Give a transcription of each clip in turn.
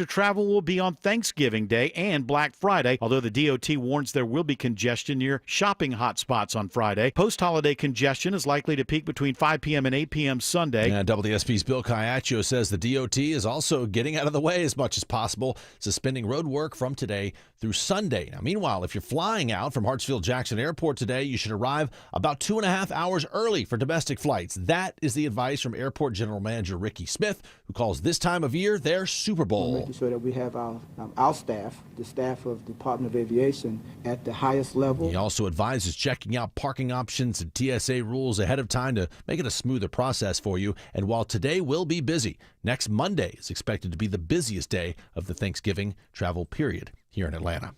Travel will be on Thanksgiving Day and Black Friday, although the DOT warns there will be congestion near shopping hotspots on Friday. Post-holiday congestion is likely to peak between 5 p.m. and 8 p.m. Sunday. And WSB's Bill Caiaccio says the DOT is also getting out of the way as much as possible, suspending road work from today through Sunday. Now, meanwhile, if you're flying out from Hartsfield-Jackson Airport today, you should arrive about 2.5 hours early for domestic flights. That is the advice from Airport General Manager Ricky Smith, who calls this time of year their Super Bowl. Making sure that we have our staff, the staff of the Department of Aviation, at the highest level. He also advises checking out parking options and TSA rules ahead of time to make it a smoother process for you. And while today will be busy, next Monday is expected to be the busiest day of the Thanksgiving travel period here in Atlanta.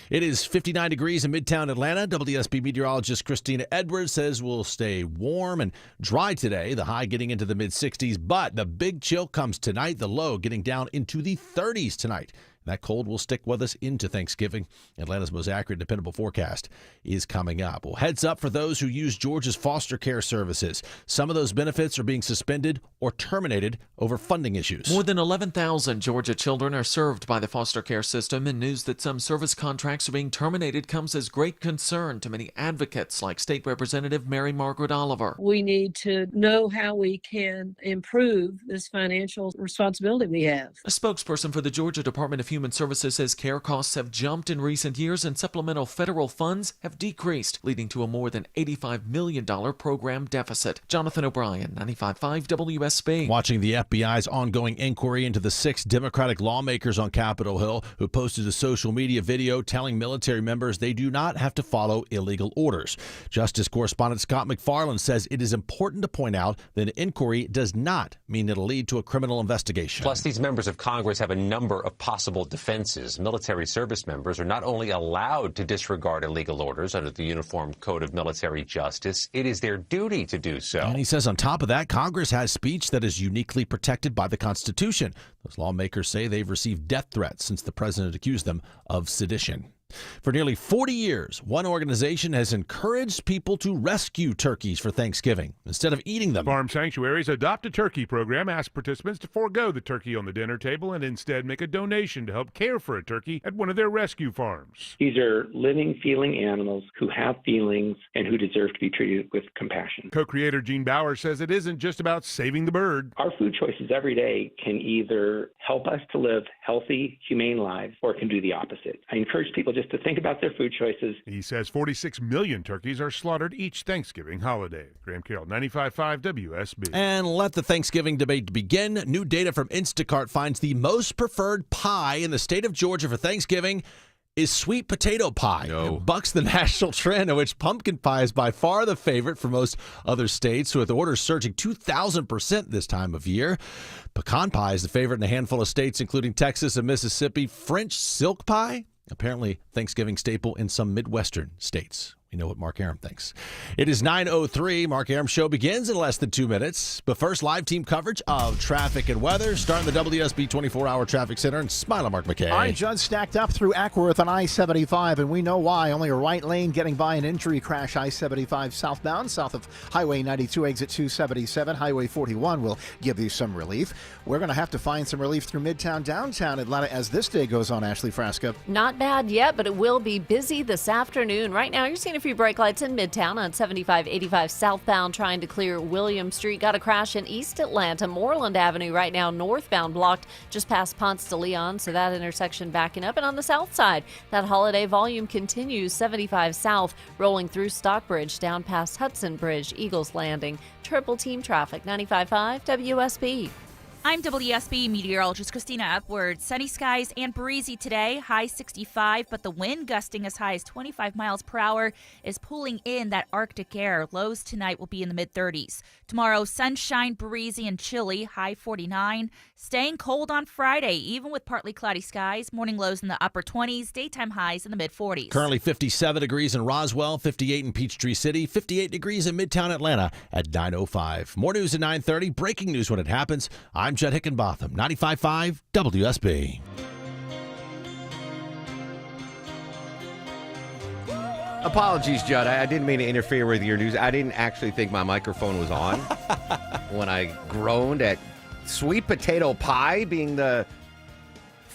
It is 59 degrees in Midtown Atlanta. WSB meteorologist Christina Edwards says we'll stay warm and dry today, the high getting into the mid-60s, but the big chill comes tonight, the low getting down into the 30s tonight. That cold will stick with us into Thanksgiving. Atlanta's most accurate, dependable forecast is coming up. Well, heads up for those who use Georgia's foster care services. Some of those benefits are being suspended or terminated over funding issues. More than 11,000 Georgia children are served by the foster care system, and news that some service contracts are being terminated comes as great concern to many advocates like State Representative Mary Margaret Oliver. We need to know how we can improve this financial responsibility we have. A spokesperson for the Georgia Department of Human Services says care costs have jumped in recent years and supplemental federal funds have decreased, leading to a more than $85 million program deficit. Jonathan O'Brien, 95.5 WSB. Watching the FBI's ongoing inquiry into the 6 Democratic lawmakers on Capitol Hill who posted a social media video telling military members they do not have to follow illegal orders. Justice correspondent Scott McFarland says it is important to point out that an inquiry does not mean it'll lead to a criminal investigation. Plus, these members of Congress have a number of possible defenses. Military service members are not only allowed to disregard illegal orders under the Uniform Code of Military Justice, it is their duty to do so. And he says on top of that, Congress has speech that is uniquely protected by the Constitution. Those lawmakers say they've received death threats since the president accused them of sedition. For nearly 40 years, one organization has encouraged people to rescue turkeys for Thanksgiving instead of eating them. Farm Sanctuary's Adopt a Turkey program asks participants to forego the turkey on the dinner table and instead make a donation to help care for a turkey at one of their rescue farms. These are living, feeling animals who have feelings and who deserve to be treated with compassion. Co-creator Gene Bauer says it isn't just about saving the bird. Our food choices every day can either help us to live healthy, humane lives, or it can do the opposite. I encourage people just to think about their food choices. He says 46 million turkeys are slaughtered each Thanksgiving holiday. Graham Carroll, 95.5 WSB. And let the Thanksgiving debate begin. New data from Instacart finds the most preferred pie in the state of Georgia for Thanksgiving is sweet potato pie. It bucks the national trend in which pumpkin pie is by far the favorite for most other states, with orders surging 2,000% this time of year. Pecan pie is the favorite in a handful of states, including Texas and Mississippi. French silk pie, apparently Thanksgiving staple in some Midwestern states. We know what Mark Arum thinks. It is 9:03. Mark Arum Show begins in less than 2 minutes. But first, live team coverage of traffic and weather. Starting the WSB 24-hour traffic center and Smile Mark McKay. All right, Judd, stacked up through Ackworth on I-75, and we know why. Only a right lane getting by an injury crash I-75 southbound, south of Highway 92, exit 277. Highway 41 will give you some relief. We're going to have to find some relief through Midtown, downtown Atlanta as this day goes on, Ashley Frasca. Not bad yet, but it will be busy this afternoon. Right now, you're seeing a few brake lights in Midtown on 7585 southbound trying to clear William Street. Got a crash in East Atlanta. Moreland Avenue right now northbound blocked just past Ponce de Leon, so that intersection backing up. And on the south side, that holiday volume continues 75 south rolling through Stockbridge down past Hudson Bridge, Eagles Landing. Triple team traffic, 95.5 WSB. I'm WSB meteorologist Christina Upward. Sunny skies and breezy today, high 65, but the wind gusting as high as 25 miles per hour is pulling in that Arctic air. Lows tonight will be in the mid-30s. Tomorrow, sunshine, breezy, and chilly, high 49. Staying cold on Friday, even with partly cloudy skies. Morning lows in the upper 20s, daytime highs in the mid-40s. Currently 57 degrees in Roswell, 58 in Peachtree City, 58 degrees in Midtown Atlanta at 9:05. More news at 9:30. Breaking news when it happens. I'm Judd Hickenbotham, 95.5 WSB. Apologies, Judd. I didn't mean to interfere with your news. I didn't actually think my microphone was on when I groaned at sweet potato pie being the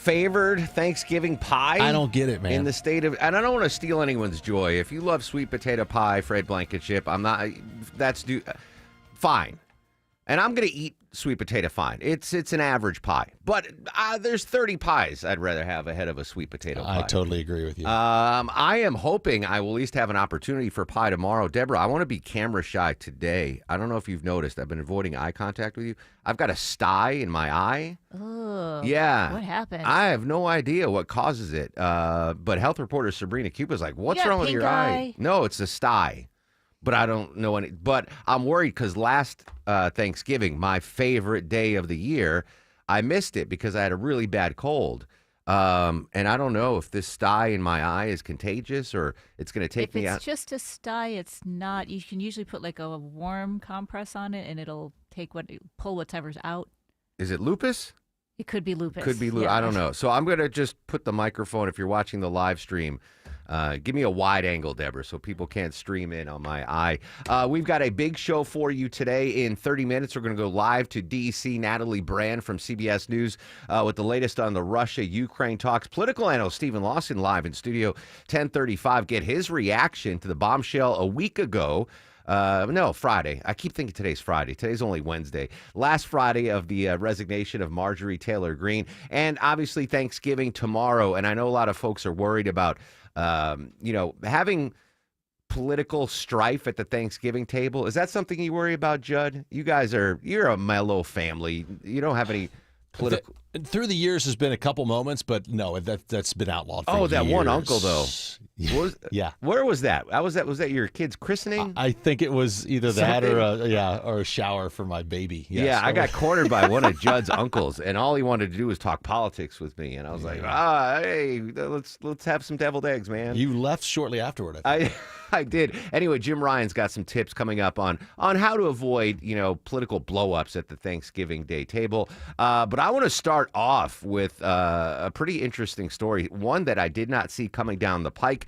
favored Thanksgiving pie? I don't get it, man. In the state of, and I don't want to steal anyone's joy. If you love sweet potato pie, Fred Blankenship, fine. And I'm going to eat sweet potato fine. It's an average pie. But there's 30 pies I'd rather have ahead of a sweet potato pie. I totally agree with you. I am hoping I will at least have an opportunity for pie tomorrow. Deborah, I want to be camera shy today. I don't know if you've noticed. I've been avoiding eye contact with you. I've got a sty in my eye. Oh, yeah. What happened? I have no idea what causes it. But health reporter Sabrina Cuba's like, what's wrong with your eye? No, it's a sty. But I don't know any. But I'm worried because last Thanksgiving, my favorite day of the year, I missed it because I had a really bad cold. And I don't know if this sty in my eye is contagious or it's going to take me out. If it's just a sty, it's not. You can usually put like a warm compress on it, and it'll pull whatever's out. Is it lupus? It could be lupus. Could be lupus. Yeah. I don't know. So I'm going to just put the microphone, if you're watching the live stream, give me a wide angle, Deborah, so people can't stream in on my eye. We've got a big show for you today. In 30 minutes, we're going to go live to D.C. Natalie Brand from CBS News with the latest on the Russia-Ukraine talks. Political analyst Stephen Lawson live in studio 10:35. Get his reaction to the bombshell a week ago. Friday. I keep thinking today's Friday. Today's only Wednesday. Last Friday of the resignation of Marjorie Taylor Greene. And obviously Thanksgiving tomorrow. And I know a lot of folks are worried about, having political strife at the Thanksgiving table. Is that something you worry about, Judd? You're a mellow family. You don't have any political... Through the years, there's been a couple moments, but no, that's been outlawed for years. That one uncle, though. Yeah. Where was that? Was that your kid's christening? I think it was either that or a shower for my baby. Yes. Yeah, I got cornered by one of Judd's uncles, and all he wanted to do was talk politics with me, and I was like, hey, let's have some deviled eggs, man. You left shortly afterward, I think. I did. Anyway, Jim Ryan's got some tips coming up on how to avoid, political blow-ups at the Thanksgiving Day table. But I want to start off with a pretty interesting story, one that I did not see coming down the pike.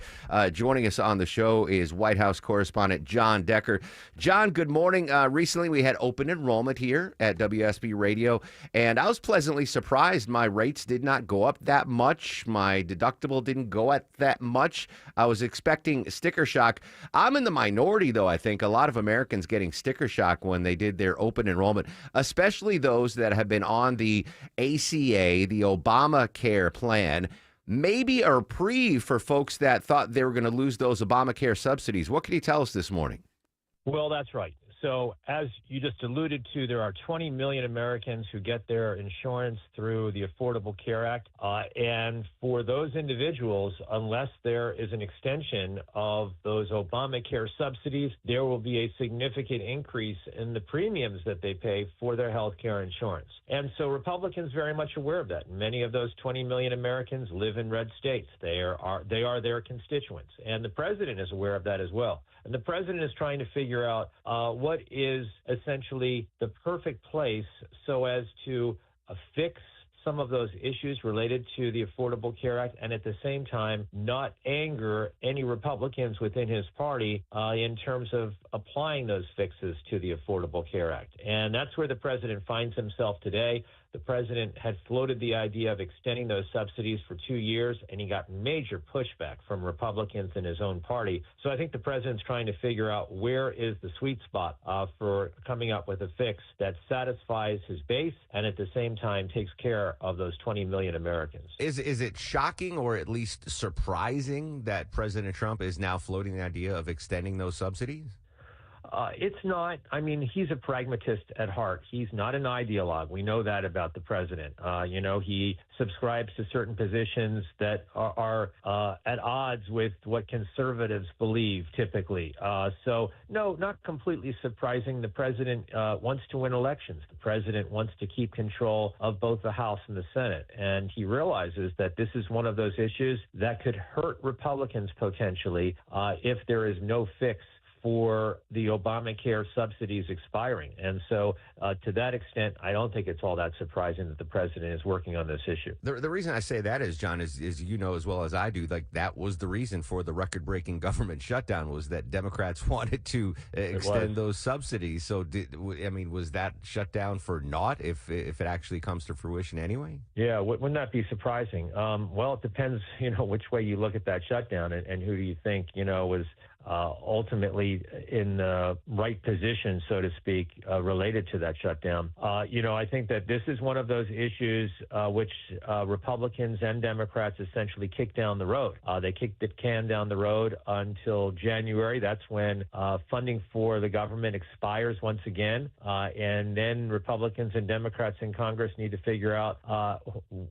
Joining us on the show is White House correspondent John Decker. John, good morning. Recently, we had open enrollment here at WSB Radio, and I was pleasantly surprised. My rates did not go up that much. My deductible didn't go up that much. I was expecting sticker shock. I'm in the minority, though. I think a lot of Americans getting sticker shock when they did their open enrollment, especially those that have been on the ACA, the Obamacare plan, maybe a reprieve for folks that thought they were going to lose those Obamacare subsidies. What can you tell us this morning? Well, that's right. So as you just alluded to, there are 20 million Americans who get their insurance through the Affordable Care Act. And for those individuals, unless there is an extension of those Obamacare subsidies, there will be a significant increase in the premiums that they pay for their health care insurance. And so Republicans very much aware of that. Many of those 20 million Americans live in red states. They are their constituents. And the president is aware of that as well. And the president is trying to figure out what is essentially the perfect place so as to fix some of those issues related to the Affordable Care Act and at the same time not anger any Republicans within his party in terms of applying those fixes to the Affordable Care Act. And that's where the president finds himself today. The president had floated the idea of extending those subsidies for 2 years, and he got major pushback from Republicans in his own party. So I think the president's trying to figure out where is the sweet spot for coming up with a fix that satisfies his base and at the same time takes care of those 20 million Americans. Is it shocking or at least surprising that President Trump is now floating the idea of extending those subsidies? It's not. I mean, he's a pragmatist at heart. He's not an ideologue. We know that about the president. He subscribes to certain positions that are at odds with what conservatives believe typically. So, no, not completely surprising. The president wants to win elections. The president wants to keep control of both the House and the Senate. And he realizes that this is one of those issues that could hurt Republicans potentially if there is no fix for the Obamacare subsidies expiring. And so to that extent, I don't think it's all that surprising that the president is working on this issue. The reason I say that is, John, is you know as well as I do, like that was the reason for the record-breaking government shutdown, was that Democrats wanted to extend those subsidies. So, was that shut down for naught if it actually comes to fruition anyway? Yeah, wouldn't that be surprising? Well, it depends, which way you look at that shutdown and who do you think, was ultimately in the right position, so to speak, related to that shutdown. I think that this is one of those issues which Republicans and Democrats essentially kicked down the road. They kicked the can down the road until January. That's when funding for the government expires once again. And then Republicans and Democrats in Congress need to figure out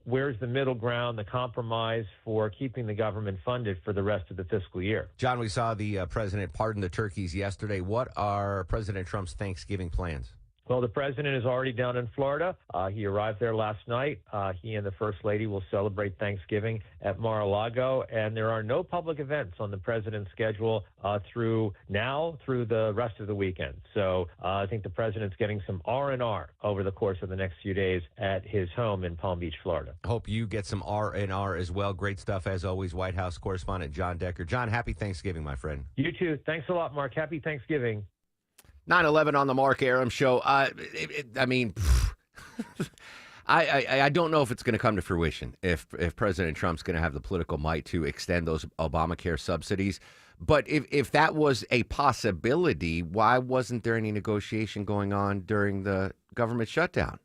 where's the middle ground, the compromise for keeping the government funded for the rest of the fiscal year. John, we saw the president pardon the turkeys yesterday. What are President Trump's Thanksgiving plans? Well, the president is already down in Florida. He arrived there last night. He and the First Lady will celebrate Thanksgiving at Mar-a-Lago, and there are no public events on the president's schedule through the rest of the weekend. So I think the president's getting some R&R over the course of the next few days at his home in Palm Beach, Florida. Hope you get some R&R as well. Great stuff, as always. White House correspondent John Decker. John, happy Thanksgiving, my friend. You too. Thanks a lot, Mark. Happy Thanksgiving. 9/11 on the Mark Arum Show. I don't know if it's going to come to fruition, if President Trump's going to have the political might to extend those Obamacare subsidies. But if that was a possibility, why wasn't there any negotiation going on during the government shutdown?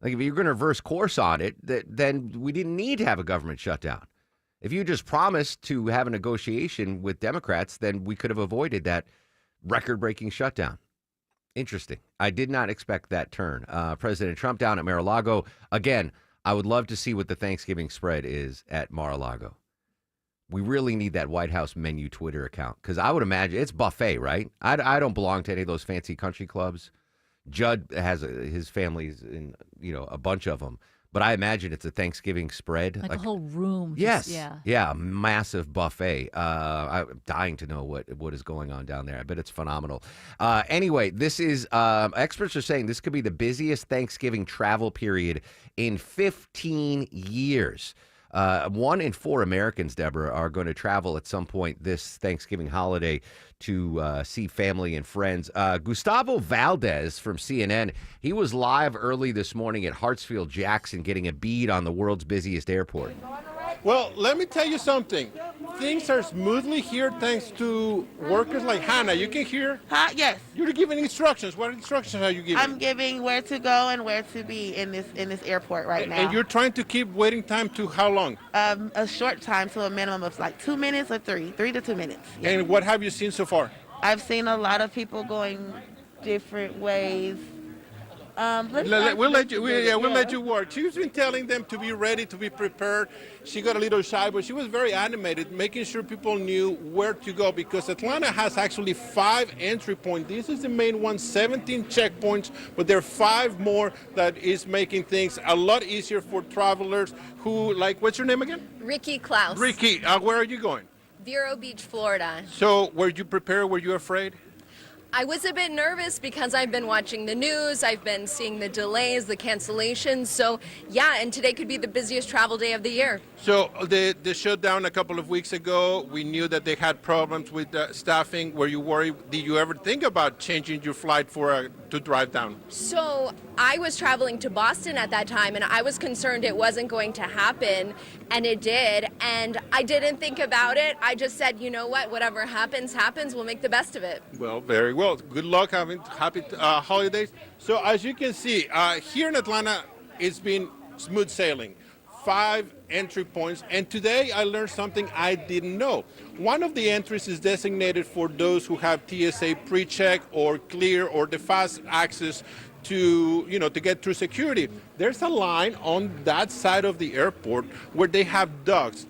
Like, if you're going to reverse course on it, then we didn't need to have a government shutdown. If you just promised to have a negotiation with Democrats, then we could have avoided that record-breaking shutdown. Interesting. I did not expect that turn. President Trump down at Mar-a-Lago. Again, I would love to see what the Thanksgiving spread is at Mar-a-Lago. We really need that White House menu Twitter account, because I would imagine it's buffet, right? I don't belong to any of those fancy country clubs. Judd has his family's in, a bunch of them. But I imagine it's a Thanksgiving spread. Like a whole room. Yes. Yeah. Yeah, a massive buffet. I'm dying to know what is going on down there. I bet it's phenomenal. Anyway, this is, experts are saying this could be the busiest Thanksgiving travel period in 15 years. 1 in 4 Americans, Deborah, are going to travel at some point this Thanksgiving holiday to see family and friends. Gustavo Valdez from CNN, he was live early this morning at Hartsfield-Jackson getting a bead on the world's busiest airport. Well, let me tell you something. Things are smoothly here thanks to workers like Hannah. You can hear? Yes. You're giving instructions. What instructions are you giving? I'm giving where to go and where to be in this airport right now. And you're trying to keep waiting time to how long? A short time, to a minimum of like 2 minutes or 3 to 2 minutes. Yeah. And what have you seen so far? I've seen a lot of people going different ways. We'll let you work. She's been telling them to be ready, to be prepared. She got a little shy, but she was very animated, making sure people knew where to go, because Atlanta has actually 5 entry points. This is the main one, 17 checkpoints, but there are 5 more that is making things a lot easier for travelers who, like, what's your name again? Ricky Klaus. Ricky, where are you going? Vero Beach, Florida. So, were you prepared? Were you afraid? I was a bit nervous because I've been watching the news, I've been seeing the delays, the cancellations, so yeah, and today could be the busiest travel day of the year. So the shutdown a couple of weeks ago, we knew that they had problems with staffing. Were you worried? Did you ever think about changing your flight to drive down? So I was traveling to Boston at that time, and I was concerned it wasn't going to happen, and it did, and I didn't think about it. I just said, you know what, whatever happens, happens, we'll make the best of it. Well, very well. Good luck, happy holidays. So as you can see, here in Atlanta, it's been smooth sailing. 5 entry points, and today I learned something I didn't know. One of the entries is designated for those who have TSA pre-check or clear or the fast access to get through security. There's a line on that side of the airport where they have dogs,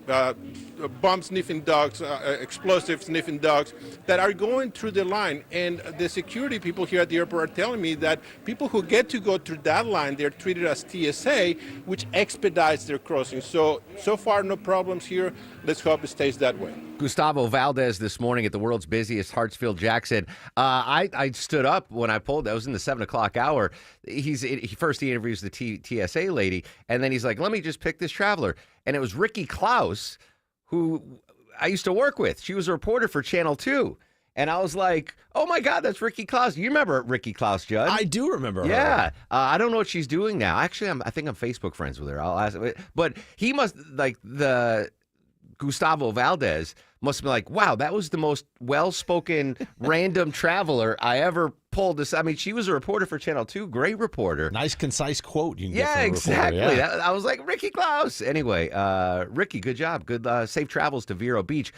bomb sniffing dogs, explosive sniffing dogs that are going through the line. And the security people here at the airport are telling me that people who get to go through that line, they're treated as TSA, which expedites their crossing. So far, no problems here. Let's hope it stays that way. Gustavo Valdez this morning at the world's busiest Hartsfield-Jackson. I stood up when I pulled. That was in the 7 o'clock hour. He interviews the TSA lady, and then he's like, let me just pick this traveler. And it was Ricky Klaus, who I used to work with. She was a reporter for Channel 2. And I was like, oh, my God, that's Ricky Klaus. You remember Ricky Klaus, Judd? I do remember her. Yeah. I don't know what she's doing now. Actually, I think I'm Facebook friends with her. I'll ask. But he must, like, the Gustavo Valdez must have been like, wow, that was the most well-spoken random traveler I ever pulled this. I mean, she was a reporter for Channel 2, great reporter. Nice, concise quote you can get from a exactly. reporter. Yeah. I was like, Ricky Klaus. Anyway, Ricky, good job. Good safe travels to Vero Beach.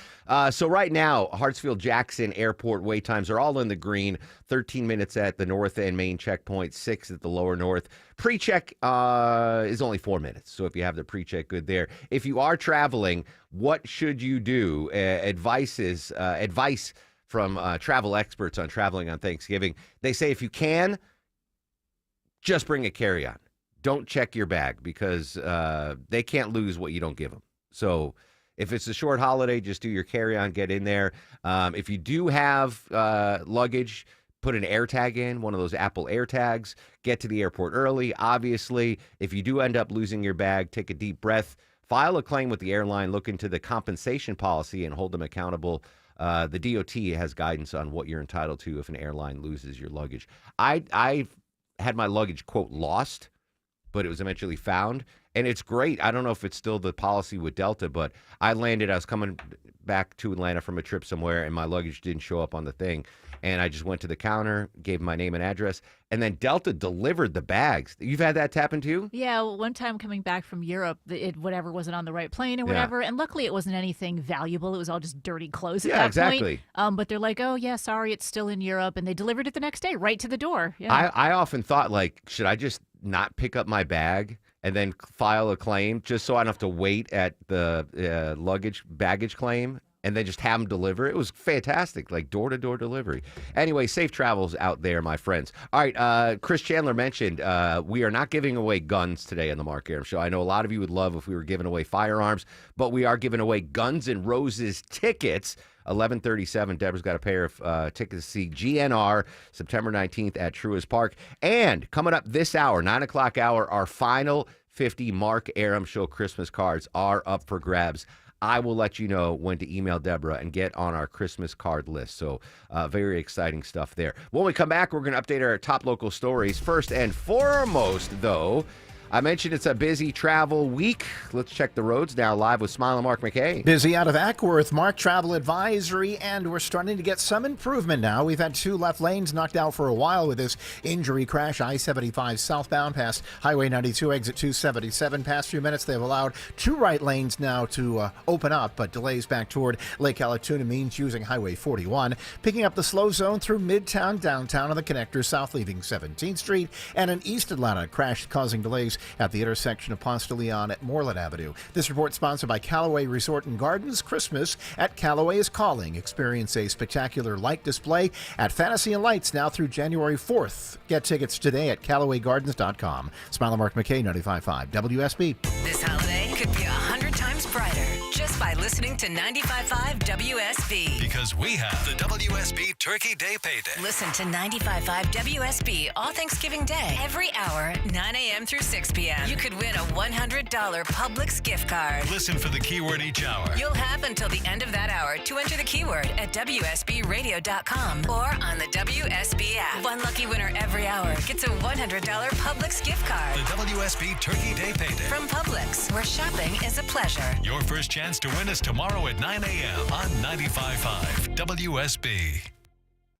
So right now, Hartsfield-Jackson Airport wait times are all in the green. 13 minutes at the north end main checkpoint, 6 at the lower north. Pre-check is only 4 minutes. So if you have the pre-check, good there. If you are traveling, what should you do? Advice from travel experts on traveling on Thanksgiving. They say if you can, just bring a carry-on. Don't check your bag because they can't lose what you don't give them. So if it's a short holiday, just do your carry-on, get in there. If you do have luggage, put an AirTag in, one of those Apple AirTags. Get to the airport early, obviously. If you do end up losing your bag, take a deep breath. File a claim with the airline, look into the compensation policy, and hold them accountable. The DOT has guidance on what you're entitled to if an airline loses your luggage. I had my luggage, quote, lost, but it was eventually found. And it's great. I don't know if it's still the policy with Delta, but I was coming back to Atlanta from a trip somewhere, and my luggage didn't show up on the thing. And I just went to the counter, gave my name and address, and then Delta delivered the bags. You've had that happen to you? Yeah, one time coming back from Europe, whatever wasn't on the right plane or whatever, and luckily it wasn't anything valuable. It was all just dirty clothes at that exactly. point. But they're like, oh, yeah, sorry, it's still in Europe, and they delivered it the next day right to the door. Yeah. I often thought, like, should I just not pick up my bag and then file a claim just so I don't have to wait at the baggage claim? And then just have them deliver. It was fantastic, like door-to-door delivery. Anyway, safe travels out there, my friends. All right, Chris Chandler mentioned we are not giving away guns today on the Mark Arum Show. I know a lot of you would love if we were giving away firearms, but we are giving away Guns N' Roses tickets. 11:37. Deborah's got a pair of tickets to see GNR September 19th at Truist Park. And coming up this hour, 9 o'clock hour, our final 50 Mark Arum Show Christmas cards are up for grabs. I will let you know when to email Deborah and get on our Christmas card list. So very exciting stuff there. When we come back, we're going to update our top local stories. First and foremost, though, I mentioned it's a busy travel week. Let's check the roads now, live with Smile and Mark McKay. Busy out of Ackworth, Mark Travel Advisory, and we're starting to get some improvement now. We've had 2 left lanes knocked out for a while with this injury crash. I-75 southbound past Highway 92, exit 277. Past few minutes, they've allowed 2 right lanes now to open up, but delays back toward Lake Allatoona means using Highway 41. Picking up the slow zone through Midtown, downtown on the connector south leaving 17th Street, and an East Atlanta crash causing delays at the intersection of Ponce de Leon at Moreland Avenue. This report sponsored by Callaway Resort and Gardens. Christmas at Callaway is calling. Experience a spectacular light display at Fantasy and Lights now through January 4th. Get tickets today at CallawayGardens.com. Smile and Mark McKay, 95.5 WSB. This holiday could be 100 times brighter just by listening to 95.5 WSB. Because we have the WSB Turkey Day Payday. Listen to 95.5 WSB all Thanksgiving Day, every hour, 9 a.m. through 6 p.m. You could win a $100 Publix gift card. Listen for the keyword each hour. You'll have until the end of that hour to enter the keyword at WSBradio.com or on the WSB app. One lucky winner every hour gets a $100 Publix gift card. The WSB Turkey Day Payday. From Publix, where shopping is a pleasure. Your first chance to win is tomorrow at 9 a.m. on 95.5 WSB.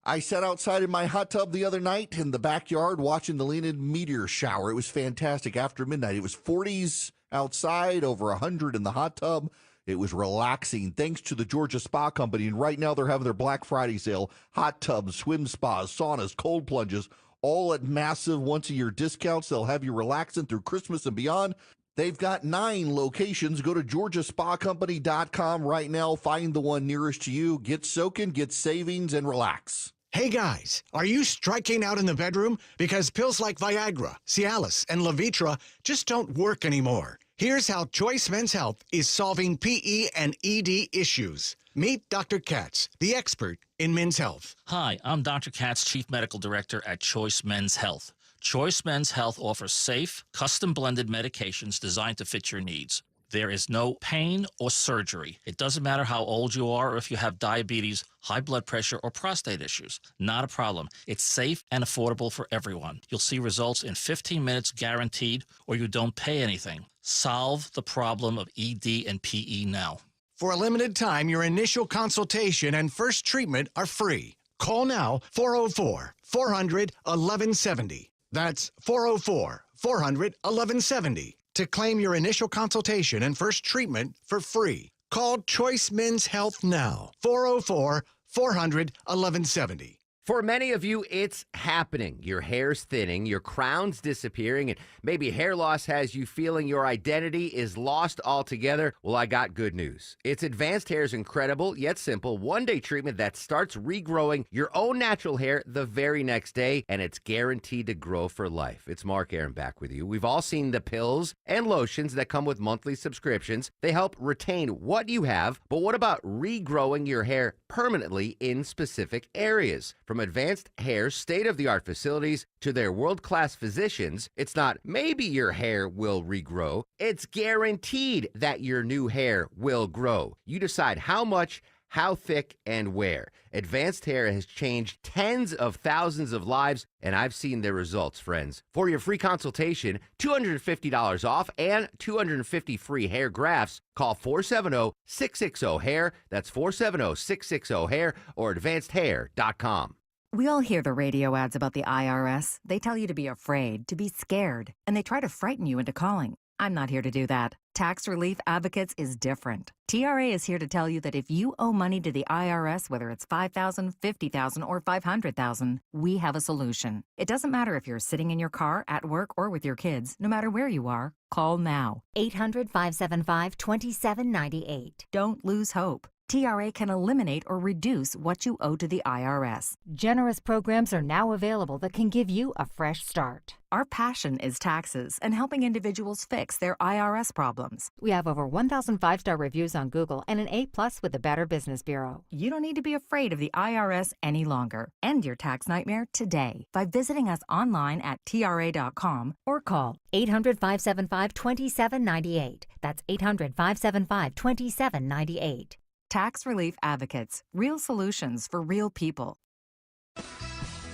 I sat outside in my hot tub the other night in the backyard watching the Leonid meteor shower. It was fantastic. After midnight, it was 40s outside, over 100 in the hot tub. It was relaxing thanks to the Georgia Spa Company. And right now they're having their Black Friday sale. Hot tubs, swim spas, saunas, cold plunges, all at massive once-a-year discounts. They'll have you relaxing through Christmas and beyond. They've got 9 locations. Go to GeorgiaSpaCompany.com right now. Find the one nearest to you. Get soaking, get savings, and relax. Hey guys, are you striking out in the bedroom? Because pills like Viagra, Cialis, and Levitra just don't work anymore. Here's how Choice Men's Health is solving PE and ED issues. Meet Dr. Katz, the expert in men's health. Hi, I'm Dr. Katz, Chief Medical Director at Choice Men's Health. Choice Men's Health offers safe, custom-blended medications designed to fit your needs. There is no pain or surgery. It doesn't matter how old you are or if you have diabetes, high blood pressure, or prostate issues. Not a problem. It's safe and affordable for everyone. You'll see results in 15 minutes guaranteed, or you don't pay anything. Solve the problem of ED and PE now. For a limited time, your initial consultation and first treatment are free. Call now, 404-400-1170. That's 404-400-1170 to claim your initial consultation and first treatment for free. Call Choice Men's Health now, 404-400-1170. For many of you, it's happening. Your hair's thinning, your crown's disappearing, and maybe hair loss has you feeling your identity is lost altogether. Well, I got good news. It's Advanced Hair's incredible yet simple one-day treatment that starts regrowing your own natural hair the very next day, and it's guaranteed to grow for life. It's Mark Aaron back with you. We've all seen the pills and lotions that come with monthly subscriptions. They help retain what you have, but what about regrowing your hair permanently in specific areas? From Advanced Hair's state-of-the-art facilities to their world-class physicians, it's not maybe your hair will regrow. It's guaranteed that your new hair will grow. You decide how much, how thick, and where. Advanced Hair has changed tens of thousands of lives, and I've seen their results, friends. For your free consultation, $250 off, and 250 free hair grafts, call 470-660-HAIR. That's 470-660-HAIR or advancedhair.com. We all hear the radio ads about the IRS. They tell you to be afraid, to be scared, and they try to frighten you into calling. I'm not here to do that. Tax Relief Advocates is different. TRA is here to tell you that if you owe money to the IRS, whether it's $5,000, $50,000, or $500,000, we have a solution. It doesn't matter if you're sitting in your car, at work, or with your kids. No matter where you are, call now. 800-575-2798. Don't lose hope. TRA can eliminate or reduce what you owe to the IRS. Generous programs are now available that can give you a fresh start. Our passion is taxes and helping individuals fix their IRS problems. We have over 1,000 5-star reviews on Google and an A+ with the Better Business Bureau. You don't need to be afraid of the IRS any longer. End your tax nightmare today by visiting us online at TRA.com or call 800-575-2798. That's 800-575-2798. Tax Relief Advocates. Real solutions for real people.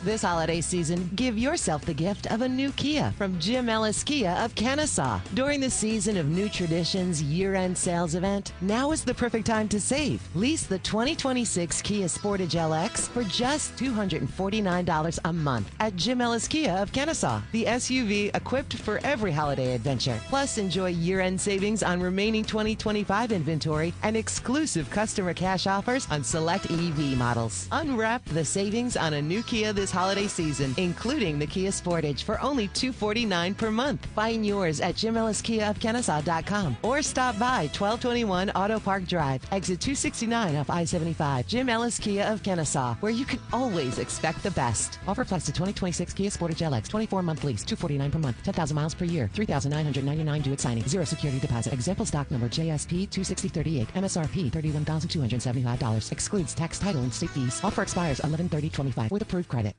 This holiday season, give yourself the gift of a new Kia from Jim Ellis Kia of Kennesaw. During the Season of New Traditions year-end sales event, now is the perfect time to save. Lease the 2026 Kia Sportage LX for just $249 a month at Jim Ellis Kia of Kennesaw. The SUV equipped for every holiday adventure. Plus, enjoy year-end savings on remaining 2025 inventory and exclusive customer cash offers on select EV models. Unwrap the savings on a new Kia this holiday season, including the Kia Sportage for only $249 per month. Find yours at JimEllisKiaOfKennesaw.com or stop by 1221 Auto Park Drive, exit 269 off I-75. Jim Ellis Kia of Kennesaw, where you can always expect the best. Offer applies to 2026 Kia Sportage LX, 24-month lease, $249 per month, 10,000 miles per year, $3,999 due at signing, 0 security deposit. Example stock number JSP 26038, MSRP $31,275. Excludes tax, title, and state fees. Offer expires 11/30/25 with approved credit.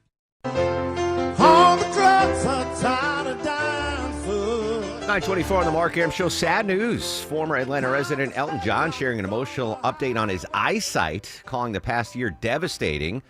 All the drugs are tired of dying for. 924 on the Mark Aram Show. Sad news. Former Atlanta resident Elton John sharing an emotional update on his eyesight, calling the past year devastating.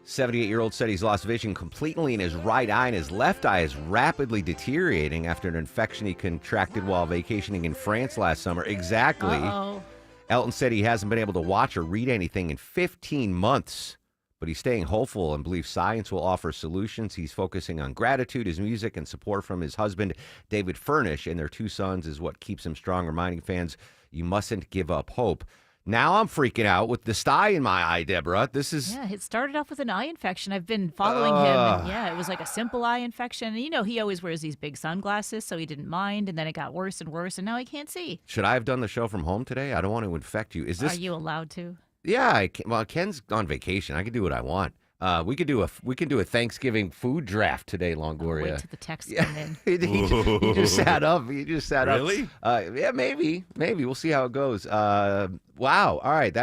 78-year-old said he's lost vision completely in his right eye, and his left eye is rapidly deteriorating after an infection he contracted while vacationing in France last summer. Exactly. Uh-oh. Elton said he hasn't been able to watch or read anything in 15 months. But he's staying hopeful and believes science will offer solutions. He's focusing on gratitude, his music, and support from his husband, David Furnish, and their 2 sons is what keeps him strong, reminding fans you mustn't give up hope. Now I'm freaking out with the sty in my eye, Deborah. This is Yeah, it started off with an eye infection. I've been following him, and yeah, it was like a simple eye infection. And he always wears these big sunglasses, so he didn't mind. And then it got worse and worse, and now he can't see. Should I have done the show from home today? I don't want to infect you. Is this? Are you allowed to? Yeah, well, Ken's on vacation. I can do what I want. We could do a Thanksgiving food draft today, Longoria. Wait till the text come in. he just sat up. He just sat up. Really? Yeah, maybe. We'll see how it goes. Wow. All right.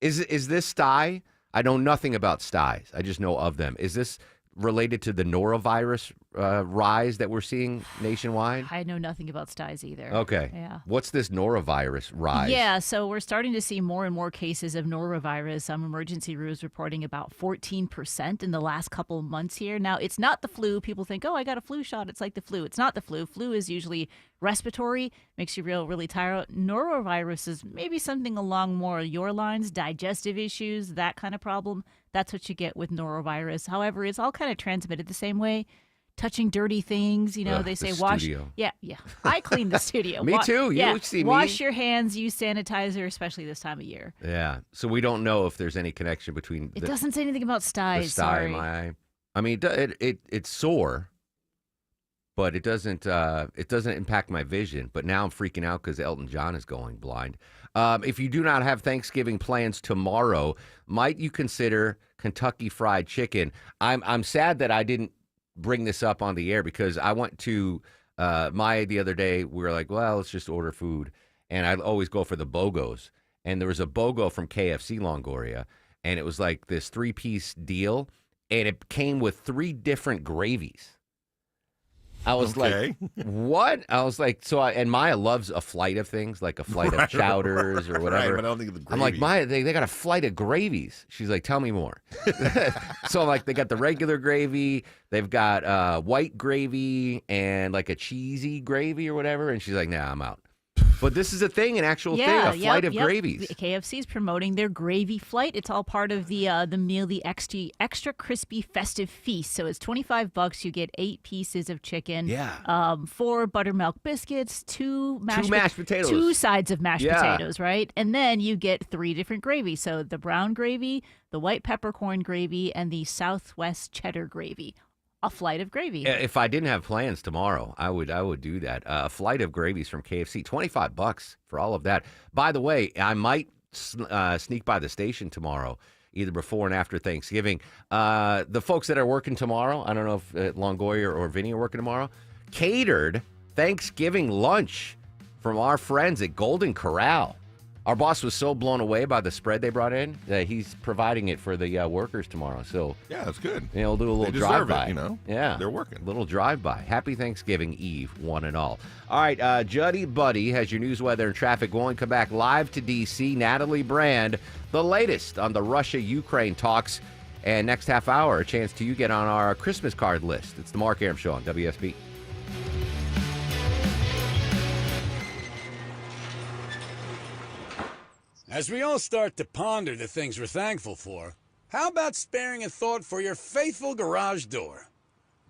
Is this sty? I know nothing about styes. I just know of them. Is this related to the norovirus rise that we're seeing nationwide? I know nothing about styes either. Okay. Yeah. What's this norovirus rise? Yeah, so we're starting to see more and more cases of norovirus. Some emergency rooms reporting about 14% in the last couple of months here. Now, it's not the flu. People think, I got a flu shot. It's like the flu. It's not the flu. Flu is usually respiratory, makes you really tired. Norovirus is maybe something along more your lines, digestive issues, that kind of problem. That's what you get with norovirus. However, it's all kind of transmitted the same way. Touching dirty things, they say wash. Studio. Yeah. I clean the studio. Me too. You see me. Wash your hands, use sanitizer, especially this time of year. Yeah. So we don't know if there's any connection between. It doesn't say anything about styes. The sty in my eye. I mean, it's sore, but it doesn't impact my vision. But now I'm freaking out because Elton John is going blind. If you do not have Thanksgiving plans tomorrow, might you consider Kentucky Fried Chicken? I'm sad that I didn't bring this up on the air because I went to Maya the other day. We were like, well, let's just order food. And I always go for the BOGOs. And there was a BOGO from KFC Longoria. And it was like this 3-piece deal. And it came with 3 different gravies. I was like, what? I was like, and Maya loves a flight of things, like a flight of chowders or whatever. Right, but I don't think of the gravy. I'm like, Maya, they got a flight of gravies. She's like, tell me more. So I'm like, they got the regular gravy, they've got white gravy and like a cheesy gravy or whatever. And she's like, nah, I'm out. But this is a thing, an actual thing, a flight of gravies. KFC is promoting their gravy flight. It's all part of the meal, the extra crispy festive feast. So it's $25. You get 8 pieces of chicken. Yeah. 4 buttermilk biscuits, 2 mashed potatoes, 2 sides of mashed potatoes, right? And then you get 3 different gravies. So the brown gravy, the white peppercorn gravy, and the Southwest cheddar gravy. A flight of gravy. If I didn't have plans tomorrow, I would do that. A flight of gravies from KFC, $25 for all of that. By the way, I might sneak by the station tomorrow, either before and after Thanksgiving. The folks that are working tomorrow, I don't know if Longoria or Vinny are working tomorrow, catered Thanksgiving lunch from our friends at Golden Corral. Our boss was so blown away by the spread they brought in that he's providing it for the workers tomorrow. So yeah, that's good. We'll do a little They deserve drive-by. it, Yeah, they're working. Little drive-by. Happy Thanksgiving Eve, one and all. All right, Juddy Buddy has your news, weather, and traffic. Going to come back live to D.C. Natalie Brand, the latest on the Russia-Ukraine talks. And next half hour, a chance to get on our Christmas card list. It's the Mark Arum Show on WSB. As we all start to ponder the things we're thankful for, how about sparing a thought for your faithful garage door?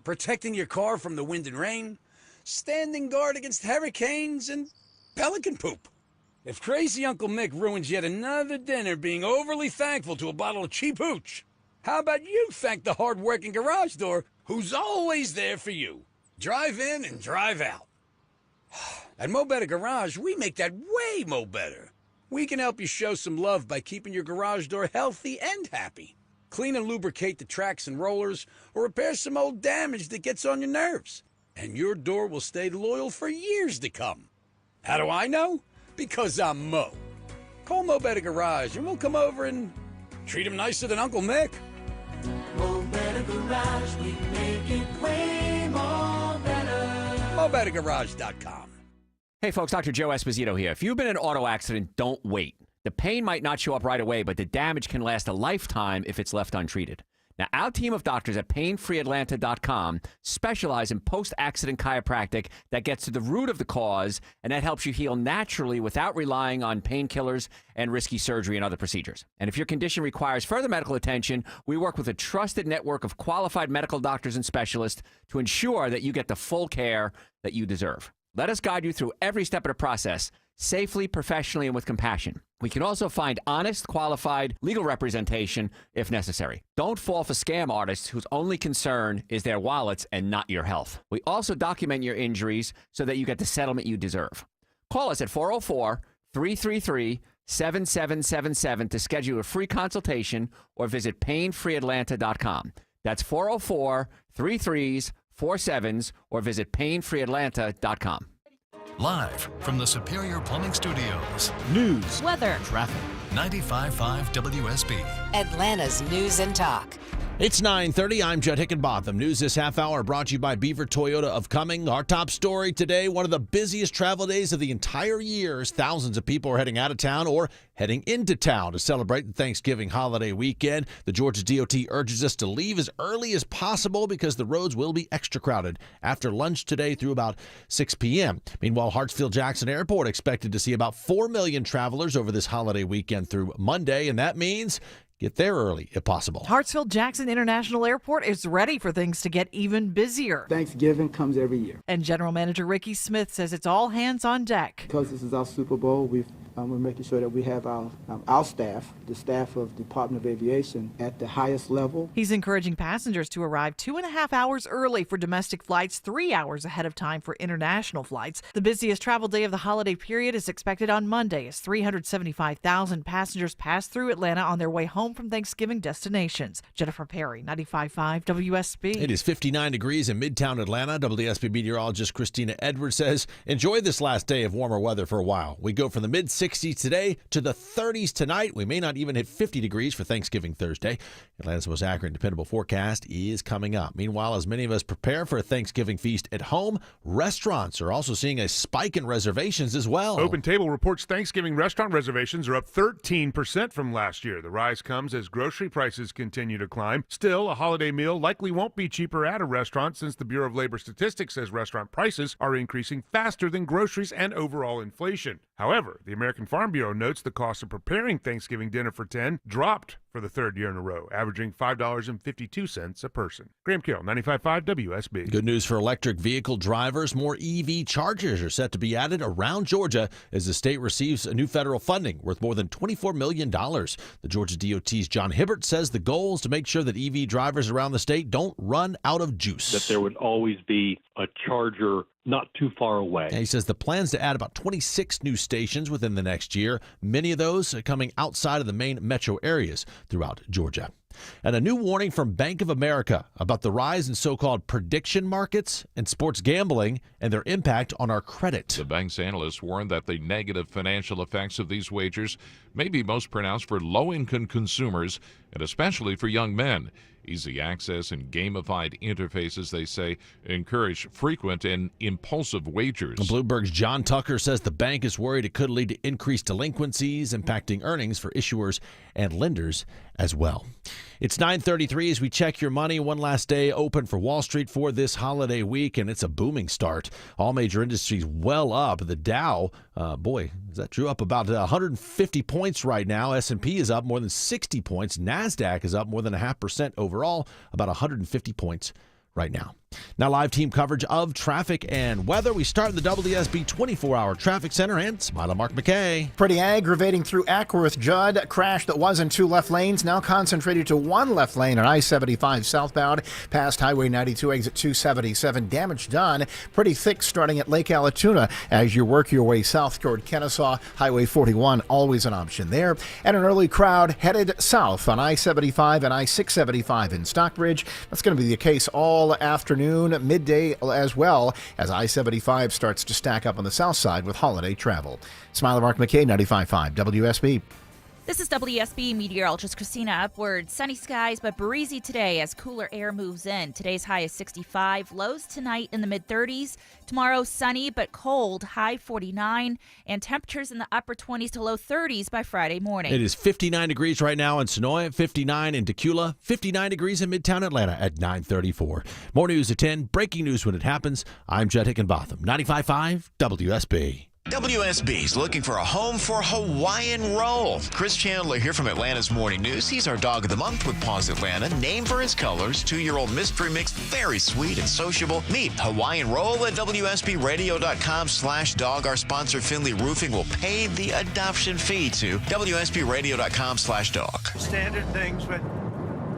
Protecting your car from the wind and rain, standing guard against hurricanes and pelican poop. If crazy Uncle Mick ruins yet another dinner being overly thankful to a bottle of cheap hooch, how about you thank the hard-working garage door who's always there for you? Drive in and drive out. At Mo Better Garage, we make that way mo better. We can help you show some love by keeping your garage door healthy and happy. Clean and lubricate the tracks and rollers, or repair some old damage that gets on your nerves. And your door will stay loyal for years to come. How do I know? Because I'm Mo. Call Mo Better Garage and we'll come over and treat him nicer than Uncle Mick. Mo Better Garage, we make it way more better. MoBetterGarage.com. Hey folks, Dr. Joe Esposito here. If you've been in an auto accident, don't wait. The pain might not show up right away, but the damage can last a lifetime if it's left untreated. Now, our team of doctors at PainFreeAtlanta.com specialize in post-accident chiropractic that gets to the root of the cause, and that helps you heal naturally without relying on painkillers and risky surgery and other procedures. And if your condition requires further medical attention, we work with a trusted network of qualified medical doctors and specialists to ensure that you get the full care that you deserve. Let us guide you through every step of the process safely, professionally, and with compassion. We can also find honest, qualified legal representation if necessary. Don't fall for scam artists whose only concern is their wallets and not your health. We also document your injuries so that you get the settlement you deserve. Call us at 404-333-7777 to schedule a free consultation or visit painfreeatlanta.com. That's 404-33-47s or visit painfreeatlanta.com. Live from the Superior Plumbing Studios. News, weather, traffic. 95.5 WSB. Atlanta's News and Talk. It's 9:30. I'm Judd Hickenbotham. News this half hour brought to you by Beaver Toyota of Cumming. Our top story today, one of the busiest travel days of the entire year. Thousands of people are heading out of town or heading into town to celebrate the Thanksgiving holiday weekend. The Georgia DOT urges us to leave as early as possible because the roads will be extra crowded after lunch today through about 6 p.m. Meanwhile, Hartsfield-Jackson Airport expected to see about 4 million travelers over this holiday weekend through Monday, and that means get there early if possible. Hartsfield-Jackson International Airport is ready for things to get even busier. Thanksgiving comes every year. And General Manager Ricky Smith says it's all hands on deck. Because this is our Super Bowl, we're making sure that we have our staff, the staff of Department of Aviation, at the highest level. He's encouraging passengers to arrive 2.5 hours early for domestic flights, 3 hours ahead of time for international flights. The busiest travel day of the holiday period is expected on Monday as 375,000 passengers pass through Atlanta on their way home from Thanksgiving destinations. Jennifer Perry, 95.5 WSB. It is 59 degrees in Midtown Atlanta. WSB meteorologist Christina Edwards says, enjoy this last day of warmer weather for a while. We go from the mid-60s today to the 30s tonight. We may not even hit 50 degrees for Thanksgiving Thursday. Atlanta's most accurate and dependable forecast is coming up. Meanwhile, as many of us prepare for a Thanksgiving feast at home, restaurants are also seeing a spike in reservations as well. Open Table reports Thanksgiving restaurant reservations are up 13% from last year. The rise comes as grocery prices continue to climb. Still, a holiday meal likely won't be cheaper at a restaurant since the Bureau of Labor Statistics says restaurant prices are increasing faster than groceries and overall inflation. However, the American Farm Bureau notes the cost of preparing Thanksgiving dinner for 10 dropped for the third year in a row, averaging $5.52 a person. Graham Carroll, 95.5 WSB. Good news for electric vehicle drivers. More EV chargers are set to be added around Georgia as the state receives a new federal funding worth more than $24 million. The Georgia DOT's John Hibbert says the goal is to make sure that EV drivers around the state don't run out of juice. That there would always be a charger not too far away. And he says the plans to add about 26 new stations within the next year, many of those coming outside of the main metro areas throughout Georgia. And a new warning from Bank of America about the rise in so-called prediction markets and sports gambling and their impact on our credit. The bank's analysts warned that the negative financial effects of these wagers may be most pronounced for low-income consumers and especially for young men. Easy access and gamified interfaces, they say, encourage frequent and impulsive wagers. Bloomberg's John Tucker says the bank is worried it could lead to increased delinquencies, impacting earnings for issuers and lenders as well. It's 9:33 as we check your money. One last day open for Wall Street for this holiday week, and it's a booming start. All major industries well up. The Dow, is that true? Up about 150 points right now. S&P is up more than 60 points. NASDAQ is up more than 0.5% overall, about 150 points right now. Now, live team coverage of traffic and weather. We start in the WSB 24-hour traffic center and Smiler Mark McKay. Pretty aggravating through Ackworth, Judd. A crash that was in 2 left lanes, now concentrated to 1 left lane on I-75 southbound, past Highway 92, exit 277. Damage done. Pretty thick starting at Lake Allatoona as you work your way south toward Kennesaw. Highway 41, always an option there. And an early crowd headed south on I-75 and I-675 in Stockbridge. That's going to be the case all afternoon, midday as well, as I-75 starts to stack up on the south side with holiday travel. Smiler Mark McKay, 95.5 WSB. This is WSB meteorologist Christina Upward. Sunny skies, but breezy today as cooler air moves in. Today's high is 65. Lows tonight in the mid-30s. Tomorrow, sunny but cold, high 49. And temperatures in the upper 20s to low 30s by Friday morning. It is 59 degrees right now in Sonoya, 59 in Tequila, 59 degrees in Midtown Atlanta at 9:34. More news at 10. Breaking news when it happens. I'm Judd Hickenbotham, 95.5 WSB. WSB's looking for a home for Hawaiian Roll. Chris Chandler here from Atlanta's Morning News. He's our dog of the month with Paws Atlanta, named for his colors. 2-year-old mystery mix, very sweet and sociable. Meet Hawaiian Roll at WSBradio.com/dog. Our sponsor, Finley Roofing, will pay the adoption fee to WSBradio.com/dog. Standard things, but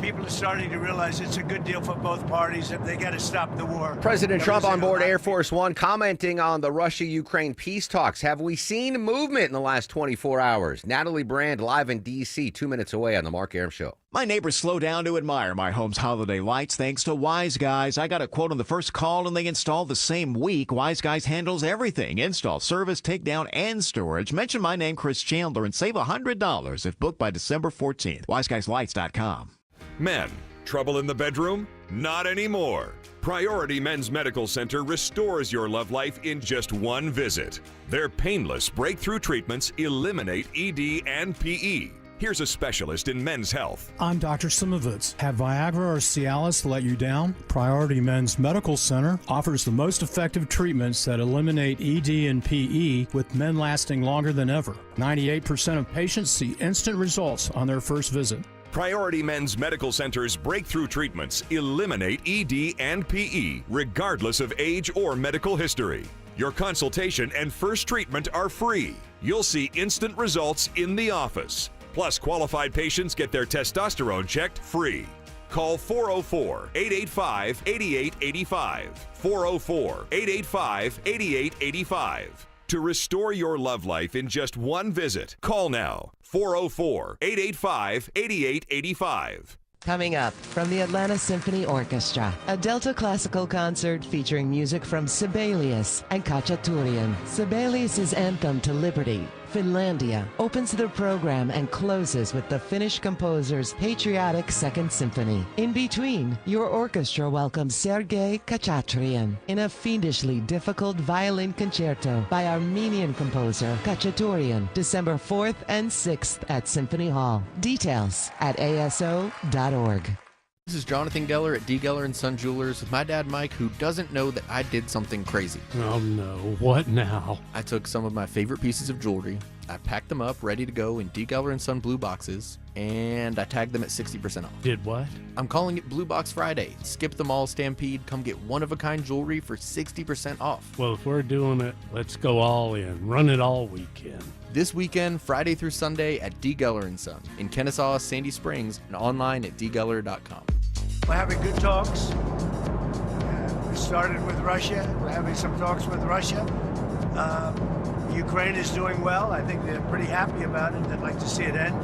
people are starting to realize it's a good deal for both parties if they got to stop the war. President Trump on board Air Force One commenting on the Russia-Ukraine peace talks. Have we seen movement in the last 24 hours? Natalie Brand live in D.C., 2 minutes away on The Mark Arum Show. My neighbors slow down to admire my home's holiday lights thanks to Wise Guys. I got a quote on the first call and they installed the same week. Wise Guys handles everything: install, service, takedown, and storage. Mention my name, Chris Chandler, and save $100 if booked by December 14th. WiseGuysLights.com. Men, trouble in the bedroom? Not anymore. Priority Men's Medical Center restores your love life in just one visit. Their painless breakthrough treatments eliminate ED and PE. Here's a specialist in men's health. I'm Dr. Simovitz. Have Viagra or Cialis let you down? Priority Men's Medical Center offers the most effective treatments that eliminate ED and PE, with men lasting longer than ever. 98% of patients see instant results on their first visit. Priority Men's Medical Center's breakthrough treatments eliminate ED and PE, regardless of age or medical history. Your consultation and first treatment are free. You'll see instant results in the office. Plus, qualified patients get their testosterone checked free. Call 404-885-8885. 404-885-8885. To restore your love life in just one visit, call now. 404-885-8885. Coming up from the Atlanta Symphony Orchestra, a Delta classical concert featuring music from Sibelius and Khachaturian. Sibelius' Anthem to Liberty, Finlandia, opens the program and closes with the Finnish composer's patriotic Second Symphony. In between, your orchestra welcomes Sergei Khachaturian in a fiendishly difficult violin concerto by Armenian composer Khachaturian, December 4th and 6th at Symphony Hall. Details at aso.org. This is Jonathan Geller at D. Geller & Son Jewelers with my dad Mike, who doesn't know that I did something crazy. Oh no, what now? I took some of my favorite pieces of jewelry, I packed them up ready to go in D. Geller & Son blue boxes, and I tagged them at 60% off. Did what? I'm calling it Blue Box Friday. Skip the mall stampede, come get one-of-a-kind jewelry for 60% off. Well, if we're doing it, let's go all in. Run it all weekend. This weekend, Friday through Sunday at D. Geller & Son in Kennesaw, Sandy Springs, and online at dgeller.com. We're having good talks. We started with Russia. We're having some talks with Russia. Ukraine is doing well. I think they're pretty happy about it. They'd like to see it end.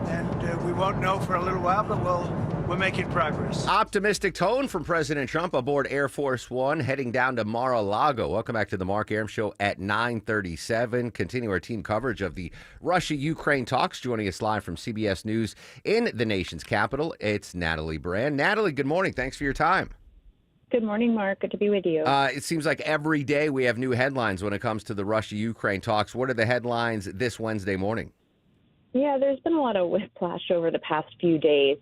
And we won't know for a little while, but we're making progress. Optimistic tone from President Trump aboard Air Force One, heading down to Mar-a-Lago. Welcome back to the Mark Arum Show at 9:37. Continue our team coverage of the Russia-Ukraine talks. Joining us live from CBS News in the nation's capital, it's Natalie Brand. Natalie, good morning. Thanks for your time. Good morning, Mark. Good to be with you. It seems like every day we have new headlines when it comes to the Russia-Ukraine talks. What are the headlines this Wednesday morning? Yeah, there's been a lot of whiplash over the past few days.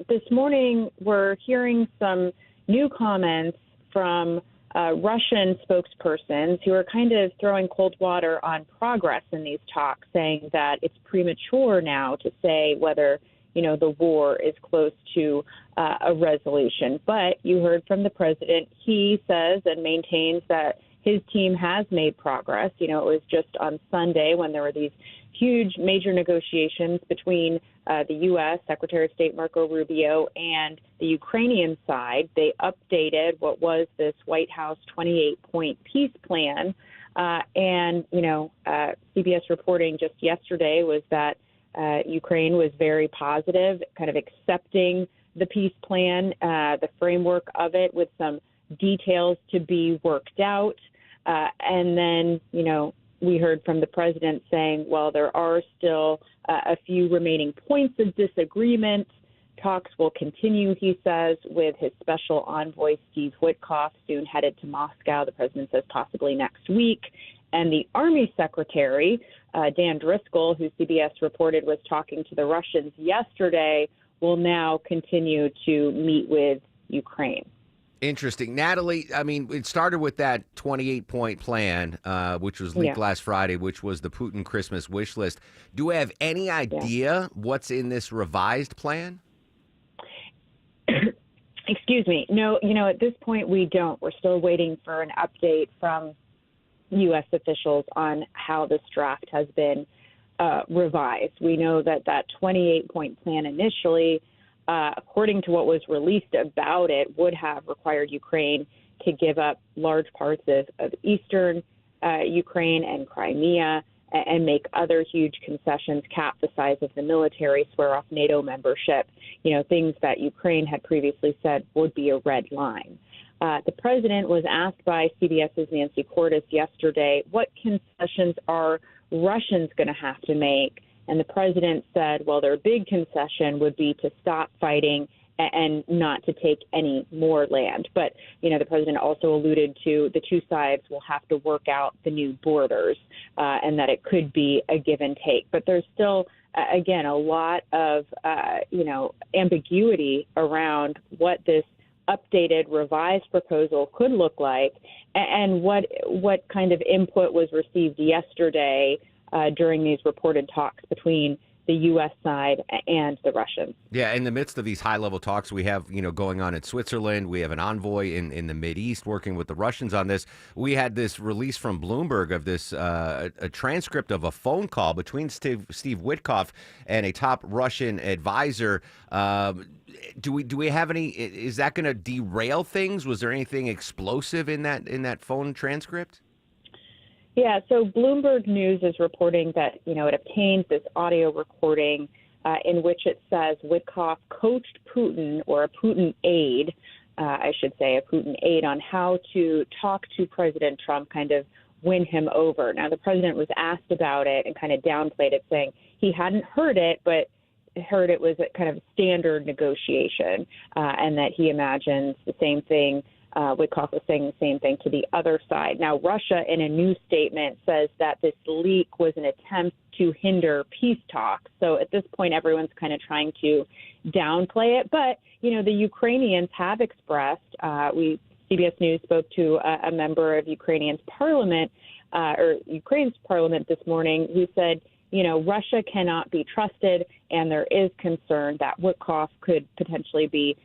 This morning, we're hearing some new comments from Russian spokespersons who are kind of throwing cold water on progress in these talks, saying that it's premature now to say whether, the war is close to a resolution. But you heard from the president. He says and maintains that his team has made progress. It was just on Sunday when there were these huge major negotiations between the U.S. Secretary of State Marco Rubio and the Ukrainian side. They updated what was this White House 28-point peace plan. CBS reporting just yesterday was that Ukraine was very positive, kind of accepting the peace plan, the framework of it, with some details to be worked out. And then, we heard from the president saying, well, there are still a few remaining points of disagreement. Talks will continue, he says, with his special envoy, Steve Witkoff, soon headed to Moscow. The president says possibly next week. And the Army Secretary, Dan Driscoll, who CBS reported was talking to the Russians yesterday, will now continue to meet with Ukraine. Interesting. Natalie, I mean, it started with that 28-point plan, which was leaked last Friday, which was the Putin Christmas wish list. Do we have any idea what's in this revised plan? Excuse me. No, at this point we don't. We're still waiting for an update from U.S. officials on how this draft has been revised. We know that 28-point plan initially, according to what was released about it, would have required Ukraine to give up large parts of eastern Ukraine and Crimea and make other huge concessions, cap the size of the military, swear off NATO membership, things that Ukraine had previously said would be a red line. The president was asked by CBS's Nancy Cordes yesterday, what concessions are Russians going to have to make? And the president said, well, their big concession would be to stop fighting and not to take any more land. But, the president also alluded to the two sides will have to work out the new borders and that it could be a give and take. But there's still, again, a lot of, ambiguity around what this updated, revised proposal could look like and what kind of input was received yesterday during these reported talks between the U.S. side and the Russians. Yeah, in the midst of these high-level talks we have, going on in Switzerland, we have an envoy in the Mideast working with the Russians on this. We had this release from Bloomberg of this a transcript of a phone call between Steve Witkoff and a top Russian advisor. Do we have any? Is that going to derail things? Was there anything explosive in that phone transcript? Yeah, so Bloomberg News is reporting that, it obtained this audio recording in which it says Witkoff coached Putin, or a Putin aide, I should say, a Putin aide, on how to talk to President Trump, kind of win him over. Now, the president was asked about it and kind of downplayed it, saying he hadn't heard it, but heard it was a kind of standard negotiation and that he imagines the same thing. Witkoff was saying the same thing to the other side. Now, Russia, in a new statement, says that this leak was an attempt to hinder peace talks. So at this point, everyone's kind of trying to downplay it. But, the Ukrainians have expressed, CBS News spoke to a member of Ukraine's parliament this morning, who said, Russia cannot be trusted, and there is concern that Witkoff could potentially be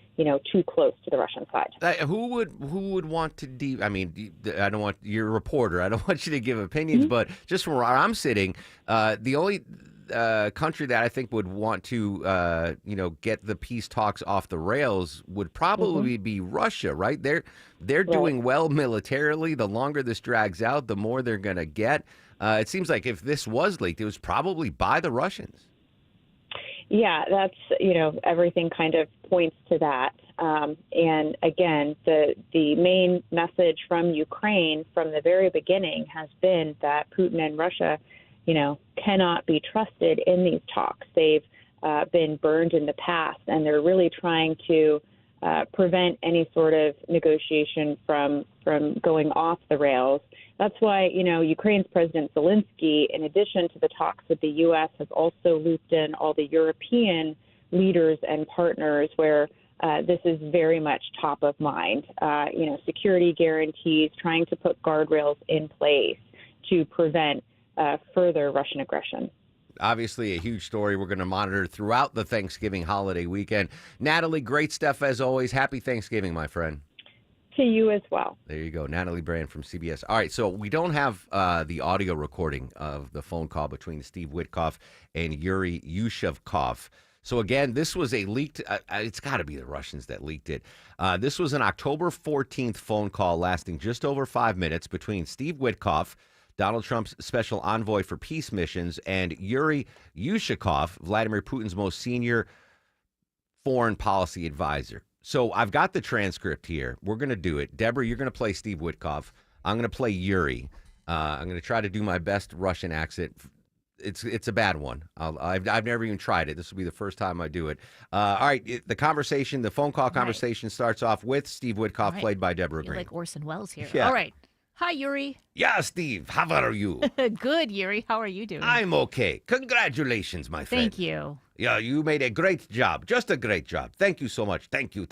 too close to the Russian side. Who would want to I don't want, you're a reporter, I don't want you to give opinions, but just from where I'm sitting, the only country that I think would want to, get the peace talks off the rails would probably be Russia, right? They're doing well militarily. The longer this drags out, the more they're going to get. It seems like if this was leaked, it was probably by the Russians. Yeah, that's, everything kind of points to that. And again, the main message from Ukraine from the very beginning has been that Putin and Russia, cannot be trusted in these talks. They've been burned in the past, and they're really trying to prevent any sort of negotiation from going off the rails. That's why, Ukraine's President Zelensky, in addition to the talks with the U.S., has also looped in all the European leaders and partners where this is very much top of mind. Security guarantees, trying to put guardrails in place to prevent further Russian aggression. Obviously, a huge story we're going to monitor throughout the Thanksgiving holiday weekend. Natalie, great stuff as always. Happy Thanksgiving, my friend. To you as well. There you go. Natalie Brand from CBS. All right, so we don't have the audio recording of the phone call between Steve Witkoff and Yuri Yushevkov. So again, this was a leaked, it's got to be the Russians that leaked it. This was an October 14th phone call lasting just over 5 minutes between Steve Witkoff, Donald Trump's special envoy for peace missions, and Yuri Yushevkov, Vladimir Putin's most senior foreign policy advisor. So I've got the transcript here. We're going to do it. Deborah, you're going to play Steve Witkoff. I'm going to play Yuri. I'm going to try to do my best Russian accent. It's a bad one. I've never even tried it. This will be the first time I do it. All right, the phone call conversation starts off with Steve Witkoff, played by Deborah Green. You're like Orson Welles here. Yeah. All right. Hi, Yuri. Yeah, Steve. How are you? Good, Yuri. How are you doing? I'm okay. Congratulations, my friend. Thank you. Yeah, you made a great job. Just a great job. Thank you so much. Thank you.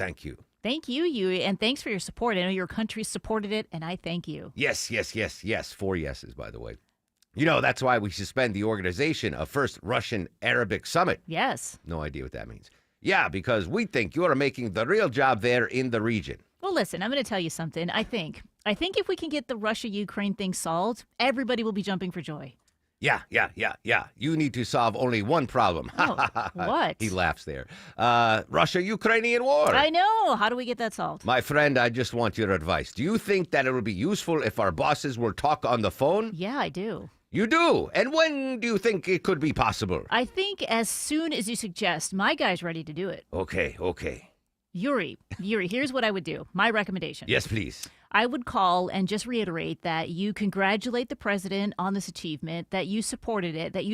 Thank you, Yuri, and thanks for your support. I know your country supported it, and I thank you. Yes. 4 yeses, by the way. You know, that's why we suspend the organization of First Russian-Arabic Summit. Yes. No idea what that means. Yeah, because we think you're making the real job there in the region. Well, listen, I'm going to tell you something. I think if we can get the Russia-Ukraine thing solved, everybody will be jumping for joy. Yeah. You need to solve only one problem. Oh, what? He laughs there. Russia-Ukrainian war. I know. How do we get that solved? My friend, I just want your advice. Do you think that it would be useful if our bosses will talk on the phone? Yeah, I do. You do? And when do you think it could be possible? I think as soon as you suggest. My guy's ready to do it. Okay. Yuri, here's what I would do. My recommendation. Yes, please. I would call and just reiterate that you congratulate the president on this achievement, that you supported it, that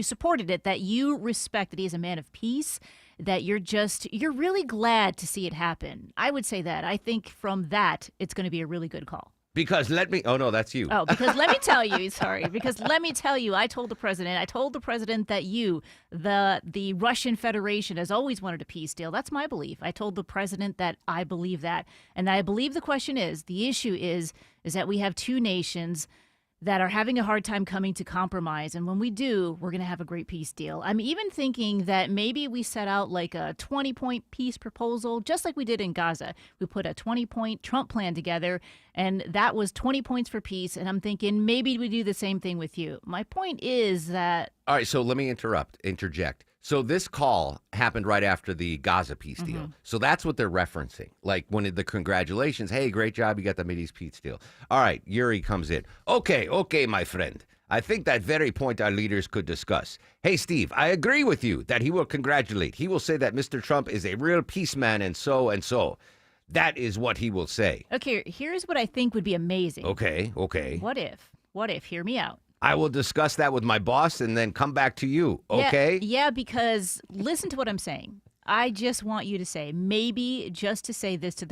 you respect that he is a man of peace, that you're really glad to see it happen. I would say that. I think from that, it's going to be a really good call. Because oh no, that's you. Oh, because let me tell you, I told the president that the Russian Federation has always wanted a peace deal. That's my belief. I told the president that I believe that. And I believe the issue is that we have two nations that are having a hard time coming to compromise. And when we do, we're going to have a great peace deal. I'm even thinking that maybe we set out like a 20-point peace proposal, just like we did in Gaza. We put a 20-point Trump plan together, and that was 20 points for peace. And I'm thinking maybe we do the same thing with you. My point is that... All right, so let me interject. So this call happened right after the Gaza peace deal. So that's what they're referencing. Like when the congratulations, hey, great job, you got the Mideast peace deal. All right, Yuri comes in. Okay, my friend. I think that very point our leaders could discuss. Hey, Steve, I agree with you that he will congratulate. He will say that Mr. Trump is a real peace man and so and so. That is what he will say. Okay, here's what I think would be amazing. Okay. What if, hear me out. I will discuss that with my boss and then come back to you, okay? Yeah, because listen to what I'm saying. I just want you to say, maybe just to say this to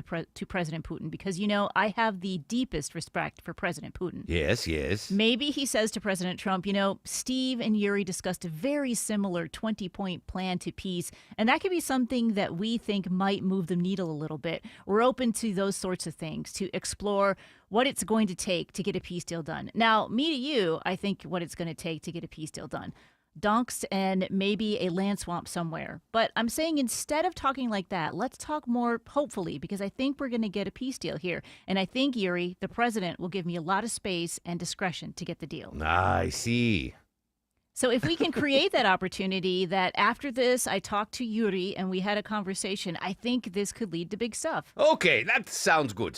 President Putin, because, you know, I have the deepest respect for President Putin. Yes. Maybe he says to President Trump, you know, Steve and Yuri discussed a very similar 20-point plan to peace, and that could be something that we think might move the needle a little bit. We're open to those sorts of things, to explore what it's going to take to get a peace deal done. Now, me to you, I think what it's going to take to get a peace deal done. Donks and maybe a land swamp somewhere. But I'm saying instead of talking like that, let's talk more hopefully, because I think we're going to get a peace deal here. And I think, Yuri, the president will give me a lot of space and discretion to get the deal. I see. So if we can create that opportunity that after this, I talked to Yuri and we had a conversation, I think this could lead to big stuff. Okay, that sounds good.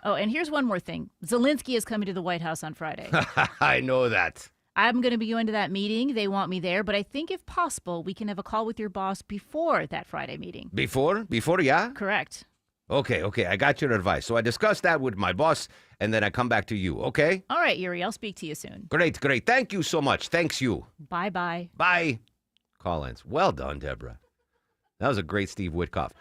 Oh, and here's one more thing. Zelensky is coming to the White House on Friday. I know that. I'm going to be going to that meeting. They want me there. But I think if possible, we can have a call with your boss before that Friday meeting. Before, yeah? Correct. Okay. I got your advice. So I discussed that with my boss, and then I come back to you, okay? All right, Yuri. I'll speak to you soon. Great. Thank you so much. Thanks you. Bye-bye. Bye. Call ends. Well done, Deborah. That was a great Steve Witkoff.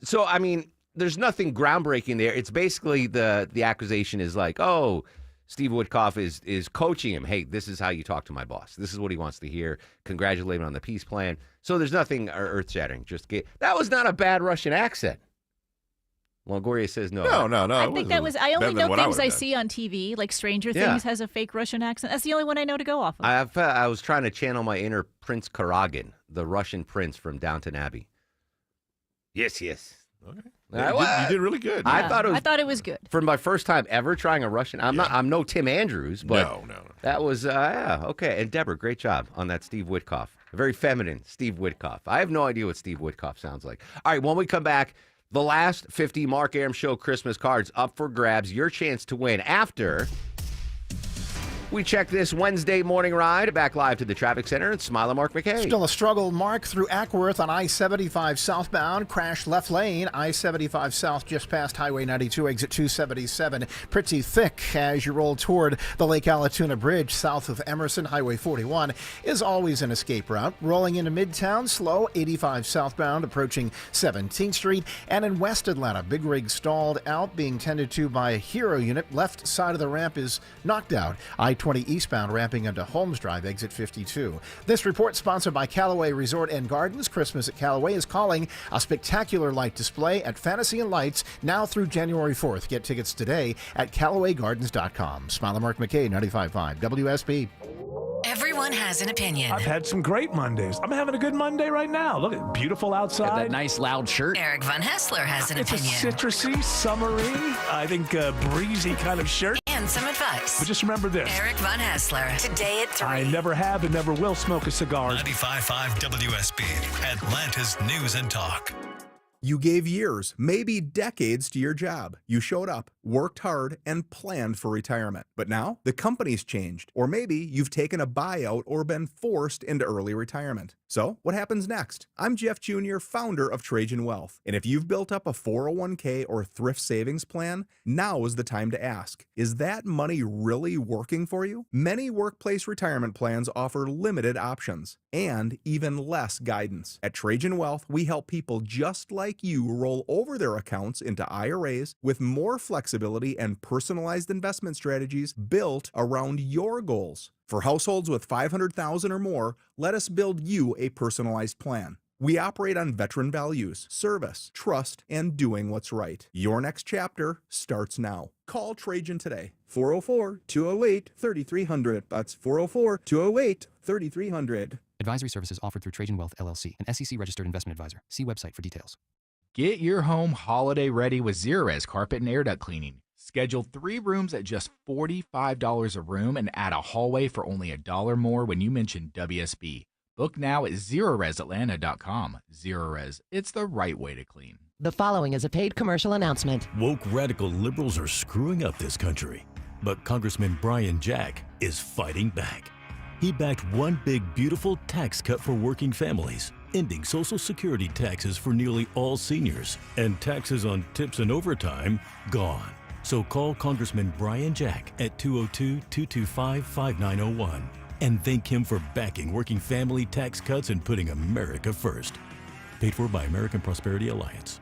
So, I mean, there's nothing groundbreaking there. It's basically the accusation is like, oh, Steve Witkoff is coaching him. Hey, this is how you talk to my boss. This is what he wants to hear. Congratulate him on the peace plan. So there's nothing earth-shattering. That was not a bad Russian accent. Longoria says no. No. I think that was. I only know things I see on TV, like Stranger Things has a fake Russian accent. That's the only one I know to go off of. I was trying to channel my inner Prince Karagin, the Russian prince from Downton Abbey. Yes. Okay. You did really good. Yeah, I thought it was good. For my first time ever trying a Russian. I'm no Tim Andrews, but no. That was okay. And Deborah, great job on that Steve Witkoff. A very feminine Steve Witkoff. I have no idea what Steve Witkoff sounds like. All right, when we come back, the last 50 Mark Arum Show Christmas cards up for grabs. Your chance to win after we check this Wednesday morning ride. Back live to the traffic center at Smile and Mark McKay. Still a struggle, Mark, through Ackworth on I-75 southbound. Crash left lane, I-75 south just past Highway 92, exit 277. Pretty thick as you roll toward the Lake Allatoona Bridge south of Emerson. Highway 41 is always an escape route. Rolling into Midtown, slow, 85 southbound, approaching 17th Street. And in West Atlanta, big rig stalled out, being tended to by a Hero unit. Left side of the ramp is knocked out. I-20 I-20 eastbound ramping into Holmes Drive, exit 52. This report sponsored by Callaway Resort and Gardens. Christmas at Callaway is calling a spectacular light display at Fantasy and Lights now through January 4th. Get tickets today at CallawayGardens.com. Smile Mark McKay, 95.5 WSB. Everyone has an opinion. I've had some great Mondays. I'm having a good Monday right now. Look at beautiful outside. Got that nice loud shirt. Eric Von Hessler has an opinion. It's a citrusy, summery, I think breezy kind of shirt. And some advice. But just remember this. Eric Von Hessler, today at 3. I never have and never will smoke a cigar. 95.5 WSB, Atlanta's News and Talk. You gave years, maybe decades to your job. You showed up, worked hard, and planned for retirement. But now, the company's changed. Or maybe you've taken a buyout or been forced into early retirement. So, what happens next? I'm Jeff Jr., founder of Trajan Wealth. And if you've built up a 401k or thrift savings plan, now is the time to ask, is that money really working for you? Many workplace retirement plans offer limited options and even less guidance. At Trajan Wealth, we help people just like you roll over their accounts into IRAs with more flexibility and personalized investment strategies built around your goals. For households with $500,000 or more, let us build you a personalized plan. We operate on veteran values, service, trust, and doing what's right. Your next chapter starts now. Call Trajan today. 404-208-3300. That's 404-208-3300. Advisory services offered through Trajan Wealth, LLC, an SEC-registered investment advisor. See website for details. Get your home holiday ready with Zerorez Carpet and Air Duct Cleaning. Schedule 3 rooms at just $45 a room and add a hallway for only $1 more when you mention WSB. Book now at ZerorezAtlanta.com. Zerorez, it's the right way to clean. The following is a paid commercial announcement. Woke radical liberals are screwing up this country, but Congressman Brian Jack is fighting back. He backed one big, beautiful tax cut for working families, ending Social Security taxes for nearly all seniors, and taxes on tips and overtime gone. So call Congressman Brian Jack at 202-225-5901 and thank him for backing working family tax cuts and putting America first. Paid for by American Prosperity Alliance.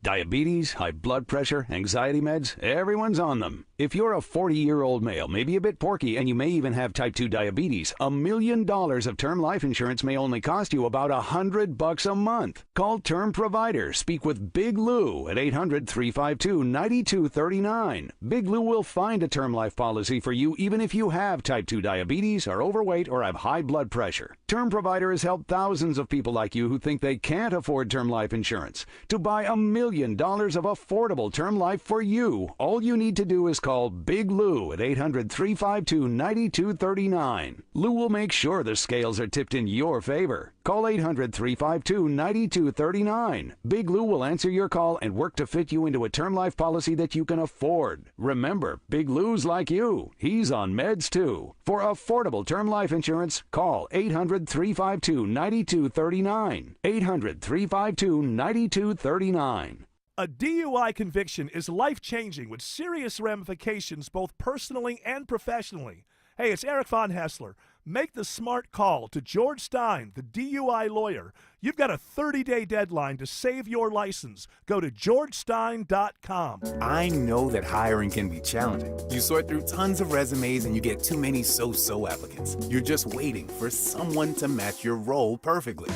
Diabetes, high blood pressure, anxiety meds, everyone's on them. If you're a 40-year-old male, maybe a bit porky, and you may even have type 2 diabetes, $1 million of term life insurance may only cost you about $100 a month. Call Term Provider. Speak with Big Lou at 800-352-9239. Big Lou will find a term life policy for you even if you have type 2 diabetes, are overweight, or have high blood pressure. Term Provider has helped thousands of people like you who think they can't afford term life insurance to buy $1 million of affordable term life for you. All you need to do is call Big Lou at 800-352-9239. Lou will make sure the scales are tipped in your favor. Call 800-352-9239. Big Lou will answer your call and work to fit you into a term life policy that you can afford. Remember, Big Lou's like you. He's on meds too. For affordable term life insurance, call 800-352-9239. 800-352-9239. A DUI conviction is life-changing with serious ramifications both personally and professionally. Hey, it's Eric Von Hessler. Make the smart call to George Stein, the DUI lawyer. You've got a 30-day deadline to save your license. Go to georgestein.com. I know that hiring can be challenging. You sort through tons of resumes and you get too many so-so applicants. You're just waiting for someone to match your role perfectly.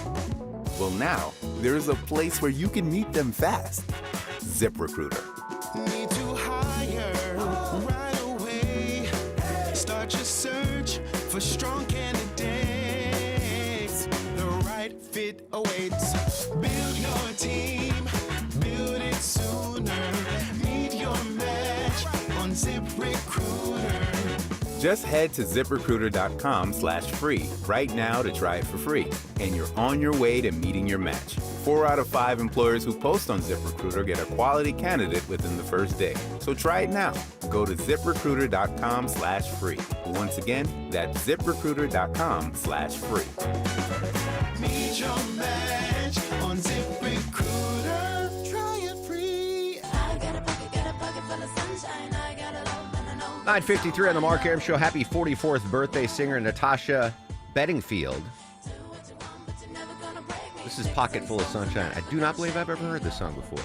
Well, now, there's a place where you can meet them fast. ZipRecruiter. Need to hire right away. Start your search for strong candidates. The right fit awaits. Build your team. Build it sooner. Meet your match on ZipRecruiter. Just head to ZipRecruiter.com/free right now to try it for free. And you're on your way to meeting your match. 4 out of 5 employers who post on ZipRecruiter get a quality candidate within the first day. So try it now. Go to ZipRecruiter.com/free. Once again, that's ZipRecruiter.com/free. Meet your match on ZipRecruiter. Try it free. I got a pocket full of sunshine. I got a love and I know. 9:53 on the Mark Arum Show. Happy 44th birthday, singer Natasha Bedingfield. This is Pocket Full of Sunshine. I do not believe I've ever heard this song before.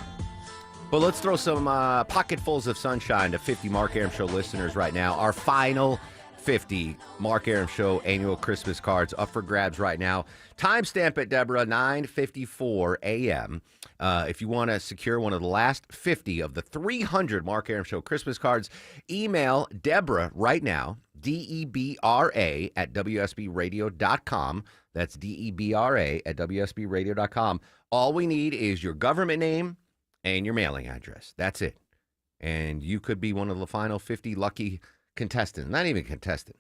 But let's throw some pocketfuls of sunshine to 50 Mark Arum Show listeners right now. Our final 50 Mark Arum Show annual Christmas cards up for grabs right now. Timestamp it, Deborah, 9:54 a.m. If you want to secure one of the last 50 of the 300 Mark Arum Show Christmas cards, email Deborah right now, DEBRA at WSBradio.com. That's DEBRA at WSBradio.com. All we need is your government name and your mailing address. That's it. And you could be one of the final 50 lucky contestant, not even contestant,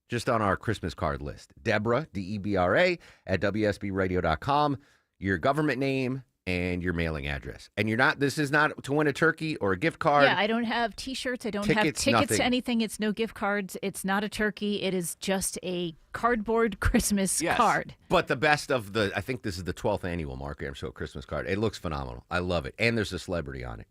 just on our Christmas card list. Deborah, DEBRA, at WSBradio.com, your government name and your mailing address. And this is not to win a turkey or a gift card. Yeah, I don't have T-shirts. I don't have tickets nothing. to anything. It's no gift cards. It's not a turkey. It is just a cardboard Christmas card. But the best of I think this is the 12th annual Mark Arum Show Christmas card. It looks phenomenal. I love it. And there's a celebrity on it.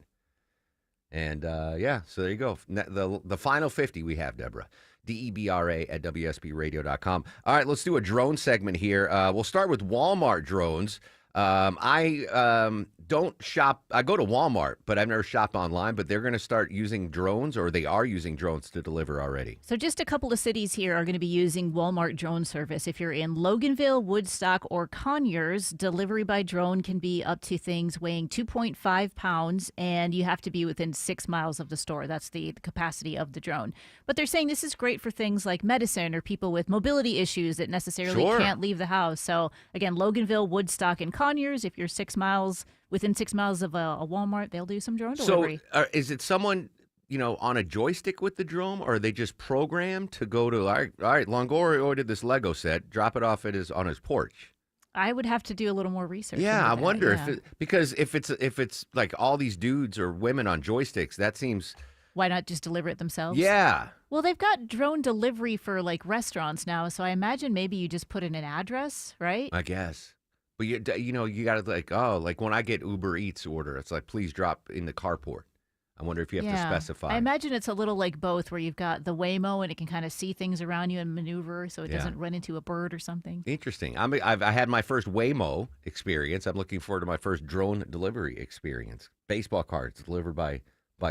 And, so there you go. The final 50 we have, Deborah. DEBRA at WSBradio.com. All right, let's do a drone segment here. We'll start with Walmart drones. I don't shop. I go to Walmart, but I've never shopped online. But they're going to start using drones, or they are using drones to deliver already. So just a couple of cities here are going to be using Walmart drone service. If you're in Loganville, Woodstock, or Conyers, delivery by drone can be up to things weighing 2.5 pounds, and you have to be within 6 miles of the store. That's the capacity of the drone. But they're saying this is great for things like medicine or people with mobility issues that necessarily can't leave the house. So again, Loganville, Woodstock, and Conyers, if you're within 6 miles of a Walmart, they'll do some drone delivery. So is it someone, on a joystick with the drone, or are they just programmed to go to, all right, Longoria ordered this Lego set, drop it off on his porch? I would have to do a little more research. Yeah, I wonder if if it's like all these dudes or women on joysticks, that seems... Why not just deliver it themselves? Yeah. Well, they've got drone delivery for like restaurants now, so I imagine maybe you just put in an address, right? I guess. But you got to like when I get Uber Eats order, it's like, please drop in the carport. I wonder if you have to specify. I imagine it's a little like both, where you've got the Waymo and it can kind of see things around you and maneuver so it doesn't run into a bird or something. Interesting. I had my first Waymo experience. I'm looking forward to my first drone delivery experience. Baseball cards delivered by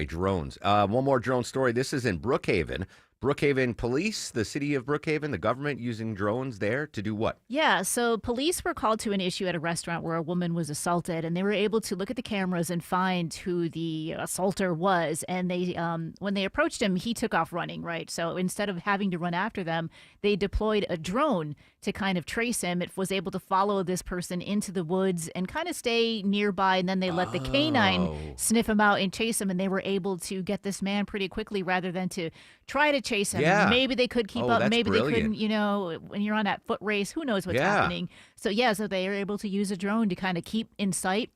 drones. One more drone story. This is in Brookhaven. Brookhaven police, the city of Brookhaven, the government using drones there to do what? Yeah, so police were called to an issue at a restaurant where a woman was assaulted, and they were able to look at the cameras and find who the assaulter was. And they, when they approached him, he took off running, right? So instead of having to run after them, they deployed a drone to kind of trace him. It was able to follow this person into the woods and kind of stay nearby, and then they let the canine sniff him out and chase him, and they were able to get this man pretty quickly rather than to try to chase him. Yeah. Maybe they could keep up, maybe brilliant. they couldn't, when you're on that foot race, who knows what's happening. So so they were able to use a drone to kind of keep in sight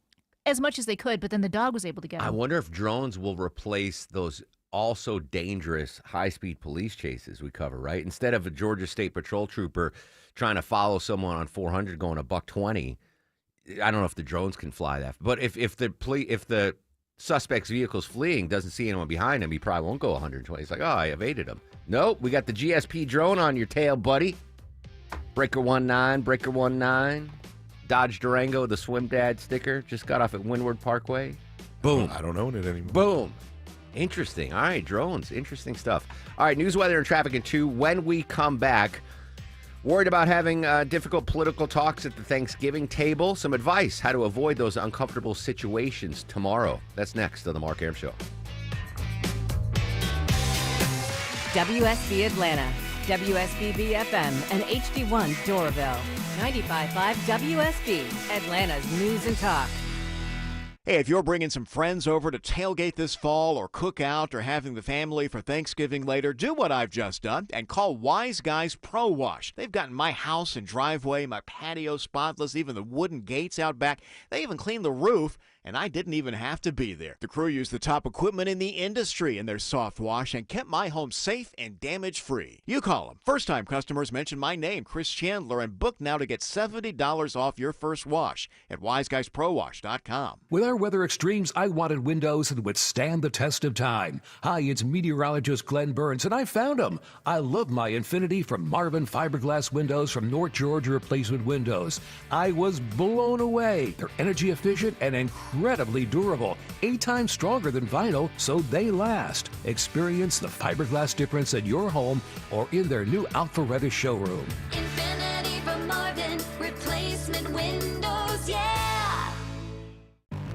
as much as they could, but then the dog was able to get him. I wonder if drones will replace those also dangerous high-speed police chases we cover, right? Instead of a Georgia State Patrol trooper trying to follow someone on 400 going a $120, I don't know if the drones can fly that. But if the suspect's vehicle's fleeing, doesn't see anyone behind him, he probably won't go 120. He's like, oh, I evaded him. Nope, we got the GSP drone on your tail, buddy. Breaker 19, Dodge Durango, the Swim Dad sticker, just got off at Windward Parkway. Boom. I don't own it anymore. Boom. Interesting. All right, drones. Interesting stuff. All right, news, weather, and traffic in 2. When we come back, worried about having difficult political talks at the Thanksgiving table? Some advice how to avoid those uncomfortable situations tomorrow. That's next on The Mark Arum Show. WSB Atlanta, WSBB FM, and HD1 Doraville. 95.5 WSB, Atlanta's News and Talk. Hey, if you're bringing some friends over to tailgate this fall or cook out or having the family for Thanksgiving later, do what I've just done and call Wise Guys Pro Wash. They've gotten my house and driveway, my patio spotless, even the wooden gates out back. They even cleaned the roof, and I didn't even have to be there. The crew used the top equipment in the industry in their soft wash and kept my home safe and damage-free. You call them. First-time customers mention my name, Chris Chandler, and book now to get $70 off your first wash at wiseguysprowash.com. With our weather extremes, I wanted windows that would stand the test of time. Hi, it's meteorologist Glenn Burns, and I found them. I love my Infinity from Marvin Fiberglass Windows from North Georgia Replacement Windows. I was blown away. They're energy efficient and incredible incredibly durable, 8 times stronger than vinyl, so they last. Experience the fiberglass difference in your home or in their new Alpharetta showroom. Infinity from Marvin, replacement windows, yeah!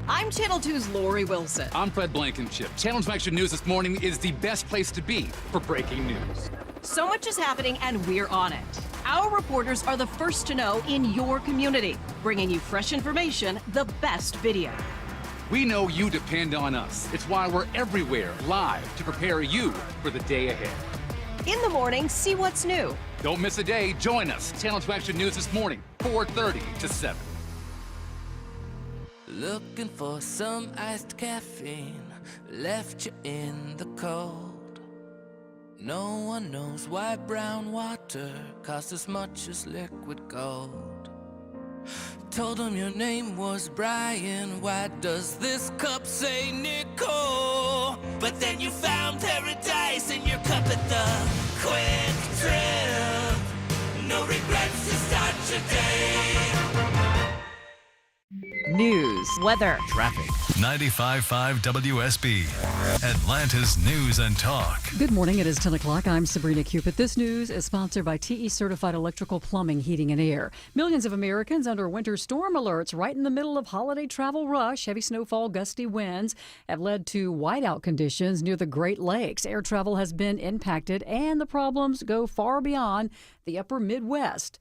I'm Channel 2's Lori Wilson. I'm Fred Blankenship. Channel 2 Action News this morning is the best place to be for breaking news. So much is happening, and we're on it. Our reporters are the first to know in your community, bringing you fresh information, the best video. We know you depend on us. It's why we're everywhere live to prepare you for the day ahead. In the morning, see what's new. Don't miss a day. Join us. Channel 2 Action News this morning, 4:30 to 7. Looking for some iced caffeine, left you in the cold. No one knows why brown water costs as much as liquid gold. Told them your name was Brian, why does this cup say Nicole? But then you found paradise in your cup at the Quick Trip. No regrets to start your day. News, weather, traffic. 95.5 WSB, Atlanta's News and Talk. Good morning. It is 10 o'clock. I'm Sabrina Cupid. This news is sponsored by TE Certified Electrical Plumbing, Heating, and Air. Millions of Americans under winter storm alerts right in the middle of holiday travel rush. Heavy snowfall, gusty winds have led to whiteout conditions near the Great Lakes. Air travel has been impacted, and the problems go far beyond the upper Midwest.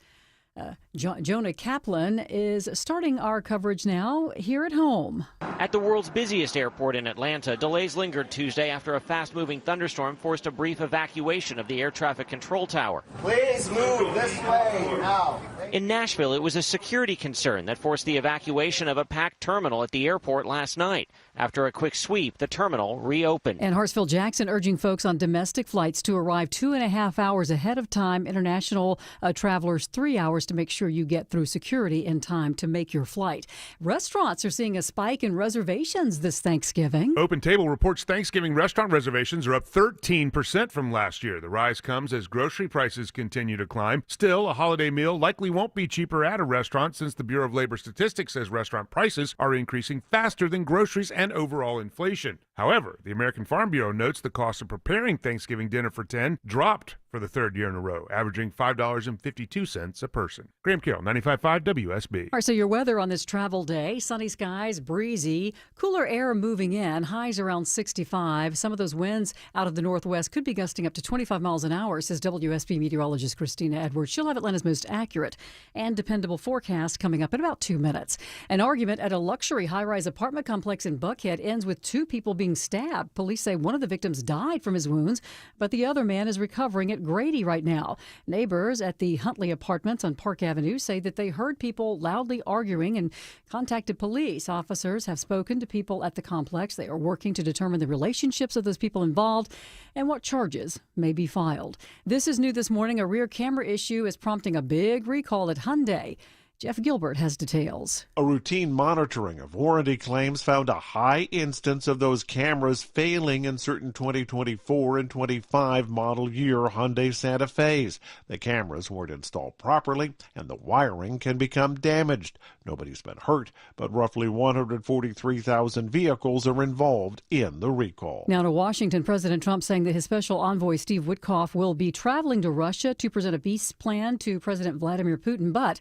Jonah Kaplan is starting our coverage now here at home. At the world's busiest airport in Atlanta, delays lingered Tuesday after a fast-moving thunderstorm forced a brief evacuation of the air traffic control tower. Please move this way now. In Nashville, it was a security concern that forced the evacuation of a packed terminal at the airport last night. After a quick sweep, the terminal reopened. And Hartsfield-Jackson urging folks on domestic flights to arrive 2.5 hours ahead of time. International travelers 3 hours to make sure you get through security in time to make your flight. Restaurants are seeing a spike in reservations this Thanksgiving. Open Table reports Thanksgiving restaurant reservations are up 13% from last year. The rise comes as grocery prices continue to climb. Still, a holiday meal likely won't be cheaper at a restaurant since the Bureau of Labor Statistics says restaurant prices are increasing faster than groceries and overall inflation. However, the American Farm Bureau notes the cost of preparing Thanksgiving dinner for 10 dropped for the third year in a row, averaging $5.52 a person. Graham Carroll, 95.5 WSB. All right, so your weather on this travel day, sunny skies, breezy, cooler air moving in, highs around 65. Some of those winds out of the northwest could be gusting up to 25 miles an hour, says WSB meteorologist Christina Edwards. She'll have Atlanta's most accurate and dependable forecast coming up in about 2 minutes. An argument at a luxury high-rise apartment complex in Buckhead ends with 2 people being stabbed. Police say one of the victims died from his wounds, but the other man is recovering at Grady right now. Neighbors at the Huntley Apartments on Park Avenue say that they heard people loudly arguing and contacted police. Officers have spoken to people at the complex. They are working to determine the relationships of those people involved and what charges may be filed. This is new this morning. A rear camera issue is prompting a big recall at Hyundai. Jeff Gilbert has details. A routine monitoring of warranty claims found a high instance of those cameras failing in certain 2024 and 25 model year Hyundai Santa Fe's. The cameras weren't installed properly, and the wiring can become damaged. Nobody's been hurt, but roughly 143,000 vehicles are involved in the recall. Now to Washington, President Trump saying that his special envoy Steve Witkoff will be traveling to Russia to present a peace plan to President Vladimir Putin, but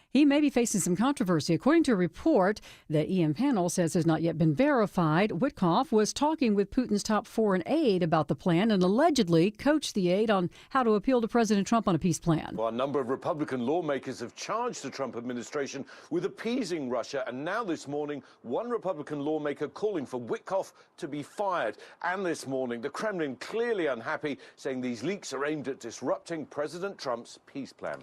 he may be facing some controversy. According to a report that EM Panel says has not yet been verified, Witkoff was talking with Putin's top foreign aide about the plan and allegedly coached the aide on how to appeal to President Trump on a peace plan. Well, a number of Republican lawmakers have charged the Trump administration with appeasing Russia, and now this morning, one Republican lawmaker calling for Witkoff to be fired. And this morning, the Kremlin clearly unhappy, saying these leaks are aimed at disrupting President Trump's peace plan.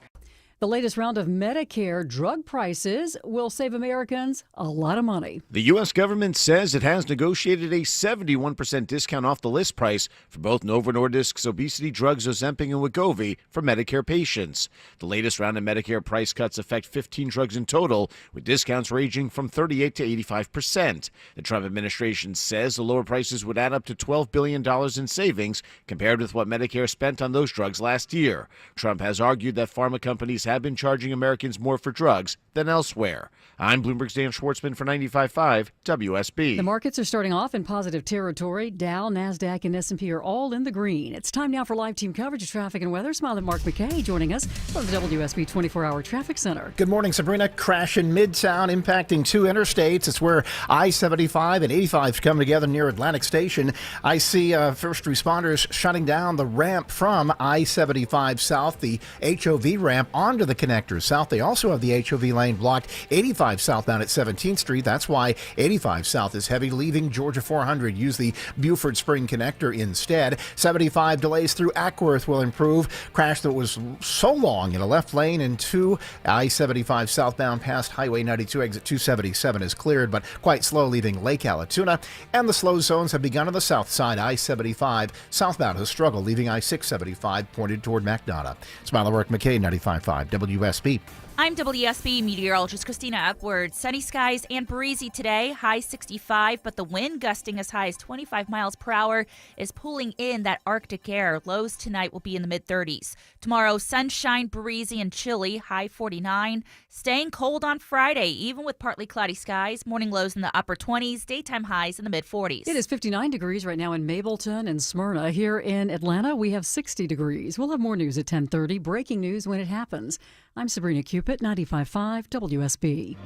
The latest round of Medicare drug prices will save Americans a lot of money. The U.S. government says it has negotiated a 71% discount off the list price for both Novo Nordisk's obesity drugs Ozempic and Wegovy for Medicare patients. The latest round of Medicare price cuts affect 15 drugs in total, with discounts ranging from 38 to 85%. The Trump administration says the lower prices would add up to $12 billion in savings compared with what Medicare spent on those drugs last year. Trump has argued that pharma companies have been charging Americans more for drugs than elsewhere. I'm Bloomberg's Dan Schwartzman for 95.5 WSB. The markets are starting off in positive territory. Dow, NASDAQ, and S&P are all in the green. It's time now for live team coverage of traffic and weather. Smiling Mark McKay joining us from the WSB 24-hour traffic center. Good morning, Sabrina. Crash in Midtown impacting two interstates. It's where I-75 and 85 come together near Atlantic Station. I see first responders shutting down the ramp from I-75 south, the HOV ramp onto the connector south. They also have the HOV lane blocked 85 southbound at 17th Street. That's why 85 south is heavy, leaving Georgia 400. Use the Buford Spring connector instead. 75 delays through Ackworth will improve. Crash that was so long in a left lane into I-75 southbound past Highway 92 exit 277 is cleared, but quite slow, leaving Lake Allatoona. And the slow zones have begun on the south side. I-75 southbound has struggled, leaving I-675 pointed toward McDonough. Smiler Mark McKay, 95.5 WSB. I'm WSB meteorologist Christina Upward. Sunny skies and breezy today, high 65, but the wind gusting as high as 25 miles per hour is pulling in that Arctic air. Lows tonight will be in the mid-30s. Tomorrow, sunshine, breezy, and chilly, high 49. Staying cold on Friday, even with partly cloudy skies. Morning lows in the upper 20s, daytime highs in the mid-40s. It is 59 degrees right now in Mableton and Smyrna. Here in Atlanta, we have 60 degrees. We'll have more news at 10:30. Breaking news when it happens. I'm Sabrina Cupid, 95.5 WSB.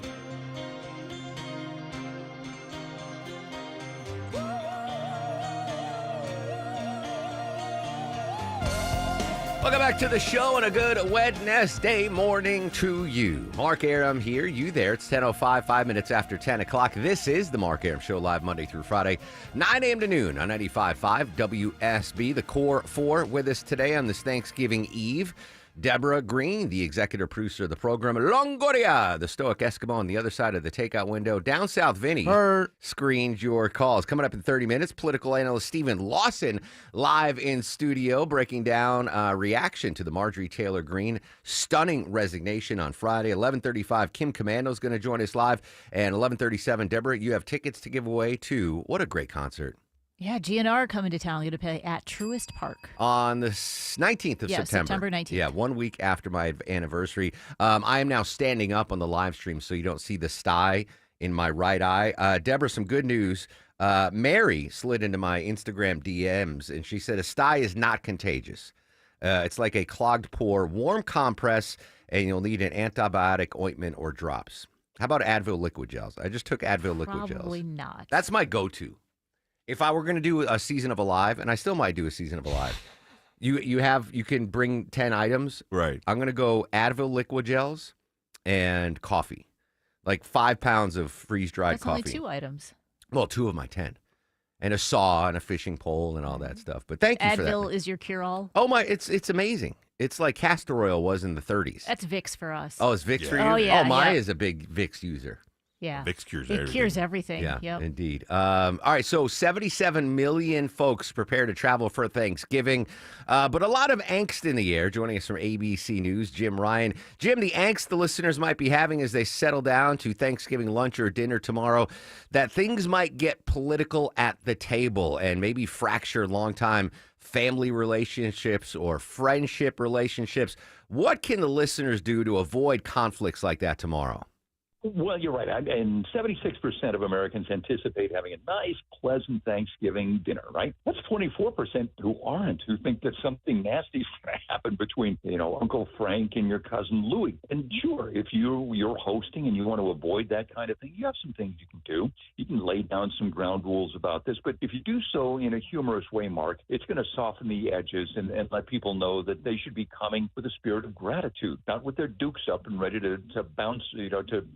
Welcome back to the show and a good Wednesday morning to you. Mark Aram here, you there. It's 10:05, 5 minutes after 10 o'clock. This is the Mark Aram Show, live Monday through Friday, 9 a.m. to noon on 95.5 WSB. The Core 4 with us today on this Thanksgiving Eve. Deborah Green, the executive producer of the program. Longoria, the stoic Eskimo on the other side of the takeout window. Down South Vinny screens your calls. Coming up in 30 minutes, political analyst Stephen Lawson live in studio breaking down reaction to the Marjorie Taylor Greene stunning resignation on Friday. 11:35, Kim Commando is going to join us live. And 11:37, Deborah, you have tickets to give away to what a great concert. Yeah, GNR coming to town. You're going to play at Truist Park. On the 19th of September. September 19th. Yeah, 1 week after my anniversary. I am now standing up on the live stream so you don't see the sty in my right eye. Deborah, some good news. Mary slid into my Instagram DMs, and she said a sty is not contagious. It's like a clogged pore, warm compress, and you'll need an antibiotic ointment or drops. How about Advil liquid gels? I just took Advil liquid gels. Probably not. That's my go-to. If I were going to do a season of Alive, and I still might do a season of Alive, you can bring 10 items. Right. I'm going to go Advil liquid gels and coffee, like 5 pounds of freeze-dried coffee. That's only 2 items. Well, 2 of my 10, and a saw and a fishing pole and all that stuff. But thank you for that. Advil is your cure-all. Oh my, it's amazing. It's like castor oil was in the 30s. That's Vicks for us. Oh, it's Vicks for you? Oh, yeah. Oh, Maya is a big Vicks user. Yeah. Vicks cures it everything. cures everything. Yeah, Yep. indeed. All right, so 77 million folks prepare to travel for Thanksgiving, but a lot of angst in the air. Joining us from ABC News, Jim Ryan. Jim, the angst the listeners might be having as they settle down to Thanksgiving lunch or dinner tomorrow, that things might get political at the table and maybe fracture longtime family relationships or friendship relationships. What can the listeners do to avoid conflicts like that tomorrow? Well, you're right. And 76% of Americans anticipate having a nice, pleasant Thanksgiving dinner, right? That's 24% who aren't, who think that something nasty is going to happen between, Uncle Frank and your cousin Louie. And sure, if you're hosting and you want to avoid that kind of thing, you have some things you can do. You can lay down some ground rules about this. But if you do so in a humorous way, Mark, it's going to soften the edges and let people know that they should be coming with a spirit of gratitude, not with their dukes up and ready to bounce,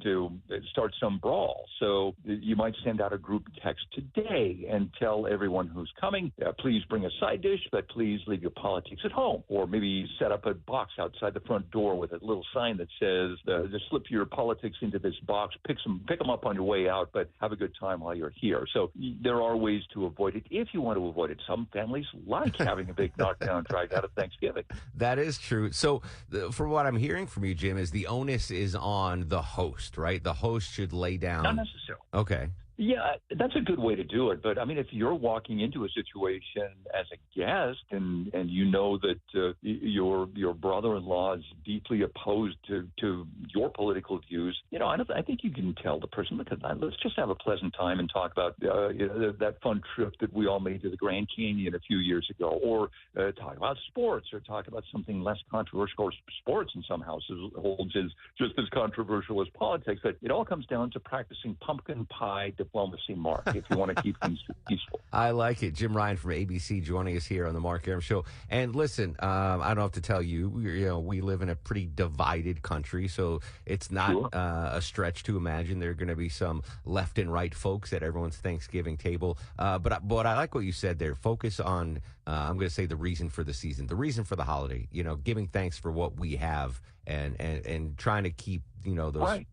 to start some brawl. So you might send out a group text today and tell everyone who's coming, please bring a side dish, but please leave your politics at home. Or maybe set up a box outside the front door with a little sign that says, just slip your politics into this box, pick them up on your way out, but have a good time while you're here. So there are ways to avoid it if you want to avoid it. Some families like having a big knockdown drag out of Thanksgiving. That is true. So from what I'm hearing from you, Jim, is the onus is on the host, right? The host should lay down. Not necessarily. Okay. Yeah, that's a good way to do it. But I mean, if you're walking into a situation as a guest and you know that your brother-in-law is deeply opposed to your political views, I think you can tell the person, look, let's just have a pleasant time and talk about that fun trip that we all made to the Grand Canyon a few years ago, or talk about sports, or talk about something less controversial. Or sports in some houses holds is just as controversial as politics. But it all comes down to practicing pumpkin pie diplomacy, Mark, if you want to keep things peaceful. I like it. Jim Ryan from ABC joining us here on the Mark Aram Show. And listen, I don't have to tell you, we live in a pretty divided country, so it's not a stretch to imagine there are going to be some left and right folks at everyone's Thanksgiving table. But I like what you said there. Focus on, I'm going to say, the reason for the season, the reason for the holiday. Giving thanks for what we have, and trying to keep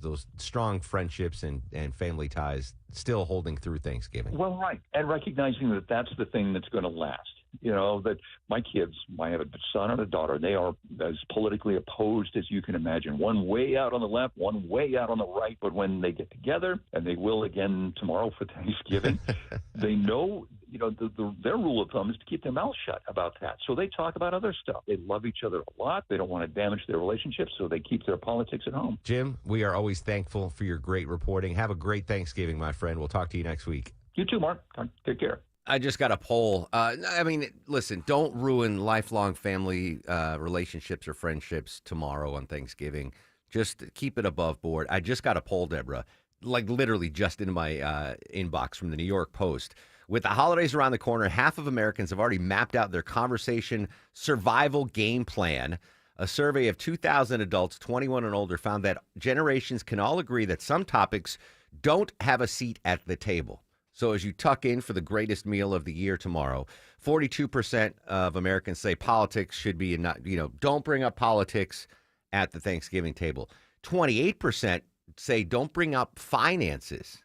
those strong friendships and family ties still holding through Thanksgiving. Well, right, and recognizing that that's the thing that's going to last. That my kids, I have a son and a daughter, they are as politically opposed as you can imagine. One way out on the left, one way out on the right. But when they get together, and they will again tomorrow for Thanksgiving, they know, their rule of thumb is to keep their mouth shut about that. So they talk about other stuff. They love each other a lot. They don't want to damage their relationships, so they keep their politics at home. Jim, we are always thankful for your great reporting. Have a great Thanksgiving, my friend. We'll talk to you next week. You too, Mark. Take care. I just got a poll. Listen, don't ruin lifelong family relationships or friendships tomorrow on Thanksgiving. Just keep it above board. I just got a poll, Deborah, like literally just into my inbox from the New York Post. With the holidays around the corner, half of Americans have already mapped out their conversation survival game plan. A survey of 2,000 adults 21 and older found that generations can all agree that some topics don't have a seat at the table. So as you tuck in for the greatest meal of the year tomorrow, 42% of Americans say politics should be, don't bring up politics at the Thanksgiving table. 28% say don't bring up finances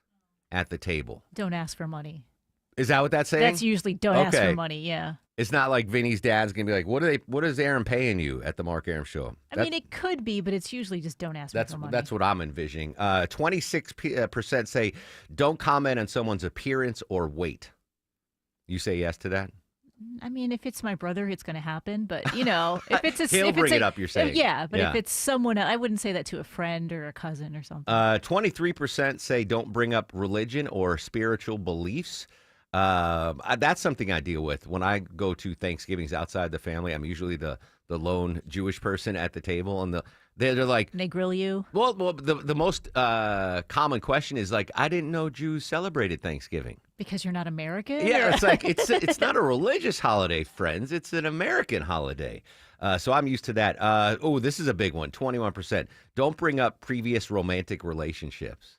at the table. Don't ask for money. Is that what that's saying? That's usually don't ask for money, yeah. It's not like Vinny's dad's going to be like, what is Aaron paying you at the Mark Aram Show? I mean, it could be, but it's usually just don't ask for money. That's what I'm envisioning. 26% say don't comment on someone's appearance or weight. You say yes to that? I mean, if it's my brother, it's going to happen. But, if it's He'll bring it up, you're saying. Yeah, but if it's someone, I wouldn't say that to a friend or a cousin or something. 23% say don't bring up religion or spiritual beliefs. That's something I deal with when I go to Thanksgivings outside the family. I'm usually the lone Jewish person at the table, and they're like, they grill you. Well, the most common question is like, I didn't know Jews celebrated Thanksgiving because you're not American. Yeah, it's like it's not a religious holiday, friends. It's an American holiday. So I'm used to that. This is a big one. 21% don't bring up previous romantic relationships.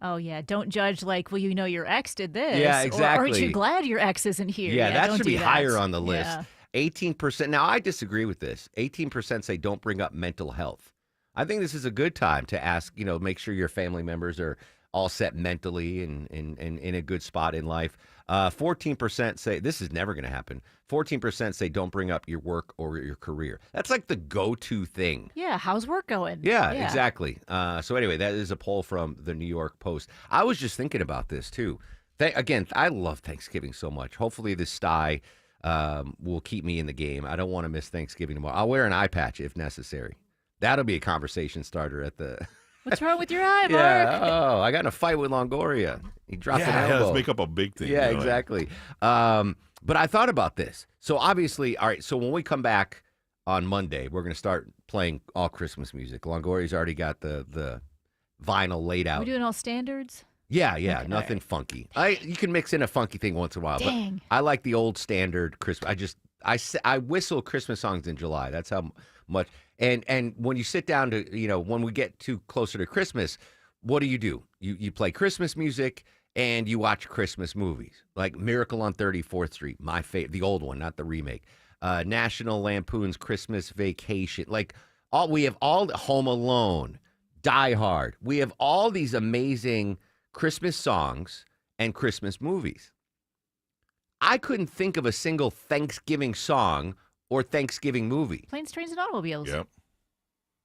Oh, yeah. Don't judge like, well, your ex did this. Yeah, exactly. Or aren't you glad your ex isn't here? Yeah, that should be higher on the list. Yeah. 18%. Now, I disagree with this. 18% say don't bring up mental health. I think this is a good time to ask, make sure your family members are all set mentally and in a good spot in life. 14% say this is never going to happen. 14% say don't bring up your work or your career. That's like the go-to thing. Yeah, how's work going? Yeah. Exactly. So anyway, that is a poll from the New York Post. I was just thinking about this too. Again, I love Thanksgiving so much. Hopefully this sty will keep me in the game. I don't want to miss Thanksgiving tomorrow. I'll wear an eye patch if necessary. That'll be a conversation starter at the... What's wrong with your eye, Mark? Yeah. Oh, I got in a fight with Longoria. He dropped an elbow. Let's make up a big thing. Yeah, exactly. But I thought about this. So obviously, all right, so when we come back on Monday, we're going to start playing all Christmas music. Longoria's already got the vinyl laid out. We're doing all standards? Yeah, Okay, nothing funky. You can mix in a funky thing once in a while. Dang. But I like the old standard Christmas. I whistle Christmas songs in July. That's how much. And when you sit down to, when we get too closer to Christmas, what do? You play Christmas music and you watch Christmas movies like Miracle on 34th Street, my favorite, the old one, not the remake. National Lampoon's Christmas Vacation, we have all Home Alone, Die Hard. We have all these amazing Christmas songs and Christmas movies. I couldn't think of a single Thanksgiving song or Thanksgiving movie. Planes, Trains, and Automobiles. Yep.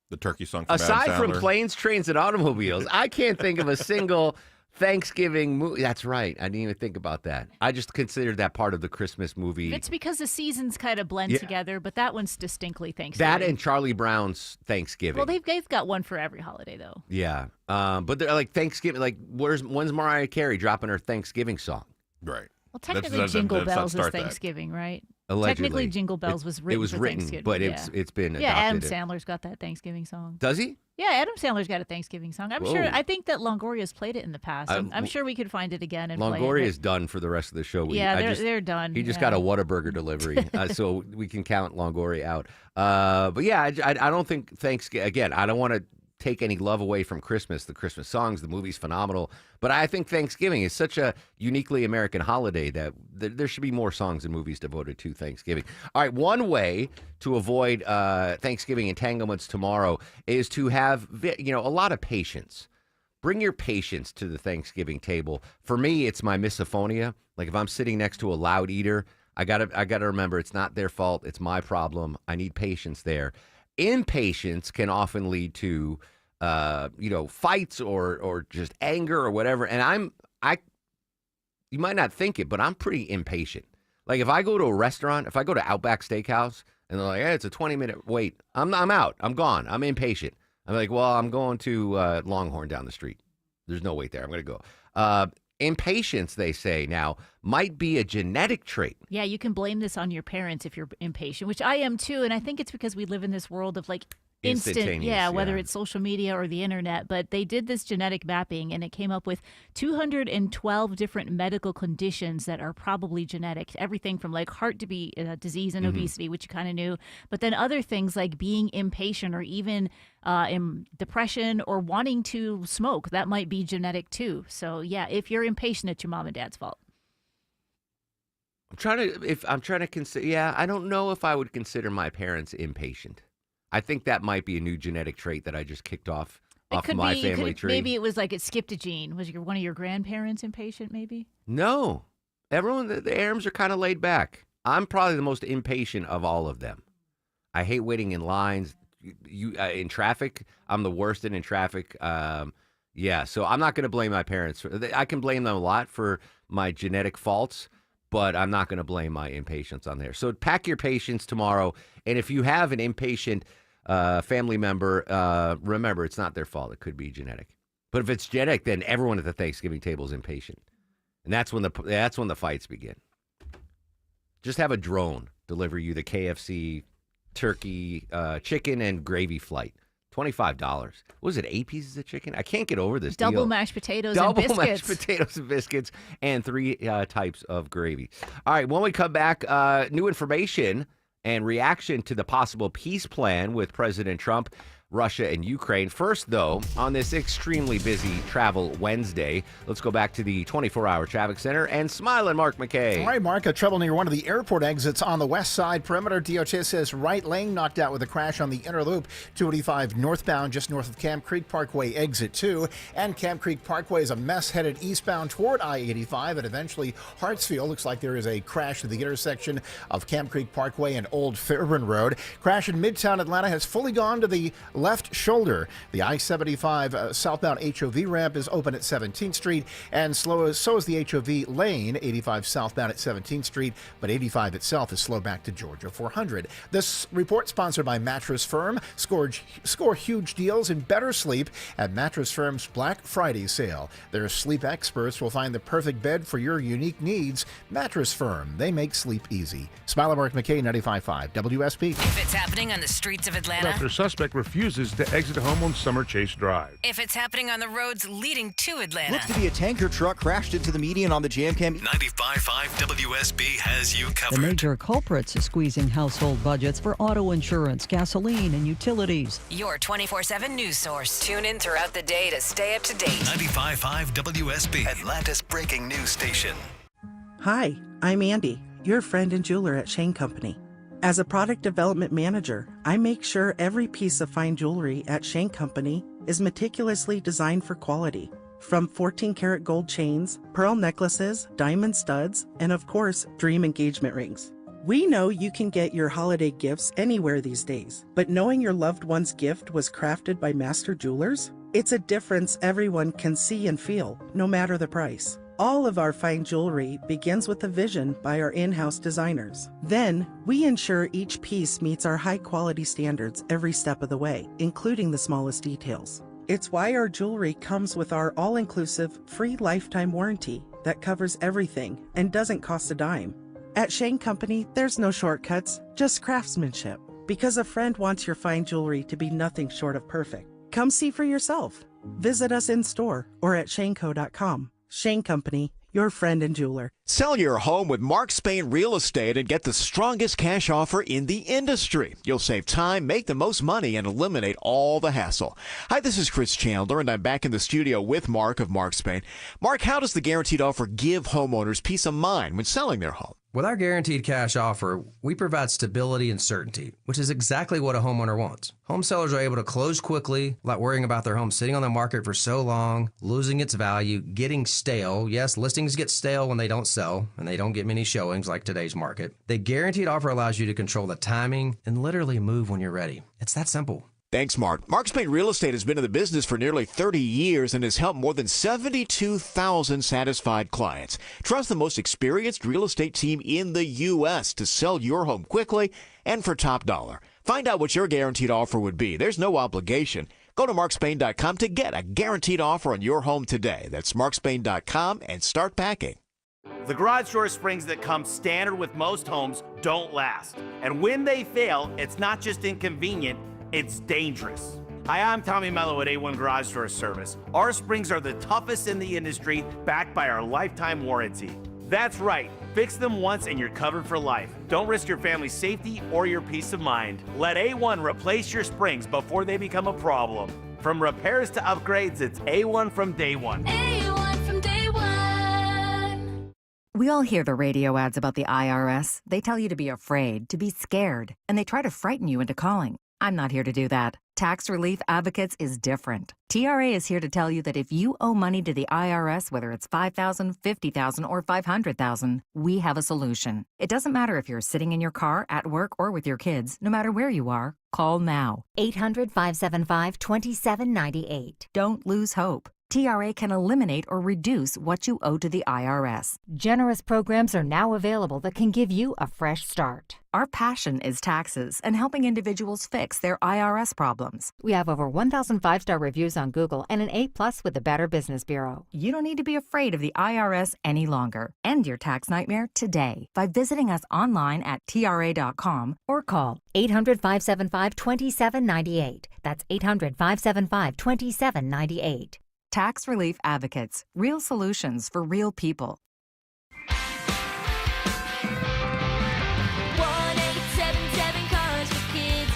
The turkey song from Aside Adam from Sandler. Planes, Trains, and Automobiles, I can't think of a single Thanksgiving movie. That's right. I didn't even think about that. I just considered that part of the Christmas movie. It's because the seasons kind of blend Yeah. together, but that one's distinctly Thanksgiving. That and Charlie Brown's Thanksgiving. Well, they've got one for every holiday, though. Yeah. But they're like Thanksgiving. Like, when's Mariah Carey dropping her Thanksgiving song? Right. Well, technically, Jingle Bells is Thanksgiving, right? Allegedly. Technically, Jingle Bells was written. It was for written, Thanksgiving. but yeah. it's been adopted. Yeah, Adam Sandler's got that Thanksgiving song. Does he? Yeah, Adam Sandler's got a Thanksgiving song. I'm Whoa. sure. I think that Longoria's played it in the past. I'm I- sure we could find it again and play Longoria it. is done for the rest of the show. Yeah, they're done. He just yeah. got a Whataburger delivery, so we can count Longoria out. But yeah, I don't think Thanksgiving. Again, I don't want to take any love away from Christmas. The Christmas songs, the movie's phenomenal. But I think Thanksgiving is such a uniquely American holiday that there should be more songs and movies devoted to Thanksgiving. All right, one way to avoid Thanksgiving entanglements tomorrow is to have a lot of patience. Bring your patience to the Thanksgiving table. For me, it's my misophonia. Like if I'm sitting next to a loud eater, I gotta remember it's not their fault. It's my problem. I need patience there. Impatience can often lead to fights or just anger or whatever. And you might not think it, but I'm pretty impatient. Like if I go to a restaurant, if I go to Outback Steakhouse and they're like, hey, it's a 20-minute wait, I'm out. I'm gone. I'm impatient. I'm like, well, I'm going to Longhorn down the street. There's no wait there. I'm going to go. Impatience, they say now, might be a genetic trait. Yeah, you can blame this on your parents if you're impatient, which I am too. And I think it's because we live in this world of like instant, whether it's social media or the internet. But they did this genetic mapping and it came up with 212 different medical conditions that are probably genetic. Everything from like heart disease and obesity, which you kind of knew, but then other things like being impatient or even depression or wanting to smoke. That might be genetic too. So yeah, if you're impatient, it's your mom and dad's fault. I'm trying to consider. Yeah, I don't know if I would consider my parents impatient. I think that might be a new genetic trait that I just kicked off my family tree. Maybe it was like it skipped a gene. Was one of your grandparents impatient? Maybe. No, everyone. The Arams are kind of laid back. I'm probably the most impatient of all of them. I hate waiting in lines. In traffic, I'm the worst in traffic. Yeah, so I'm not going to blame my parents. I can blame them a lot for my genetic faults, but I'm not going to blame my impatience on there. So pack your patience tomorrow. And if you have an impatient family member, remember, it's not their fault. It could be genetic. But if it's genetic, then everyone at the Thanksgiving table is impatient. And that's when the fights begin. Just have a drone deliver you the KFC turkey, chicken, and gravy flight. $25. What was it, 8 pieces of chicken? I can't get over this deal. Double mashed potatoes and biscuits. Double mashed potatoes and biscuits and 3 types of gravy. All right, when we come back, new information and reaction to the possible peace plan with President Trump, Russia, and Ukraine. First, though, on this extremely busy Travel Wednesday, let's go back to the 24-hour traffic center and smiling Mark McKay. All right, Mark, trouble near one of the airport exits on the west side perimeter. DOT says right lane knocked out with a crash on the inner loop, 285 northbound, just north of Camp Creek Parkway, exit 2. And Camp Creek Parkway is a mess headed eastbound toward I-85 and eventually Hartsfield. Looks like there is a crash at the intersection of Camp Creek Parkway and Old Fairburn Road. Crash in Midtown Atlanta has fully gone to the left shoulder. The I-75 southbound HOV ramp is open at 17th Street, and so is the HOV lane, 85 southbound at 17th Street, but 85 itself is slow back to Georgia 400. This report sponsored by Mattress Firm. Score huge deals and better sleep at Mattress Firm's Black Friday sale. Their sleep experts will find the perfect bed for your unique needs. Mattress Firm, they make sleep easy. Smile Mark McKay, 95.5 WSB. If it's happening on the streets of Atlanta. After suspect refuses to exit home on Summer Chase Drive. If it's happening on the roads leading to Atlanta. Looks to be a tanker truck crashed into the median on the Jam Cam. 95.5 WSB has you The covered. major culprits are squeezing household budgets for auto insurance, gasoline, and utilities. Your 24/7 news source. Tune in throughout the day to stay up to date. 95.5 WSB, Atlanta's breaking news station. Hi, I'm Andy, your friend and jeweler at Shane Company. As a product development manager, I make sure every piece of fine jewelry at Shane Company is meticulously designed for quality. From 14-karat gold chains, pearl necklaces, diamond studs, and of course, dream engagement rings. We know you can get your holiday gifts anywhere these days, but knowing your loved one's gift was crafted by master jewelers? It's a difference everyone can see and feel, no matter the price. All of our fine jewelry begins with a vision by our in-house designers. Then, we ensure each piece meets our high-quality standards every step of the way, including the smallest details. It's why our jewelry comes with our all-inclusive, free lifetime warranty that covers everything and doesn't cost a dime. At Shane Company, there's no shortcuts, just craftsmanship. Because a friend wants your fine jewelry to be nothing short of perfect. Come see for yourself. Visit us in store or at shaneco.com. Shane Company, your friend and jeweler. Sell your home with Mark Spain Real Estate and get the strongest cash offer in the industry. You'll save time, make the most money, and eliminate all the hassle. Hi, this is Chris Chandler, and I'm back in the studio with Mark of Mark Spain. Mark, how does the guaranteed offer give homeowners peace of mind when selling their home? With our guaranteed cash offer, we provide stability and certainty, which is exactly what a homeowner wants. Home sellers are able to close quickly without worrying about their home sitting on the market for so long, losing its value, getting stale. Yes, listings get stale when they don't sell, and they don't get many showings like today's market. The guaranteed offer allows you to control the timing and literally move when you're ready. It's that simple. Thanks, Mark. Mark Spain Real Estate has been in the business for nearly 30 years and has helped more than 72,000 satisfied clients. Trust the most experienced real estate team in the U.S. to sell your home quickly and for top dollar. Find out what your guaranteed offer would be. There's no obligation. Go to markspain.com to get a guaranteed offer on your home today. That's markspain.com and start packing. The garage door springs that come standard with most homes don't last. And when they fail, it's not just inconvenient, it's dangerous. Hi, I'm Tommy Mello at A1 Garage Door Service. Our springs are the toughest in the industry, backed by our lifetime warranty. That's right, fix them once and you're covered for life. Don't risk your family's safety or your peace of mind. Let A1 replace your springs before they become a problem. From repairs to upgrades, it's A1 from day one. A1 from day one. We all hear the radio ads about the IRS. They tell you to be afraid, to be scared, and they try to frighten you into calling. I'm not here to do that. Tax Relief Advocates is different. TRA is here to tell you that if you owe money to the IRS, whether it's $5,000, $50,000, or $500,000, we have a solution. It doesn't matter if you're sitting in your car, at work, or with your kids. No matter where you are, call now. 800-575-2798. Don't lose hope. TRA can eliminate or reduce what you owe to the IRS. Generous programs are now available that can give you a fresh start. Our passion is taxes and helping individuals fix their IRS problems. We have over 1,000 5-star reviews on Google and an A+ with the Better Business Bureau. You don't need to be afraid of the IRS any longer. End your tax nightmare today by visiting us online at TRA.com or call 800-575-2798. That's 800-575-2798. Tax Relief Advocates. Real solutions for real people. 1-877 Cars for Kids.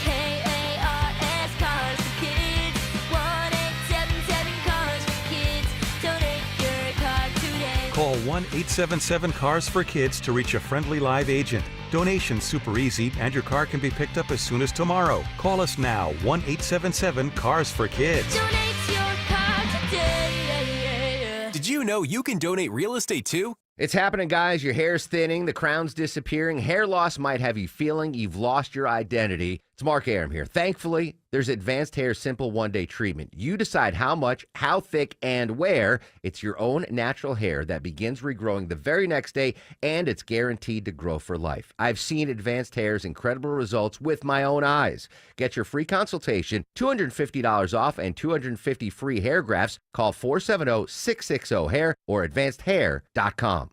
KARS Cars for Kids. 1-877 Cars for Kids. Donate your car today. Call 1-877-CARS for Kids to reach a friendly live agent. Donation's super easy, and your car can be picked up as soon as tomorrow. Call us now, 1-877-CARS for Kids. Donate your car today. Did you know you can donate real estate too? It's happening, guys. Your hair's thinning, the crown's disappearing. Hair loss might have you feeling you've lost your identity. It's Mark Arum here. Thankfully, there's Advanced Hair Simple One-Day Treatment. You decide how much, how thick, and where. It's your own natural hair that begins regrowing the very next day, and it's guaranteed to grow for life. I've seen Advanced Hair's incredible results with my own eyes. Get your free consultation, $250 off, and 250 free hair grafts. Call 470-660-HAIR or advancedhair.com.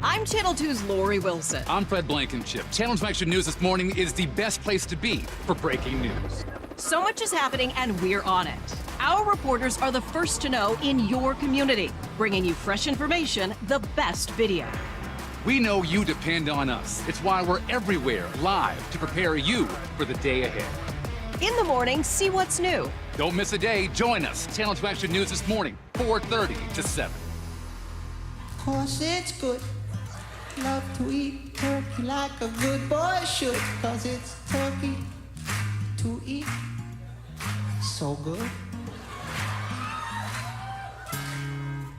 I'm Channel 2's Lori Wilson. I'm Fred Blankenship. Challenge Action News this morning is the best place to be for breaking news. So much is happening, and we're on it. Our reporters are the first to know in your community, bringing you fresh information, the best video. We know you depend on us. It's why we're everywhere live to prepare you for the day ahead. In the morning, see what's new. Don't miss a day. Join us. Channel 2 Action News this morning, 4:30 to 7. Of course it's good. Love to eat turkey like a good boy should, 'cause it's turkey to eat so good.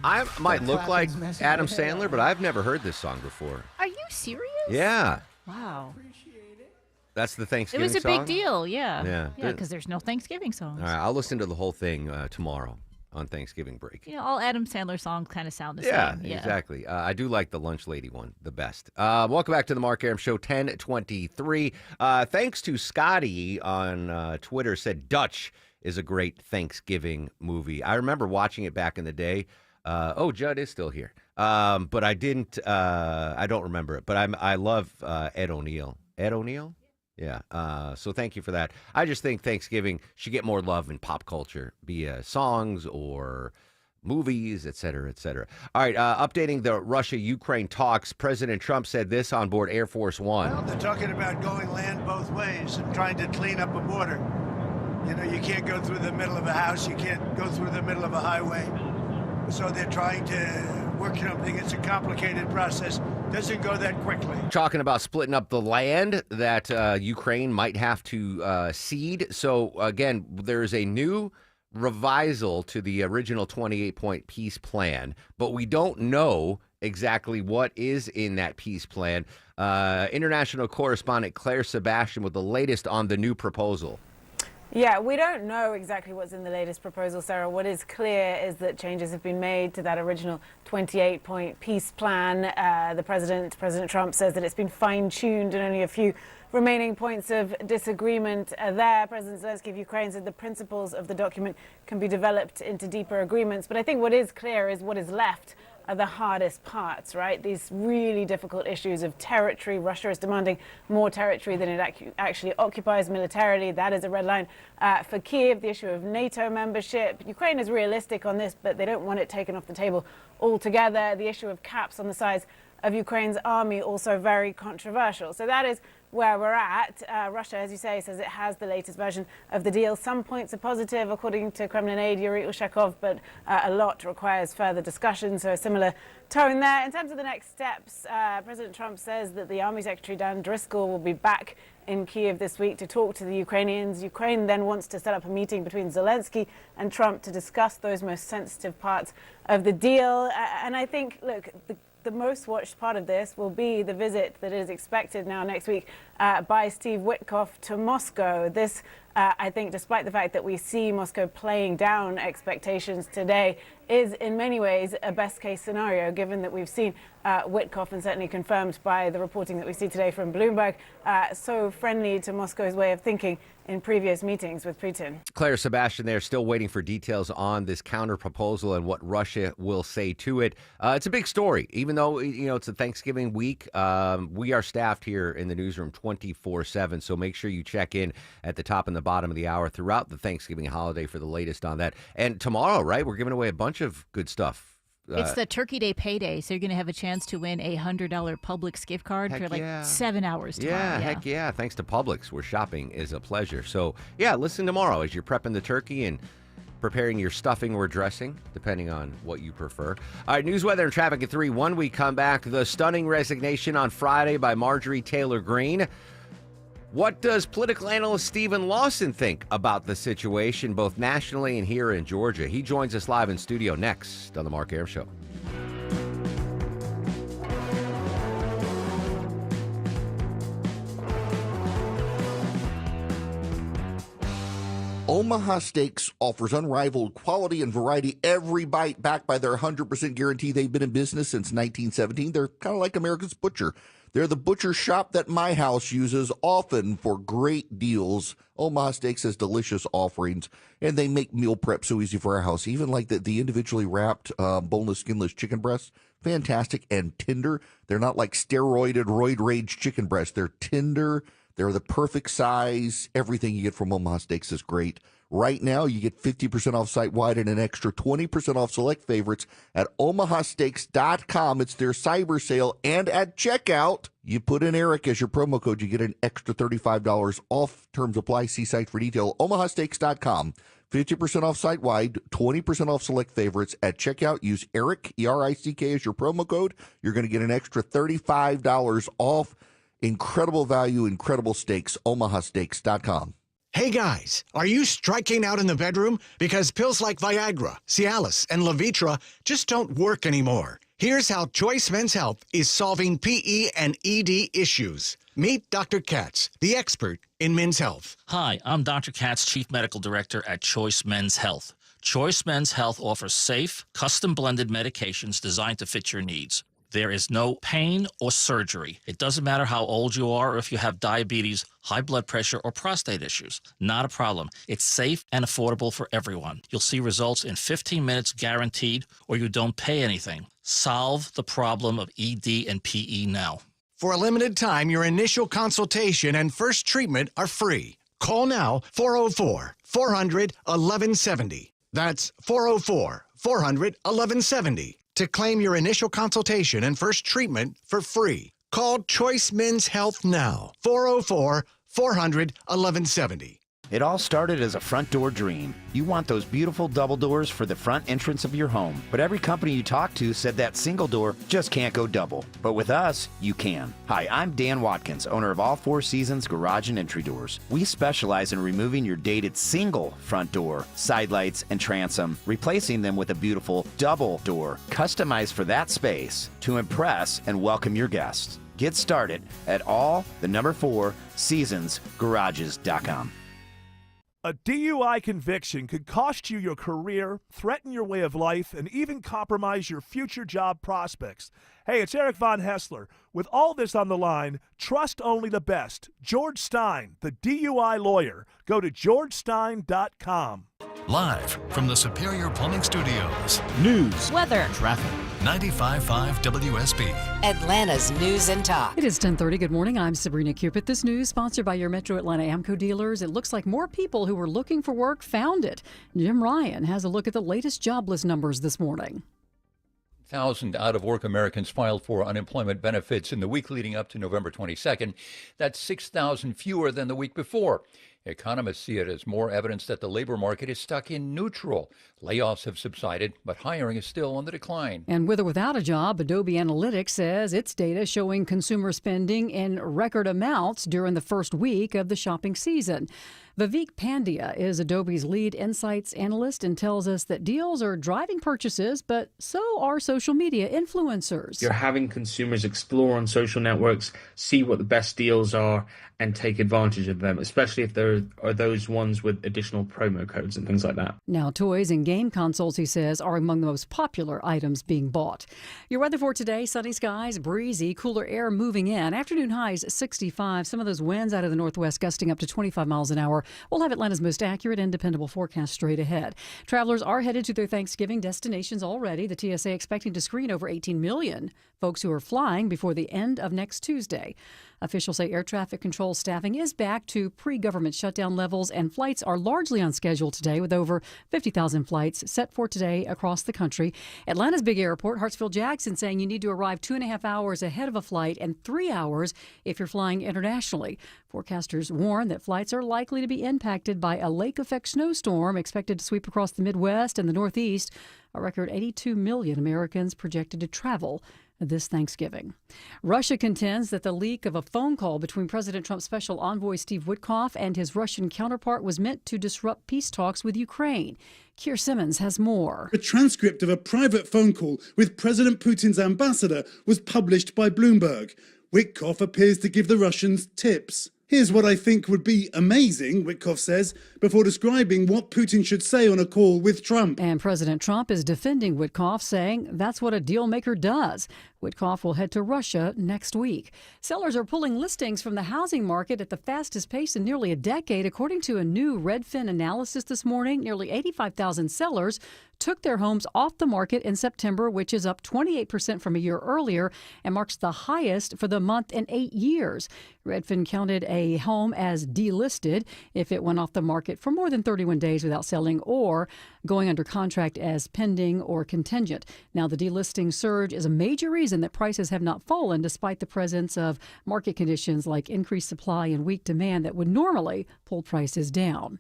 I might look like Adam Sandler, but I've never heard this song before. Are you serious? Yeah. Wow. That's the It Thanksgiving was a song? big deal, yeah. Yeah. Yeah, because there's no Thanksgiving songs. All right, I'll listen to the whole thing tomorrow on Thanksgiving break. You know, all Adam Sandler songs kind of sound the Yeah, same. exactly. I do like the lunch lady one the best. Welcome back to the Mark Aram Show, 1023. Thanks to Scotty on Twitter, said Dutch is a great Thanksgiving movie. I remember watching it back in the day. Judd is still here. But I don't remember it. But I love Ed O'Neill. Ed O'Neill? Yeah. So thank you for that. I just think Thanksgiving should get more love in pop culture, be it songs or movies, et cetera, et cetera. All right. Updating the Russia-Ukraine talks, President Trump said this on board Air Force One. Well, they're talking about going land both ways and trying to clean up a border. You know, you can't go through the middle of a house. You can't go through the middle of a highway. So they're trying to work something. It's a complicated process. Doesn't go that quickly. Talking about splitting up the land that Ukraine might have to cede. So, again, there's a new revisal to the original 28-point peace plan, but we don't know exactly what is in that peace plan. International correspondent Claire Sebastian with the latest on the new proposal. Yeah, we don't know exactly what's in the latest proposal, Sarah. What is clear is that changes have been made to that original 28-point peace plan. President Trump, says that it's been fine-tuned and only a few remaining points of disagreement there. President Zelensky of Ukraine said the principles of the document can be developed into deeper agreements. But I think what is clear is what is left are the hardest parts, right? These really difficult issues of territory. Russia is demanding more territory than it actually occupies militarily. That is a red line for Kyiv. The issue of NATO membership. Ukraine is realistic on this, but they don't want it taken off the table altogether. The issue of caps on the size of Ukraine's army, also very controversial. So that is where we're at. Russia, as you say, says it has the latest version of the deal. Some points are positive, according to Kremlin aide Yuri Ushakov, but a lot requires further discussion. So a similar tone there. In terms of the next steps, President Trump says that the Army Secretary Dan Driscoll will be back in Kyiv this week to talk to the Ukrainians. Ukraine then wants to set up a meeting between Zelensky and Trump to discuss those most sensitive parts of the deal. And I think, look, the most watched part of this will be the visit that is expected now next week by Steve Witkoff to Moscow. This, I think, despite the fact that we see Moscow playing down expectations today, is in many ways a best-case scenario, given that we've seen Witkoff, and certainly confirmed by the reporting that we see today from Bloomberg, so friendly to Moscow's way of thinking in previous meetings with Putin. Claire Sebastian there, still waiting for details on this counter proposal and what Russia will say to it. It's a big story, even though it's a Thanksgiving week. We are staffed here in the newsroom 24/7, so make sure you check in at the top and the bottom of the hour throughout the Thanksgiving holiday for the latest on that. And tomorrow, right, we're giving away a bunch of good stuff. It's the Turkey Day payday, so you're going to have a chance to win a $100 Publix gift card for 7 hours tomorrow. Yeah, heck yeah. Thanks to Publix, where shopping is a pleasure. So, yeah, listen tomorrow as you're prepping the turkey and preparing your stuffing or dressing, depending on what you prefer. All right, news, weather, and traffic at 3. When we come back, the stunning resignation on Friday by Marjorie Taylor Greene. What does political analyst Stephen Lawson think about the situation, both nationally and here in Georgia? He joins us live in studio next on The Mark Aram Show. Omaha Steaks offers unrivaled quality and variety, every bite backed by their 100% guarantee. They've been in business since 1917. They're kind of like America's Butcher. They're the butcher shop that my house uses often for great deals. Omaha Steaks has delicious offerings, and they make meal prep so easy for our house. Even like the individually wrapped boneless, skinless chicken breasts, fantastic and tender. They're not like steroided, roid rage chicken breasts. They're tender. They're the perfect size. Everything you get from Omaha Steaks is great. Right now, you get 50% off site-wide and an extra 20% off select favorites at omahasteaks.com. It's their cyber sale. And at checkout, you put in Eric as your promo code. You get an extra $35 off. Terms apply. See site for detail. omahasteaks.com. 50% off site-wide, 20% off select favorites. At checkout, use Eric, E-R-I-C-K, as your promo code. You're going to get an extra $35 off. Incredible value, incredible steaks. omahasteaks.com. Hey guys, are you striking out in the bedroom? Because pills like Viagra, Cialis, and Levitra just don't work anymore. Here's how Choice Men's Health is solving PE and ED issues. Meet Dr. Katz, the expert in men's health. Hi, I'm Dr. Katz, Chief Medical Director at Choice Men's Health. Choice Men's Health offers safe, custom-blended medications designed to fit your needs. There is no pain or surgery. It doesn't matter how old you are or if you have diabetes, high blood pressure, or prostate issues. Not a problem. It's safe and affordable for everyone. You'll see results in 15 minutes guaranteed, or you don't pay anything. Solve the problem of ED and PE now. For a limited time, your initial consultation and first treatment are free. Call now, 404-400-1170. That's 404-400-1170 to claim your initial consultation and first treatment for free. Call Choice Men's Health now, 404-400-1170. It all started as a front door dream. You want those beautiful double doors for the front entrance of your home. But every company you talk to said that single door just can't go double. But with us, you can. Hi, I'm Dan Watkins, owner of All Four Seasons Garage and Entry Doors. We specialize in removing your dated single front door, side lights, and transom, replacing them with a beautiful double door, customized for that space to impress and welcome your guests. Get started at all4seasonsgarages.com. A DUI conviction could cost you your career, threaten your way of life, and even compromise your future job prospects. Hey, it's Eric Von Hessler. With all this on the line, trust only the best. George Stein, the DUI lawyer. Go to georgestein.com. Live from the Superior Plumbing Studios. News, weather, traffic. 95.5 WSB. Atlanta's News and Talk. It is 10:30. Good morning. I'm Sabrina Cupid. This news sponsored by your Metro Atlanta AMCO dealers. It looks like more people who were looking for work found it. Jim Ryan has a look at the latest jobless numbers this morning. 1,000 out-of-work Americans filed for unemployment benefits in the week leading up to November 22nd. That's 6,000 fewer than the week before. Economists see it as more evidence that the labor market is stuck in neutral. Layoffs have subsided, but hiring is still on the decline. And with or without a job, Adobe Analytics says its data showing consumer spending in record amounts during the first week of the shopping season. Vivek Pandya is Adobe's lead insights analyst and tells us that deals are driving purchases, but so are social media influencers. You're having consumers explore on social networks, see what the best deals are, and take advantage of them, especially if there are those ones with additional promo codes and things like that. Now, toys and game consoles, he says, are among the most popular items being bought. Your weather for today, sunny skies, breezy, cooler air moving in. Afternoon highs 65. Some of those winds out of the northwest gusting up to 25 miles an hour. We'll have Atlanta's most accurate and dependable forecast straight ahead. Travelers are headed to their Thanksgiving destinations already. The TSA expecting to screen over 18 million folks who are flying before the end of next Tuesday. Officials say air traffic control staffing is back to pre-government shutdown levels, and flights are largely on schedule today with over 50,000 flights set for today across the country. Atlanta's big airport, Hartsfield-Jackson, saying you need to arrive 2.5 hours ahead of a flight and 3 hours if you're flying internationally. Forecasters warn that flights are likely to be impacted by a lake-effect snowstorm expected to sweep across the Midwest and the Northeast. A record 82 million Americans projected to travel this Thanksgiving. Russia contends that the leak of a phone call between President Trump's special envoy Steve Witkoff and his Russian counterpart was meant to disrupt peace talks with Ukraine. Keir Simmons has more. A transcript of a private phone call with President Putin's ambassador was published by Bloomberg. Witkoff appears to give the Russians tips. Here's what I think would be amazing, Witkoff says, before describing what Putin should say on a call with Trump. And President Trump is defending Witkoff, saying that's what a deal maker does. Witkoff will head to Russia next week. Sellers are pulling listings from the housing market at the fastest pace in nearly a decade. According to a new Redfin analysis this morning, nearly 85,000 sellers took their homes off the market in September, which is up 28% from a year earlier and marks the highest for the month in 8 years. Redfin counted a home as delisted if it went off the market for more than 31 days without selling or going under contract as pending or contingent. Now, the delisting surge is a major reason that prices have not fallen despite the presence of market conditions like increased supply and weak demand that would normally pull prices down.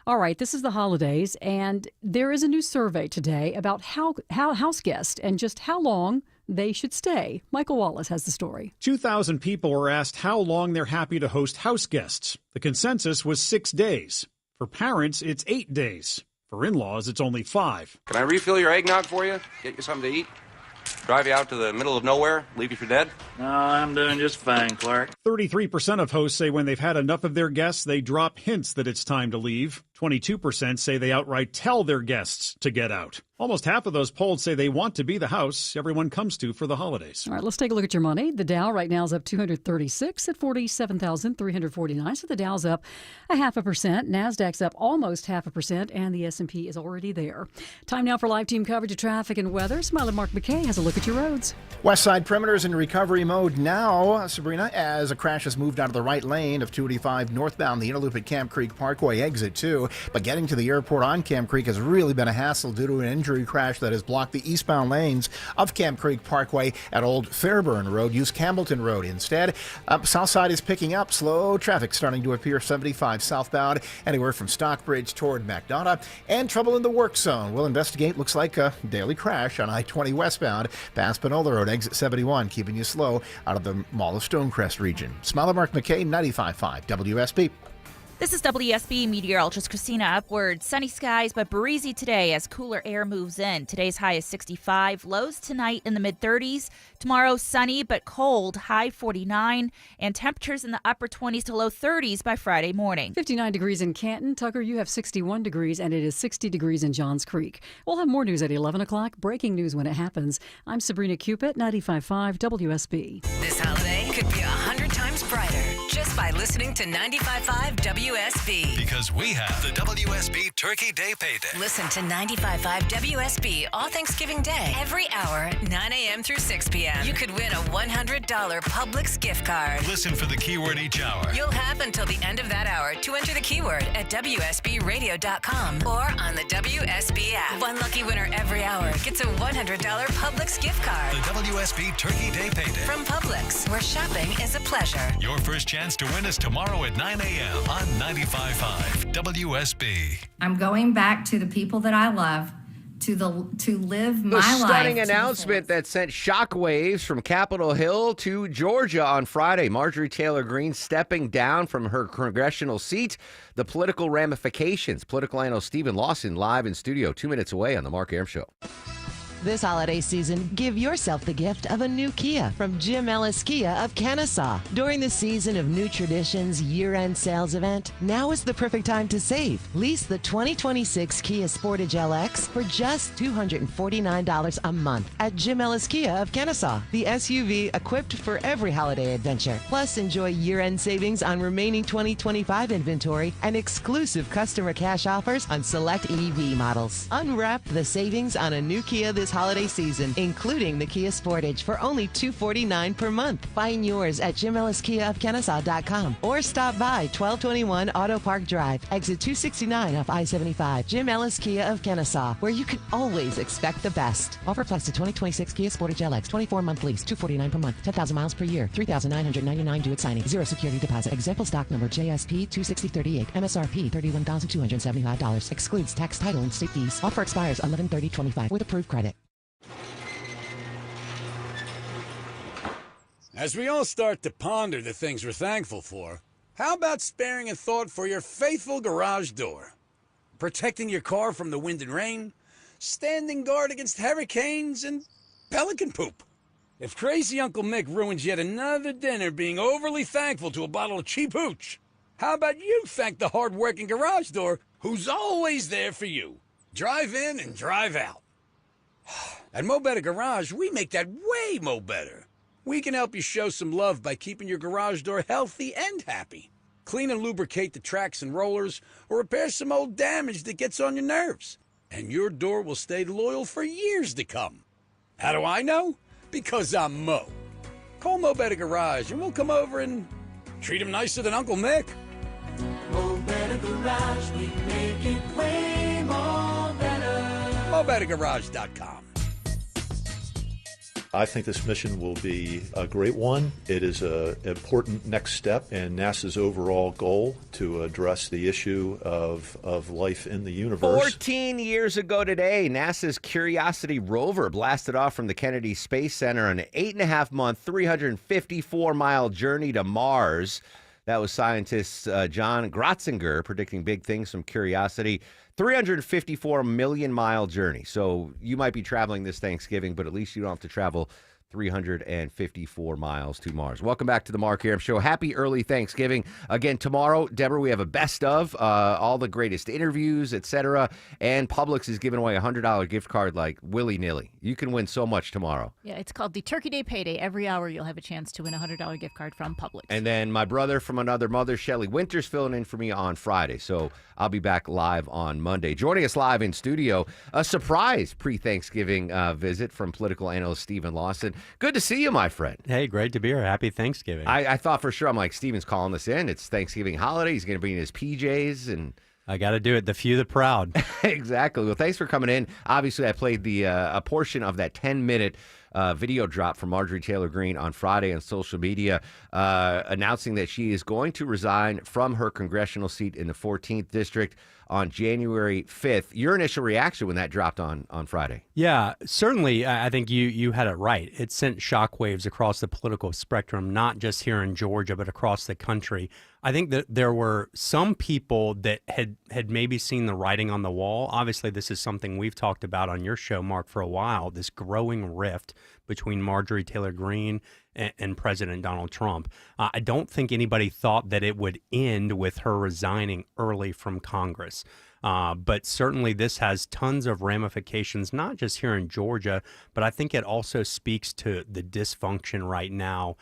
All right, this is the holidays, and there is a new survey today about how house guests and just how long they should stay. Michael Wallace has the story. 2,000 people were asked how long they're happy to host house guests. The consensus was 6 days. For parents, it's 8 days. For in-laws, it's only 5. Can I refill your eggnog for you? Get you something to eat? Drive you out to the middle of nowhere, leave you for dead? No, I'm doing just fine, Clark. 33% of hosts say when they've had enough of their guests, they drop hints that it's time to leave. 22% say they outright tell their guests to get out. Almost half of those polled say they want to be the house everyone comes to for the holidays. All right, let's take a look at your money. The Dow right now is up 236 at 47,349. So the Dow's up 0.5%. NASDAQ's up almost 0.5%, and the S&P is already there. Time now for live team coverage of traffic and weather. Smiley Mark McKay has a look at your roads. West Side Perimeter's in recovery mode now, Sabrina, as a crash has moved out of the right lane of 285 northbound, the inner loop at Camp Creek Parkway, exit 2. But getting to the airport on Camp Creek has really been a hassle due to an injury crash that has blocked the eastbound lanes of Camp Creek Parkway at Old Fairburn Road. Use Campbellton Road instead. South side is picking up. Slow traffic starting to appear 75 southbound, anywhere from Stockbridge toward McDonough. And trouble in the work zone. We'll investigate. Looks like a daily crash on I-20 westbound past Panola Road, exit 71, keeping you slow out of the Mall of Stonecrest region. Smiler Mark McKay, 95.5 WSB. This is WSB meteorologist Christina Upward. Sunny skies but breezy today as cooler air moves in. Today's high is 65. Lows tonight in the mid-30s. Tomorrow sunny but cold, high 49. And temperatures in the upper 20s to low 30s by Friday morning. 59 degrees in Canton. Tucker, you have 61 degrees, and it is 60 degrees in Johns Creek. We'll have more news at 11 o'clock. Breaking news when it happens. I'm Sabrina Cupid, 95.5 WSB. This holiday could be 100 times brighter just by listening to 95.5 WSB. Because we have the WSB Turkey Day Payday. Listen to 95.5 WSB all Thanksgiving Day, every hour, 9 a.m. through 6 p.m. You could win a $100 Publix gift card. Listen for the keyword each hour. You'll have until the end of that hour to enter the keyword at WSBradio.com or on the WSB app. One lucky winner every hour gets a $100 Publix gift card. The WSB Turkey Day Payday. From Publix, where shopping is a pleasure. Your first chance to win is tomorrow at 9 a.m. on 95.5 WSB. I'm going back to the people that I love to live my The life. stunning announcement that sent shockwaves from Capitol Hill to Georgia on Friday. Marjorie Taylor Greene stepping down from her congressional seat. The political ramifications. Political analyst Stephen Lawson live in studio 2 minutes away on The Mark Arum Show. This holiday season, give yourself the gift of a new Kia from Jim Ellis Kia of Kennesaw. During the Season of New Traditions year-end sales event, now is the perfect time to save. Lease the 2026 Kia Sportage LX for just $249 a month at Jim Ellis Kia of Kennesaw. The SUV equipped for every holiday adventure. Plus, enjoy year-end savings on remaining 2025 inventory and exclusive customer cash offers on select EV models. Unwrap the savings on a new Kia this holiday season, including the Kia Sportage for only $249 per month. Find yours at JimEllisKiaofKennesaw.com or stop by 1221 Auto Park Drive, exit 269 off I-75. Jim Ellis Kia of Kennesaw, where you can always expect the best. Offer applies to 2026 Kia Sportage LX, 24-month lease, $249 per month, 10,000 miles per year, $3,999 due at signing, 0 security deposit. Example stock number JSP 26038, MSRP $31,275. Excludes tax, title, and state fees. Offer expires 11/30/25 with approved credit. As we all start to ponder the things we're thankful for, how about sparing a thought for your faithful garage door? Protecting your car from the wind and rain, standing guard against hurricanes, and pelican poop. If crazy Uncle Mick ruins yet another dinner being overly thankful to a bottle of cheap hooch, how about you thank the hard-working garage door who's always there for you? Drive in and drive out. At Mo Better Garage, we make that way mo better. We can help you show some love by keeping your garage door healthy and happy. Clean and lubricate the tracks and rollers, or repair some old damage that gets on your nerves. And your door will stay loyal for years to come. How do I know? Because I'm Mo. Call Mo Better Garage and we'll come over and treat him nicer than Uncle Mick. Mo Better Garage, we make it way more better. MoBetterGarage.com. I think this mission will be a great one. It is an important next step in NASA's overall goal to address the issue of life in the universe. 14 years ago today, NASA's Curiosity rover blasted off from the Kennedy Space Center on an 8.5-month, 354-mile journey to Mars. That was scientist John Grotzinger predicting big things from Curiosity. 354 million mile journey. So you might be traveling this Thanksgiving, but at least you don't have to travel 354 miles to Mars. Welcome back to the Mark Aram Show. Happy early Thanksgiving. Again, tomorrow, Deborah, we have a best of all the greatest interviews, etc. And Publix is giving away a $100 gift card like willy-nilly. You can win so much tomorrow. Yeah, it's called the Turkey Day Payday. Every hour you'll have a chance to win a $100 gift card from Publix. And then my brother from another mother, Shelley Winters, filling in for me on Friday. So I'll be back live on Monday. Joining us live in studio, a surprise pre-Thanksgiving visit from political analyst Stephen Lawson. Good to see you, my friend. Hey, great to be here. Happy Thanksgiving. I thought for sure, I'm like, Stephen's calling us in. It's Thanksgiving holiday. He's going to bring in his PJs and... I got to do it. The few, the proud. Exactly. Well, thanks for coming in. Obviously, I played a portion of that 10-minute video drop from Marjorie Taylor Greene on Friday on social media, announcing that she is going to resign from her congressional seat in the 14th district on January 5th. Your initial reaction when that dropped on Friday? Yeah, certainly. I think you had it right. It sent shockwaves across the political spectrum, not just here in Georgia, but across the country. I think that there were some people that had maybe seen the writing on the wall. Obviously, this is something we've talked about on your show, Mark, for a while, this growing rift between Marjorie Taylor Greene and President Donald Trump. I don't think anybody thought that it would end with her resigning early from Congress. But certainly this has tons of ramifications, not just here in Georgia, but I think it also speaks to the dysfunction right now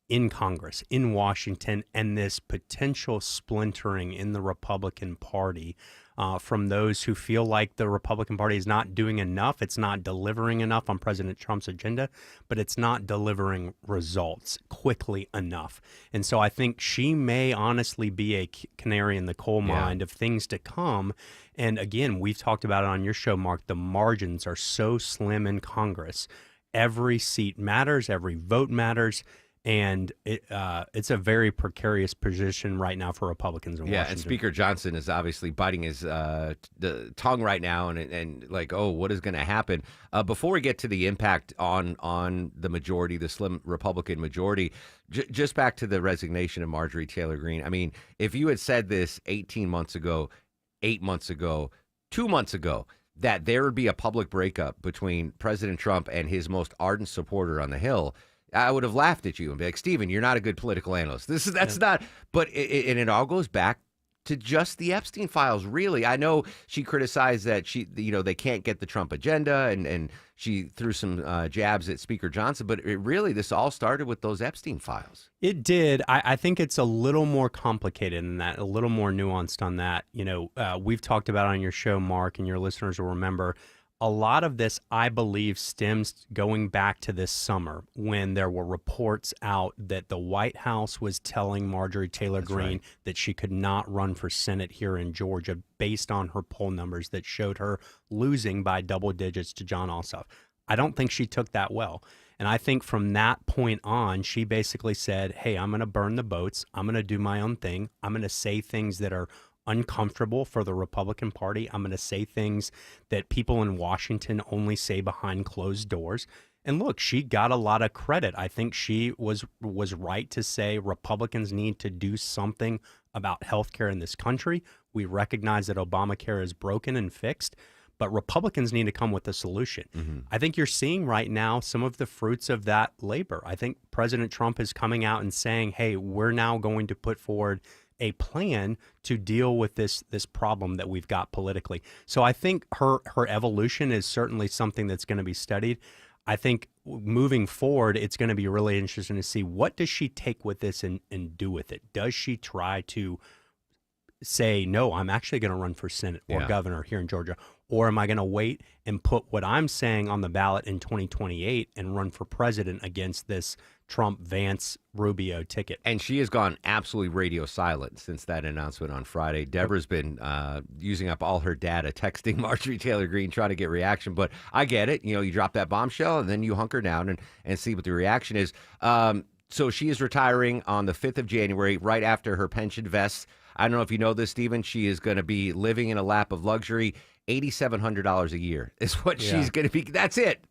in Congress, in Washington, and this potential splintering in the Republican Party from those who feel like the Republican Party is not doing enough. It's not delivering enough on President Trump's agenda, but it's not delivering results quickly enough. And so I think she may honestly be a canary in the coal mine of things to come. And again, we've talked about it on your show, Mark. The margins are so slim in Congress. Every seat matters. Every vote matters. And it's a very precarious position right now for Republicans in Washington. And Speaker Johnson is obviously biting his the tongue right now and like, oh, what is going to happen? Before we get to the impact on the majority, the slim Republican majority, just back to the resignation of Marjorie Taylor Greene. I mean, if you had said this 18 months ago, 8 months ago, 2 months ago, that there would be a public breakup between President Trump and his most ardent supporter on the Hill, I would have laughed at you and be like, Stephen, you're not a good political analyst. That's not. But it all goes back to just the Epstein files, really. I know she criticized that they can't get the Trump agenda, and she threw some jabs at Speaker Johnson. But this all started with those Epstein files. It did. I think it's a little more complicated than that, a little more nuanced on that. We've talked about on your show, Mark, and your listeners will remember. A lot of this, I believe, stems going back to this summer when there were reports out that the White House was telling Marjorie Taylor Greene that she could not run for Senate here in Georgia based on her poll numbers that showed her losing by double digits to Jon Ossoff. I don't think she took that well. And I think from that point on, she basically said, hey, I'm going to burn the boats. I'm going to do my own thing. I'm going to say things that are uncomfortable for the Republican Party. I'm going to say things that people in Washington only say behind closed doors. And look, she got a lot of credit. I think she was right to say Republicans need to do something about health care in this country. We recognize that Obamacare is broken and fixed, but Republicans need to come with a solution. Mm-hmm. I think you're seeing right now some of the fruits of that labor. I think President Trump is coming out and saying, hey, we're now going to put forward a plan to deal with this problem that we've got politically. So I think her evolution is certainly something that's going to be studied. I think moving forward, it's going to be really interesting to see what does she take with this and do with it. Does she try to say, no, I'm actually going to run for Senate or governor here in Georgia? Or am I going to wait and put what I'm saying on the ballot in 2028 and run for president against this Trump-Vance-Rubio ticket? And she has gone absolutely radio silent since that announcement on Friday. Deborah's been using up all her data, texting Marjorie Taylor Greene, trying to get reaction. But I get it. You drop that bombshell and then you hunker down and see what the reaction is. So she is retiring on the 5th of January, right after her pension vests. I don't know if you know this, Stephen. She is going to be living in a lap of luxury. $8,700 a year is what she's going to be. That's it.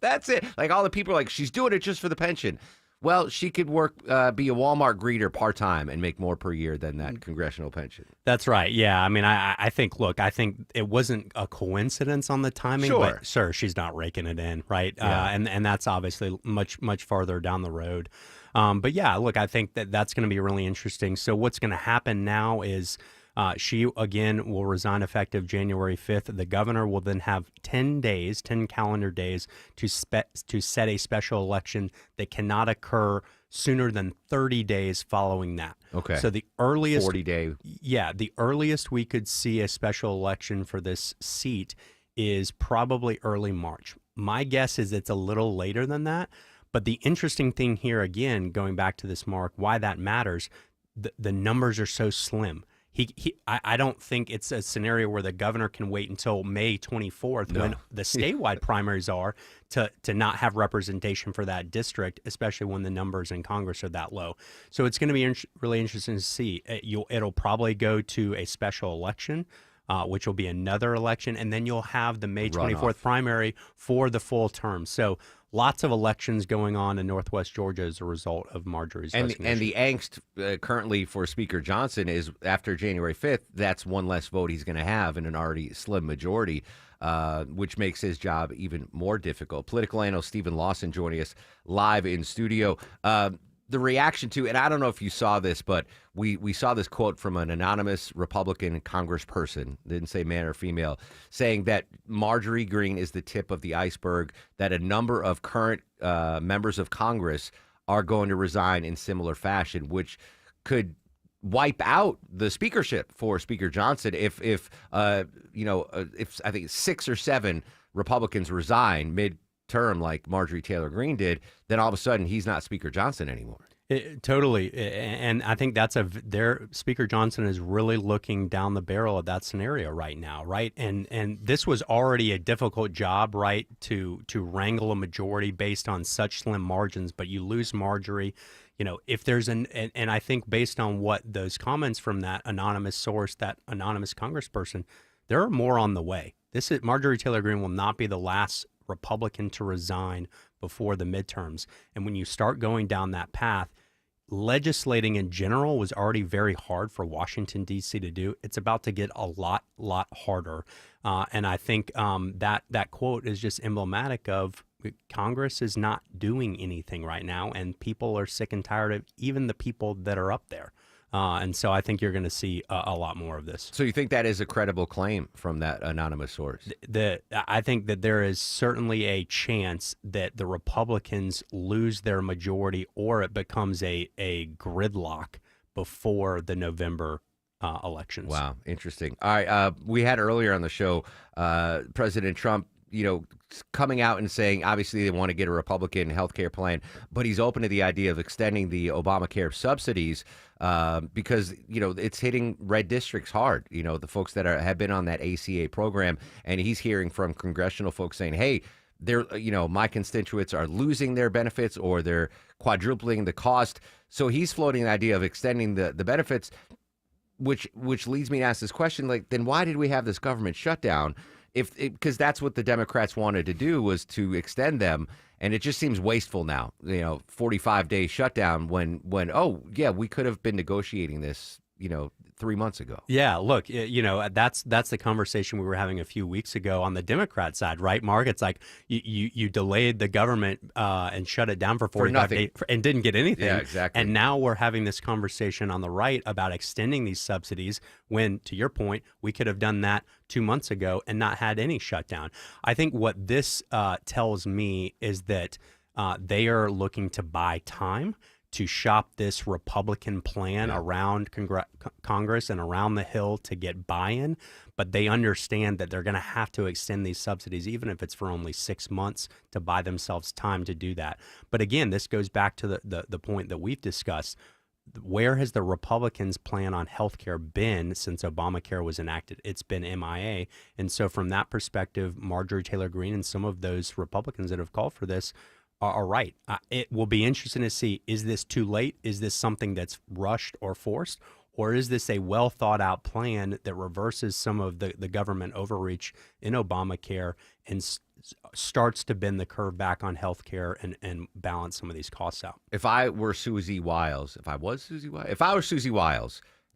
Like all the people are like, she's doing it just for the pension. Well, she could work, be a Walmart greeter part-time and make more per year than that congressional pension. That's right. Yeah. I mean, I think, look, I think it wasn't a coincidence on the timing, Sure. but sure, she's not raking it in, right? Yeah. And that's obviously much farther down the road. But yeah, look, I think that's going to be really interesting. So what's going to happen now is she, again, will resign effective January 5th. The governor will then have 10 calendar days to set a special election that cannot occur sooner than 30 days following that. Okay. So the earliest 40-day. Yeah, the earliest we could see a special election for this seat is probably early March. My guess is it's a little later than that. But the interesting thing here, again, going back to this, Mark, why that matters, the numbers are so slim. I don't think it's a scenario where the governor can wait until May 24th when the statewide primaries are to not have representation for that district, especially when the numbers in Congress are that low. So it's going to be really interesting to see. It'll probably go to a special election, which will be another election, and then you'll have the May 24th primary for the full term. So lots of elections going on in Northwest Georgia as a result of Marjorie's resignation. And the angst currently for Speaker Johnson is after January 5th, that's one less vote he's going to have in an already slim majority, which makes his job even more difficult. Political analyst Stephen Lawson joining us live in studio. The reaction to, and I don't know if you saw this, but we saw this quote from an anonymous Republican congressperson, didn't say man or female, saying that Marjorie Greene is the tip of the iceberg, that a number of current members of Congress are going to resign in similar fashion, which could wipe out the speakership for Speaker Johnson if I think 6 or 7 Republicans resign mid-term like Marjorie Taylor Greene did, then all of a sudden he's not Speaker Johnson anymore. Totally. And I think Speaker Johnson is really looking down the barrel of that scenario right now, right? And this was already a difficult job, right, to wrangle a majority based on such slim margins, but you lose Marjorie. You know, if there's and I think based on what those comments from that anonymous source, that anonymous congressperson, there are more on the way. Marjorie Taylor Greene will not be the last Republican to resign before the midterms. And when you start going down that path, legislating in general was already very hard for Washington, D.C. to do. It's about to get a lot harder. And I think that quote is just emblematic of Congress is not doing anything right now, and people are sick and tired of even the people that are up there. And so I think you're going to see a lot more of this. So you think that is a credible claim from that anonymous source? I think that there is certainly a chance that the Republicans lose their majority or it becomes a gridlock before the November elections. Wow, interesting. All right, we had earlier on the show President Trump, coming out and saying, obviously, they want to get a Republican health care plan, but he's open to the idea of extending the Obamacare subsidies because, it's hitting red districts hard, the folks that have been on that ACA program. And he's hearing from congressional folks saying, hey, my constituents are losing their benefits or they're quadrupling the cost. So he's floating the idea of extending the benefits, which leads me to ask this question, then why did we have this government shutdown? Because that's what the Democrats wanted to do, was to extend them, and it just seems wasteful now. 45-day shutdown when we could have been negotiating this 3 months ago. Yeah, look, that's the conversation we were having a few weeks ago on the Democrat side, right, Mark? It's like you delayed the government and shut it down for 45 days and didn't get anything. Yeah, exactly. And now we're having this conversation on the right about extending these subsidies when, to your point, we could have done that 2 months ago and not had any shutdown. I think what this tells me is that they are looking to buy time to shop this Republican plan around Congress and around the Hill to get buy-in, but they understand that they're going to have to extend these subsidies, even if it's for only 6 months, to buy themselves time to do that. But again, this goes back to the point that we've discussed. Where has the Republicans' plan on health care been since Obamacare was enacted? It's been MIA. And so from that perspective, Marjorie Taylor Greene and some of those Republicans that have called for this are right. It will be interesting to see, is this too late? Is this something that's rushed or forced? Or is this a well thought out plan that reverses some of the government overreach in Obamacare and starts to bend the curve back on healthcare and balance some of these costs out. If I were Susie Wiles,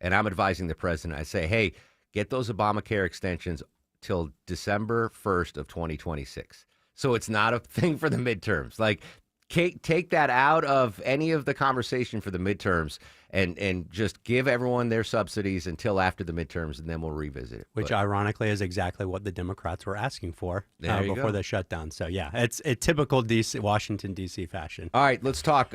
and I'm advising the president, I say, hey, get those Obamacare extensions till December 1st of 2026. So it's not a thing for the midterms. Like, take that out of any of the conversation for the midterms and just give everyone their subsidies until after the midterms, and then we'll revisit it. Which, ironically, is exactly what the Democrats were asking for before the shutdown. So, yeah, it's a typical Washington, D.C. fashion. All right, let's talk.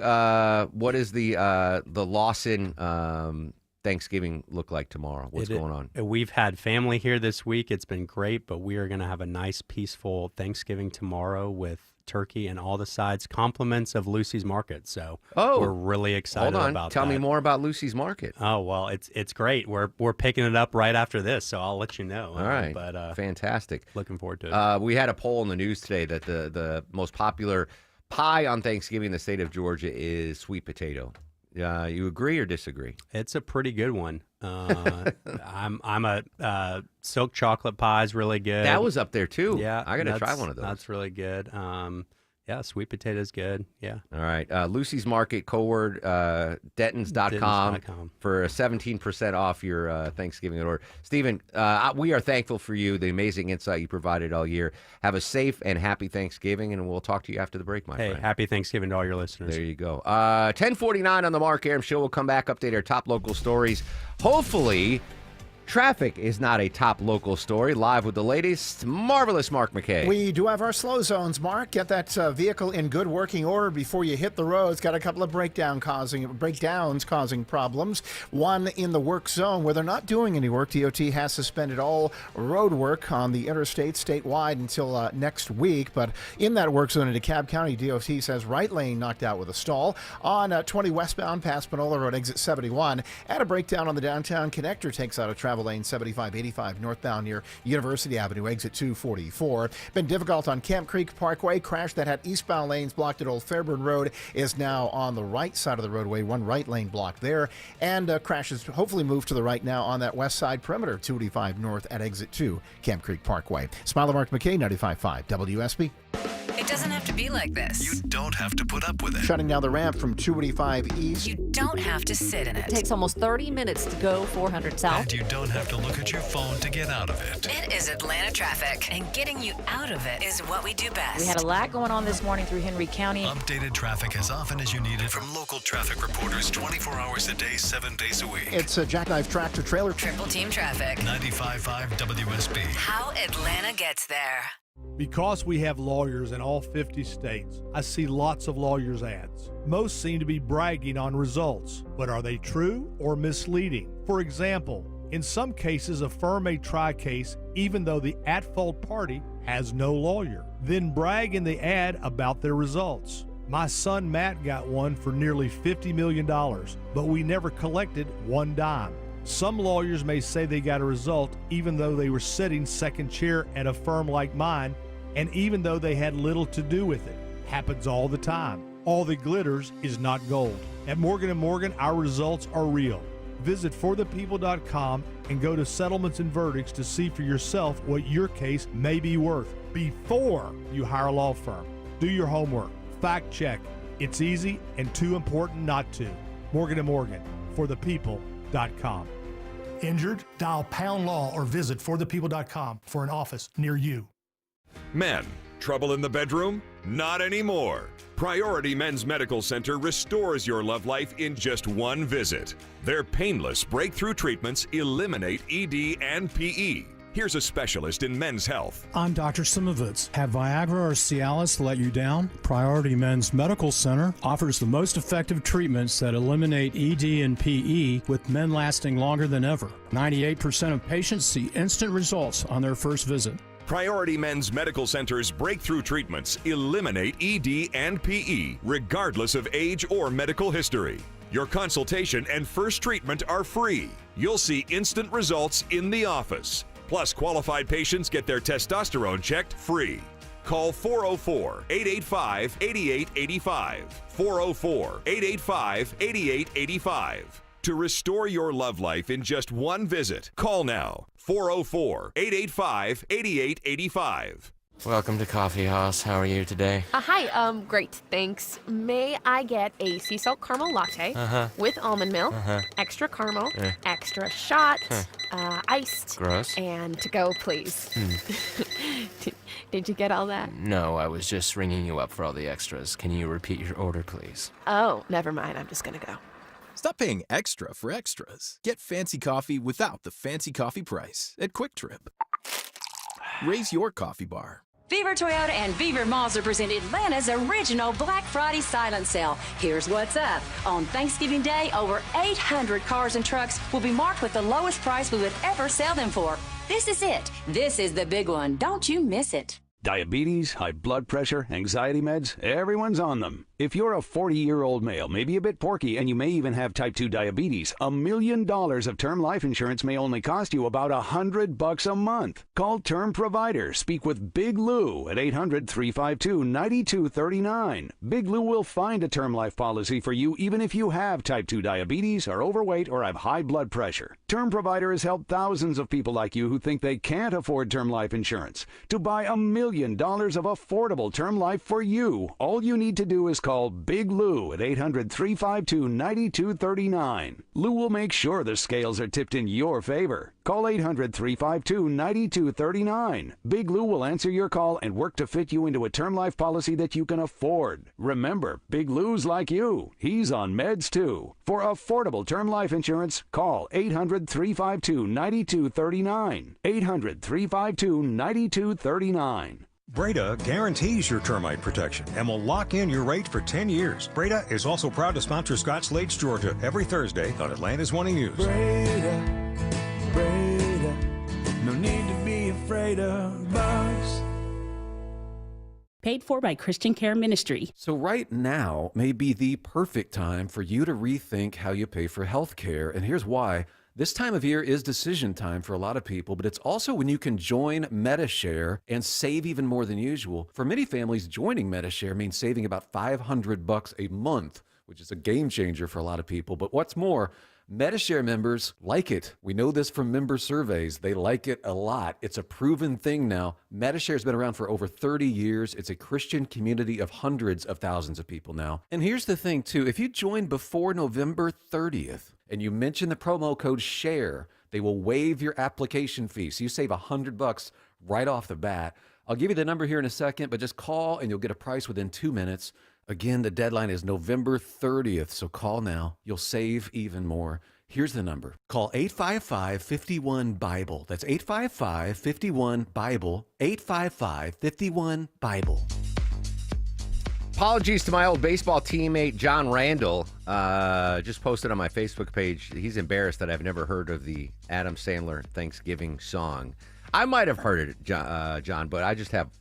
What is the Lawson Thanksgiving look like tomorrow? What's going on? We've had family here this week. It's been great, but we are going to have a nice, peaceful Thanksgiving tomorrow with turkey and all the sides, compliments of Lucy's Market. So we're really excited about that. Tell me more about Lucy's Market. Oh, well, it's great. We're picking it up right after this, so I'll let you know. All right. But fantastic. Looking forward to it. We had a poll in the news today that the most popular pie on Thanksgiving in the state of Georgia is sweet potato. You agree or disagree? It's a pretty good one. I'm a silk chocolate pie is really good. That was up there too. Yeah, I got to try one of those. That's really good. Yeah, sweet potato is good. Yeah. All right. Lucy's Market, code Dettons.com for 17% off your Thanksgiving order. Stephen, we are thankful for you, the amazing insight you provided all year. Have a safe and happy Thanksgiving, and we'll talk to you after the break, my friend. Hey, happy Thanksgiving to all your listeners. There you go. 10:49 on the Mark Arum Show. We'll come back, update our top local stories. Hopefully, traffic is not a top local story. Live with the latest, marvelous Mark McKay. We do have our slow zones, Mark. Get that vehicle in good working order before you hit the road. It's got a couple of breakdowns causing problems. One in the work zone where they're not doing any work. DOT has suspended all road work on the interstate statewide until next week. But in that work zone in DeKalb County, DOT says right lane knocked out with a stall. On 20 westbound past Panola Road, exit 71. And a breakdown on the downtown connector takes out a travel lane 7585 northbound near University Avenue, exit 244. Been difficult on Camp Creek Parkway. Crash that had eastbound lanes blocked at Old Fairburn Road is now on the right side of the roadway. One right lane blocked there. And crashes hopefully moved to the right now on that west side perimeter, 285 north at exit 2, Camp Creek Parkway. Smile Mark McKay, 95.5 WSB. It doesn't have to be like this. You don't have to put up with it. Shutting down the ramp from 285 east. You don't have to sit in it. It takes almost 30 minutes to go 400 south. And you don't have to look at your phone to get out of it. It is Atlanta traffic, and getting you out of it is what we do best. We had a lot going on this morning through Henry County. Updated traffic as often as you need it from local traffic reporters 24 hours a day, 7 days a week. It's a Jackknife Tractor Trailer. Triple Team Traffic. 95.5 WSB. How Atlanta gets there. Because we have lawyers in all 50 states, I see lots of lawyers' ads. Most seem to be bragging on results, but are they true or misleading? For example, in some cases, a firm may try a case even though the at-fault party has no lawyer, then brag in the ad about their results. My son Matt got one for nearly $50 million, but we never collected one dime. Some lawyers may say they got a result even though they were sitting second chair at a firm like mine, and even though they had little to do with it. Happens all the time. All that glitters is not gold. At Morgan & Morgan, our results are real. Visit forthepeople.com and go to Settlements and Verdicts to see for yourself what your case may be worth before you hire a law firm. Do your homework. Fact check. It's easy and too important not to. Morgan & Morgan, forthepeople.com. Injured? Dial pound law or visit forthepeople.com for an office near you. Men, trouble in the bedroom? Not anymore. Priority Men's Medical Center restores your love life in just one visit. Their painless breakthrough treatments eliminate ED and PE. Here's a specialist in men's health. I'm Dr. Simovitz. Have Viagra or Cialis let you down? Priority Men's Medical Center offers the most effective treatments that eliminate ED and PE, with men lasting longer than ever. 98% of patients see instant results on their first visit. Priority Men's Medical Center's breakthrough treatments eliminate ED and PE, regardless of age or medical history. Your consultation and first treatment are free. You'll see instant results in the office. Plus, qualified patients get their testosterone checked free. Call 404-885-8885. 404-885-8885. To restore your love life in just one visit, call now. 404-885-8885. Welcome to Coffee House. How are you today? Hi, great, thanks. May I get a sea salt caramel latte with almond milk, extra caramel, extra shot, iced, Gross. and to go, please. Did you get all that? No, I was just ringing you up for all the extras. Can you repeat your order, please? Oh, never mind. I'm just gonna go. Stop paying extra for extras. Get fancy coffee without the fancy coffee price at Quick Trip. Raise your coffee bar. Beaver Toyota and Beaver Mazda present Atlanta's original Black Friday silent sale. Here's what's up. On Thanksgiving Day, over 800 cars and trucks will be marked with the lowest price we would ever sell them for. This is it. This is the big one. Don't you miss it. Diabetes, high blood pressure, anxiety meds, everyone's on them. If you're a 40-year-old male, maybe a bit porky, and you may even have type 2 diabetes, $1 million of term life insurance may only cost you about $100 a month. Call Term Provider. Speak with Big Lou at 800-352-9239. Big Lou will find a term life policy for you even if you have type 2 diabetes, are overweight, or have high blood pressure. Term Provider has helped thousands of people like you who think they can't afford term life insurance to buy $1 million of affordable term life for you. All you need to do is call Big Lou at 800-352-9239. Lou will make sure the scales are tipped in your favor. Call 800-352-9239. Big Lou will answer your call and work to fit you into a term life policy that you can afford. Remember, Big Lou's like you. He's on meds too. For affordable term life insurance, call 800-352-9239. 800-352-9239. Breda guarantees your termite protection and will lock in your rate for 10 years. Breda is also proud to sponsor Scotch Lakes, Georgia every Thursday on Atlanta's Morning News. Breda, Breda, no need to be afraid of bugs. Paid for by Christian Care Ministry. So right now may be the perfect time for you to rethink how you pay for health care. And here's why. This time of year is decision time for a lot of people, but it's also when you can join Medi-Share and save even more than usual. For many families, joining Medi-Share means saving about $500 a month, which is a game changer for a lot of people. But what's more, Medi-Share members like it. We know this from member surveys. They like it a lot. It's a proven thing now. Medi-Share has been around for over 30 years. It's a Christian community of hundreds of thousands of people now. And here's the thing, too. If you join before November 30th, and you mention the promo code SHARE, they will waive your application fee. So you save $100 right off the bat. I'll give you the number here in a second, but just call and you'll get a price within 2 minutes. Again, the deadline is November 30th, so call now. You'll save even more. Here's the number. Call 855-51-BIBLE. That's 855-51-BIBLE. 855-51-BIBLE. Apologies to my old baseball teammate, John Randall. Just posted on my Facebook page. He's embarrassed that I've never heard of the Adam Sandler Thanksgiving song. I might have heard it, John, but I just have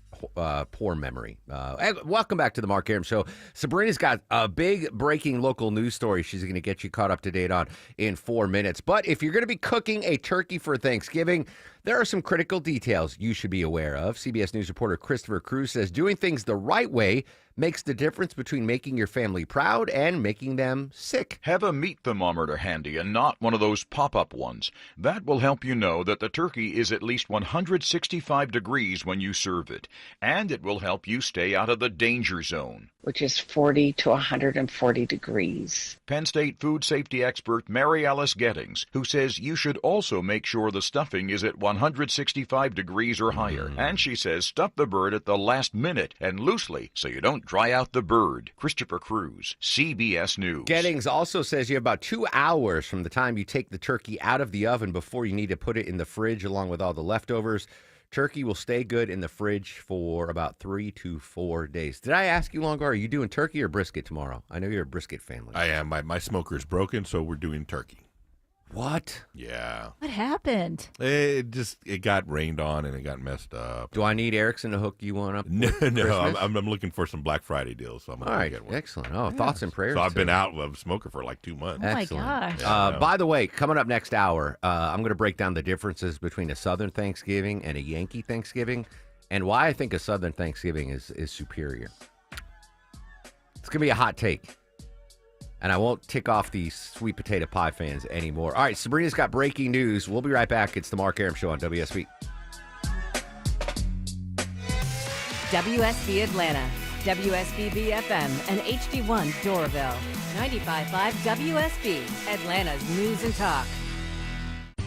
poor memory. Welcome back to the Mark Arum Show. Sabrina's got a big breaking local news story she's going to get you caught up to date on in 4 minutes. But if you're going to be cooking a turkey for Thanksgiving, there are some critical details you should be aware of. CBS News reporter Christopher Cruz says doing things the right way makes the difference between making your family proud and making them sick. Have a meat thermometer handy and not one of those pop-up ones. That will help you know that the turkey is at least 165 degrees when you serve it. And it will help you stay out of the danger zone, which is 40 to 140 degrees. Penn State food safety expert Mary Alice Gettings, who says you should also make sure the stuffing is at 165 degrees or higher. And she says stuff the bird at the last minute and loosely so you don't dry out the bird. Christopher Cruz, CBS News. Gettings also says you have about 2 hours from the time you take the turkey out of the oven before you need to put it in the fridge along with all the leftovers. Turkey will stay good in the fridge for about 3 to 4 days. Did I ask you, Longar, are you doing turkey or brisket tomorrow? I know you're a brisket family. I am. My smoker's broken, so we're doing turkey. What? Yeah. What happened? It got rained on and it got messed up. Do I need Erickson to hook you one up? No. I'm looking for some Black Friday deals. So I'm all right. Get one. Excellent. Oh, thoughts and prayers. So I've been out of smoker for like 2 months. Excellent. My gosh. By the way, coming up next hour, I'm going to break down the differences between a Southern Thanksgiving and a Yankee Thanksgiving and why I think a Southern Thanksgiving is superior. It's going to be a hot take. And I won't tick off these sweet potato pie fans anymore. All right, Sabrina's got breaking news. We'll be right back. It's the Mark Arum Show on WSB. WSB Atlanta, WSB BFM, and HD1 Doraville. 95.5 WSB, Atlanta's News and Talk.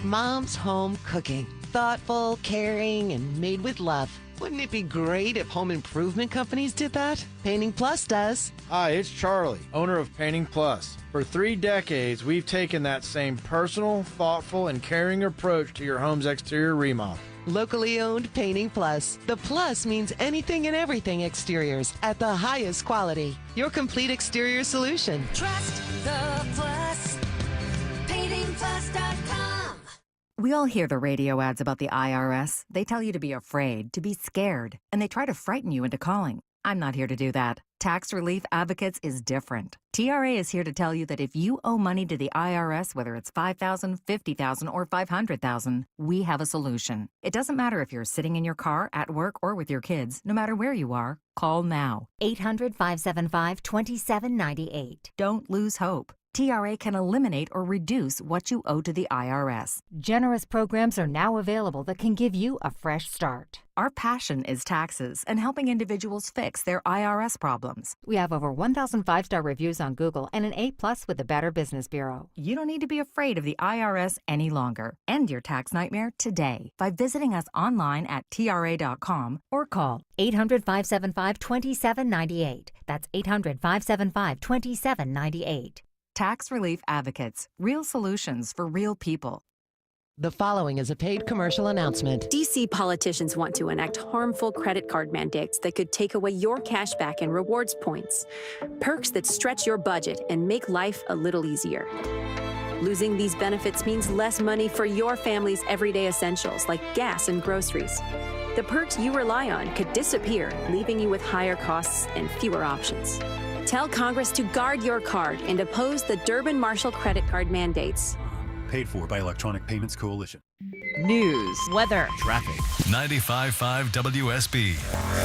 Mom's home cooking. Thoughtful, caring, and made with love. Wouldn't it be great if home improvement companies did that? Painting Plus does. Hi, it's Charlie, owner of Painting Plus. For 3 decades, we've taken that same personal, thoughtful, and caring approach to your home's exterior remodel. Locally owned Painting Plus. The plus means anything and everything exteriors at the highest quality. Your complete exterior solution. Trust the plus. PaintingPlus.com. We all hear the radio ads about the IRS. They tell you to be afraid, to be scared, and they try to frighten you into calling. I'm not here to do that. Tax Relief Advocates is different. TRA is here to tell you that if you owe money to the IRS, whether it's $5,000, $50,000, or $500,000, we have a solution. It doesn't matter if you're sitting in your car, at work, or with your kids. No matter where you are, call now. 800-575-2798. Don't lose hope. TRA can eliminate or reduce what you owe to the IRS. Generous programs are now available that can give you a fresh start. Our passion is taxes and helping individuals fix their IRS problems. We have over 1,000 5-star reviews on Google and an A+ with the Better Business Bureau. You don't need to be afraid of the IRS any longer. End your tax nightmare today by visiting us online at TRA.com or call 800-575-2798. That's 800-575-2798. Tax Relief Advocates. Real solutions for real people. The following is a paid commercial announcement. DC politicians want to enact harmful credit card mandates that could take away your cash back and rewards points. Perks that stretch your budget and make life a little easier. Losing these benefits means less money for your family's everyday essentials like gas and groceries. The perks you rely on could disappear, leaving you with higher costs and fewer options. Tell Congress to guard your card and oppose the Durbin-Marshall credit card mandates. Paid for by Electronic Payments Coalition. News, weather, traffic. 95.5 WSB,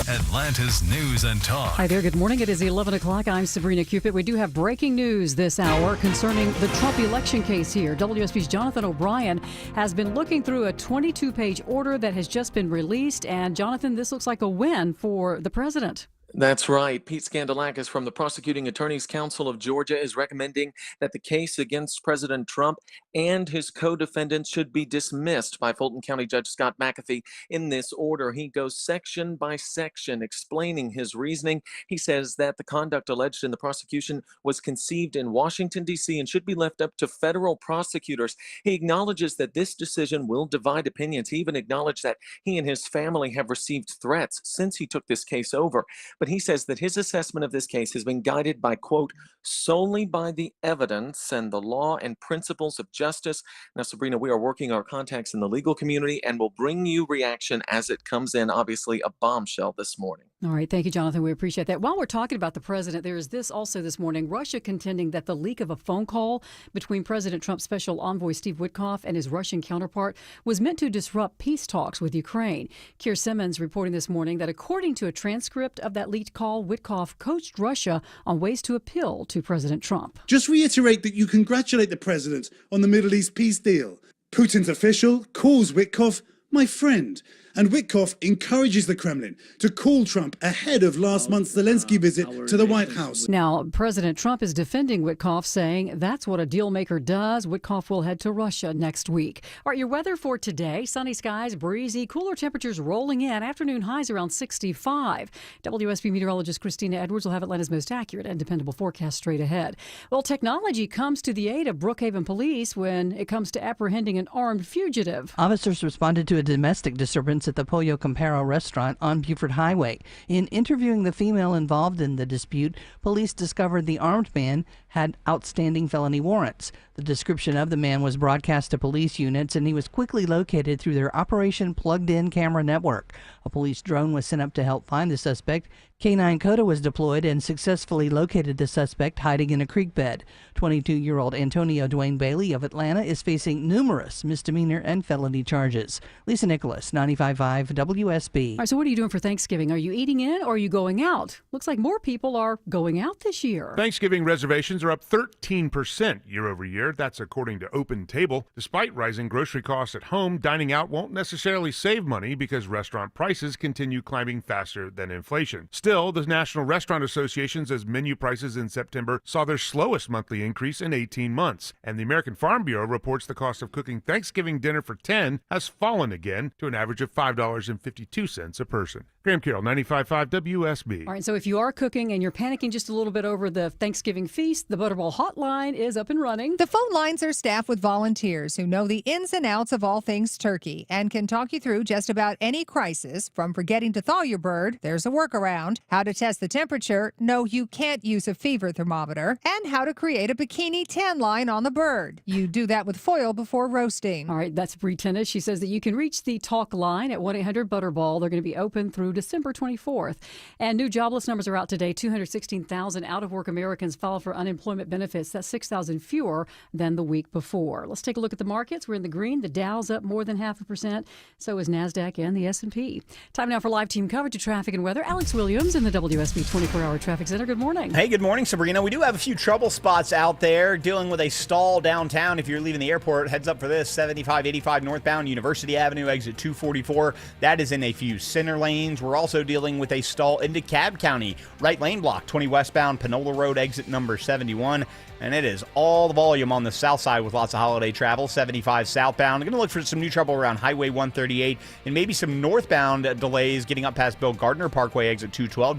Atlanta's News and Talk. Hi there, good morning. It is 11 o'clock. I'm Sabrina Cupid. We do have breaking news this hour concerning the Trump election case here. WSB's Jonathan O'Brien has been looking through a 22-page order that has just been released. And Jonathan, this looks like a win for the president. That's right. Pete Skandalakis from the Prosecuting Attorneys Council of Georgia is recommending that the case against President Trump and his co-defendants should be dismissed by Fulton County Judge Scott McAfee. In this order, he goes section by section explaining his reasoning. He says that the conduct alleged in the prosecution was conceived in Washington, D.C. and should be left up to federal prosecutors. He acknowledges that this decision will divide opinions. He even acknowledged that he and his family have received threats since he took this case over. But he says that his assessment of this case has been guided by, quote, solely by the evidence and the law and principles of justice. Now, Sabrina, we are working our contacts in the legal community and will bring you reaction as it comes in. Obviously, a bombshell this morning. All right. Thank you, Jonathan. We appreciate that. While we're talking about the president, there is this also this morning, Russia contending that the leak of a phone call between President Trump's special envoy Steve Witkoff and his Russian counterpart was meant to disrupt peace talks with Ukraine. Keir Simmons reporting this morning that according to a transcript of that leaked call, Witkoff coached Russia on ways to appeal to President Trump. Just reiterate that you congratulate the president on the Middle East peace deal. Putin's official calls Witkoff my friend, and Witkoff encourages the Kremlin to call Trump ahead of last month's Zelensky visit to the White House. Now, President Trump is defending Witkoff, saying that's what a deal maker does. Witkoff will head to Russia next week. All right, your weather for today, sunny skies, breezy, cooler temperatures rolling in, afternoon highs around 65. WSB meteorologist Christina Edwards will have Atlanta's most accurate and dependable forecast straight ahead. Well, technology comes to the aid of Brookhaven police when it comes to apprehending an armed fugitive. Officers responded to a domestic disturbance at the Pollo Campero restaurant on Buford Highway. In interviewing the female involved in the dispute, police discovered the armed man had outstanding felony warrants. The description of the man was broadcast to police units, and he was quickly located through their Operation Plugged In camera network. A police drone was sent up to help find the suspect. K-9 Coda was deployed and successfully located the suspect hiding in a creek bed. 22-year-old Antonio Dwayne Bailey of Atlanta is facing numerous misdemeanor and felony charges. Lisa Nicholas, 95.5 WSB. All right, so what are you doing for Thanksgiving? Are you eating in or are you going out? Looks like more people are going out this year. Thanksgiving reservations are up 13% year over year. That's according to Open Table. Despite rising grocery costs at home, dining out won't necessarily save money because restaurant prices continue climbing faster than inflation. Still, the National Restaurant Association says menu prices in September saw their slowest monthly increase in 18 months. And the American Farm Bureau reports the cost of cooking Thanksgiving dinner for 10 has fallen again to an average of $5.52 a person. Graham Carroll, 95.5 WSB. All right, so if you are cooking and you're panicking just a little bit over the Thanksgiving feast, the Butterball Hotline is up and running. The phone lines are staffed with volunteers who know the ins and outs of all things turkey and can talk you through just about any crisis, from forgetting to thaw your bird, there's a workaround, how to test the temperature, no, you can't use a fever thermometer, and how to create a bikini tan line on the bird. You do that with foil before roasting. All right, that's Bree Tennis. She says that you can reach the talk line at 1-800-BUTTERBALL. They're going to be open through December 24th. And new jobless numbers are out today. 216,000 out-of-work Americans filed for unemployment benefits. That's 6,000 fewer than the week before. Let's take a look at the markets. We're in the green. The Dow's up more than 0.5%. So is NASDAQ and the S&P. Time now for live team coverage of traffic and weather. Alex Williams in the WSB 24-hour traffic center. Good morning. Hey, good morning, Sabrina. We do have a few trouble spots out there dealing with a stall downtown. If you're leaving the airport, heads up for this. 7585 northbound, University Avenue, exit 244. That is in a few center lanes. We're also dealing with a stall into Cobb County. Right lane block, 20 westbound, Panola Road, exit number 71. And it is all the volume on the south side with lots of holiday travel. 75 southbound. I'm going to look for some new trouble around Highway 138 and maybe some northbound delays getting up past Bill Gardner Parkway, exit 212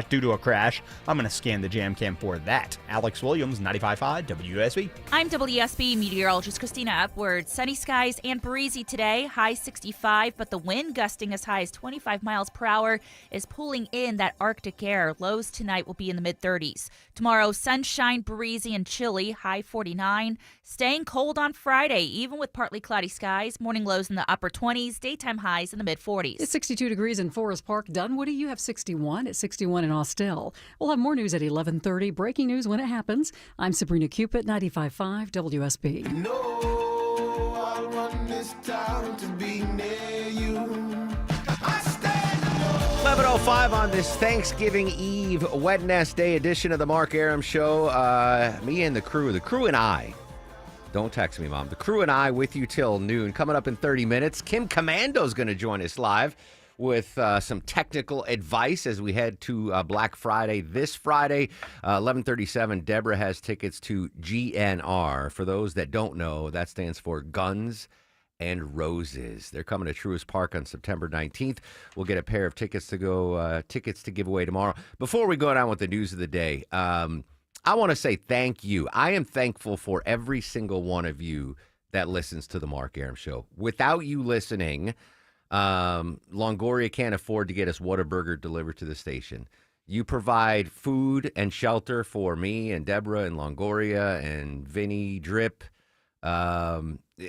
due to a crash. I'm going to scan the jam cam for that. Alex Williams, 95.5 WSB. I'm WSB meteorologist Christina Upward. Sunny skies and breezy today, high 65, but the wind gusting as high as 25 miles per hour is pulling in that Arctic air. Lows tonight will be in the mid-30s. Tomorrow, sunshine, breezy, and chilly, high 49. Staying cold on Friday, even with partly cloudy skies. Morning lows in the upper 20s, daytime highs in the mid-40s. It's 62 degrees in Forest Park. Dunwoody, you have 61. It's 61 in Austell. We'll have more news at 11:30. Breaking news when it happens. I'm Sabrina Cupid, 95.5 WSB. I want this town to be near you. 11:05 on this Thanksgiving Eve Wednesday edition of the Mark Arum Show. Me and the crew and I. Don't text me, Mom. The crew and I with you till noon. Coming up in 30 minutes, Kim Commando's going to join us live with some technical advice as we head to Black Friday this Friday. 11:37, Deborah has tickets to GNR. For those that don't know, that stands for Guns and Roses. They're coming to Truist Park on September 19th. We'll get a pair of tickets to give away tomorrow. Before we go down with the news of the day, I want to say thank you. I am thankful for every single one of you that listens to the Mark Arum Show. Without you listening, Longoria can't afford to get us Whataburger delivered to the station. You provide food and shelter for me and Deborah and Longoria and Vinny Drip.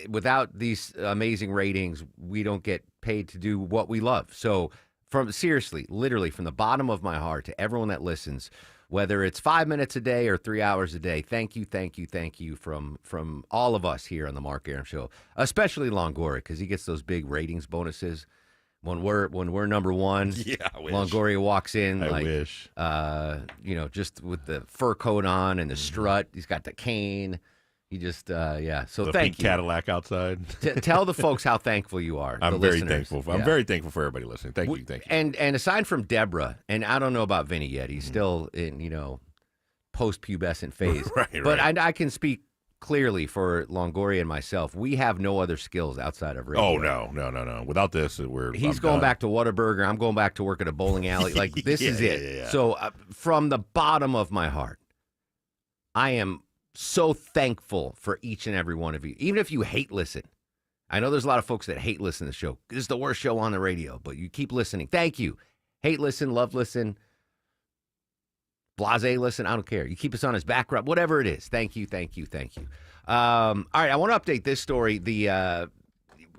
Without these amazing ratings, we don't get paid to do what we love. So literally from the bottom of my heart to everyone that listens, whether it's 5 minutes a day or 3 hours a day, thank you from all of us here on the Mark Arum Show, especially Longoria, because he gets those big ratings bonuses. When we're number one, yeah, I wish. Longoria walks in I wish. Just with the fur coat on and the strut. He's got the cane. He just, So the thank pink you. Cadillac outside. Tell the folks how thankful you are. I'm the very listeners. thankful. I'm very thankful for everybody listening. Thank you. And aside from Deborah, and I don't know about Vinny yet. He's still in, post-pubescent phase. Right. But I can speak clearly for Longoria and myself. We have no other skills outside of radio. Oh, no. Without this, He's going back to Whataburger. I'm going back to work at a bowling alley. Like, this is it. Yeah. So from the bottom of my heart, I am so thankful for each and every one of you. Even if you hate listen. I know there's a lot of folks that hate listen to the show. This is the worst show on the radio, but you keep listening. Thank you. Hate listen, love listen, blase listen, I don't care. You keep us on his background, whatever it is. Thank you. All right, I want to update this story.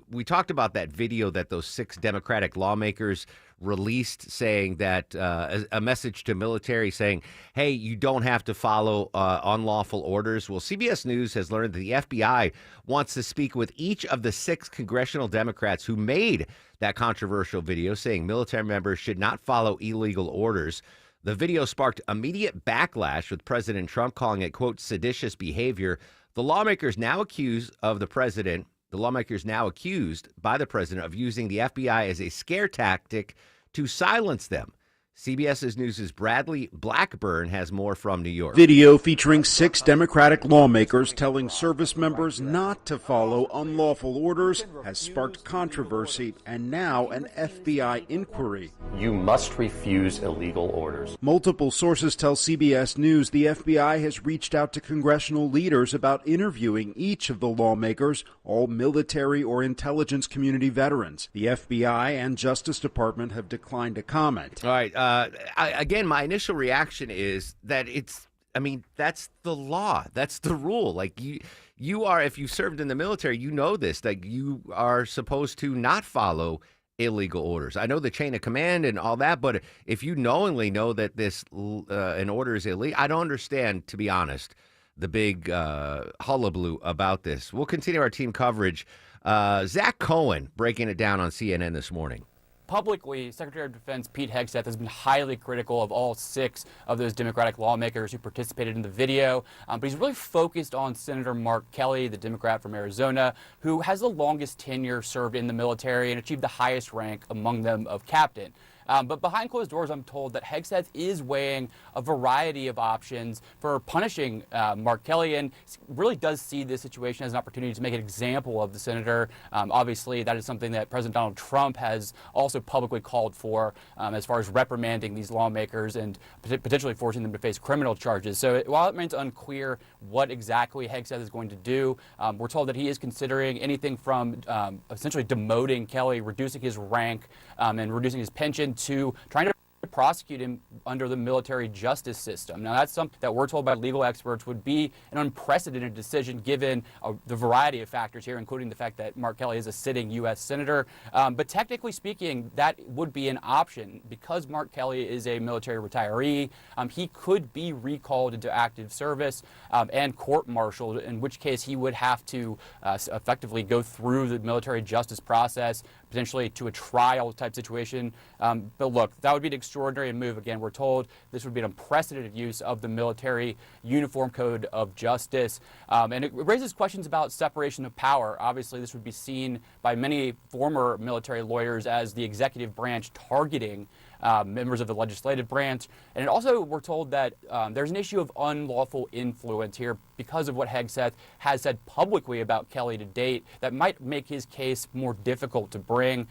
We talked about that video that those 6 Democratic lawmakers released saying that a message to military saying, hey, you don't have to follow unlawful orders. Well, CBS News has learned that the FBI wants to speak with each of the 6 congressional Democrats who made that controversial video saying military members should not follow illegal orders. The video sparked immediate backlash, with President Trump calling it, quote, seditious behavior. The lawmakers now accused by the president of using the FBI as a scare tactic to silence them. CBS News' Bradley Blackburn has more from New York. Video featuring 6 Democratic lawmakers telling service members not to follow unlawful orders has sparked controversy and now an FBI inquiry. You must refuse illegal orders. Multiple sources tell CBS News the FBI has reached out to congressional leaders about interviewing each of the lawmakers, all military or intelligence community veterans. The FBI and Justice Department have declined to comment. All right. Again, my initial reaction is that that's the law. That's the rule. Like you are, if you've served in the military, you know this, that you are supposed to not follow illegal orders. I know the chain of command and all that, but if you knowingly know that an order is illegal, I don't understand, to be honest, the big hullabaloo about this. We'll continue our team coverage. Zach Cohen breaking it down on CNN this morning. Publicly, Secretary of Defense Pete Hegseth has been highly critical of all 6 of those Democratic lawmakers who participated in the video, but he's really focused on Senator Mark Kelly, the Democrat from Arizona, who has the longest tenure served in the military and achieved the highest rank among them of captain. But behind closed doors, I'm told that Hegseth is weighing a variety of options for punishing Mark Kelly, and really does see this situation as an opportunity to make an example of the senator. Obviously, that is something that President Donald Trump has also publicly called for as far as reprimanding these lawmakers and potentially forcing them to face criminal charges. So while it remains unclear what exactly Hegseth is going to do, we're told that he is considering anything from essentially demoting Kelly, reducing his rank, and reducing his pension, to trying to prosecute him under the military justice system. Now, that's something that we're told by legal experts would be an unprecedented decision given the variety of factors here, including the fact that Mark Kelly is a sitting U.S. senator. But technically speaking, that would be an option. Because Mark Kelly is a military retiree, he could be recalled into active service and court-martialed, in which case he would have to effectively go through the military justice process, potentially to a trial type situation. But look, that would be an extraordinary move. Again, we're told this would be an unprecedented use of the military uniform code of justice. And it raises questions about separation of power. Obviously, this would be seen by many former military lawyers as the executive branch targeting members of the legislative branch. And also, we're told that there's an issue of unlawful influence here because of what Hegseth has said publicly about Kelly to date that might make his case more difficult to bring.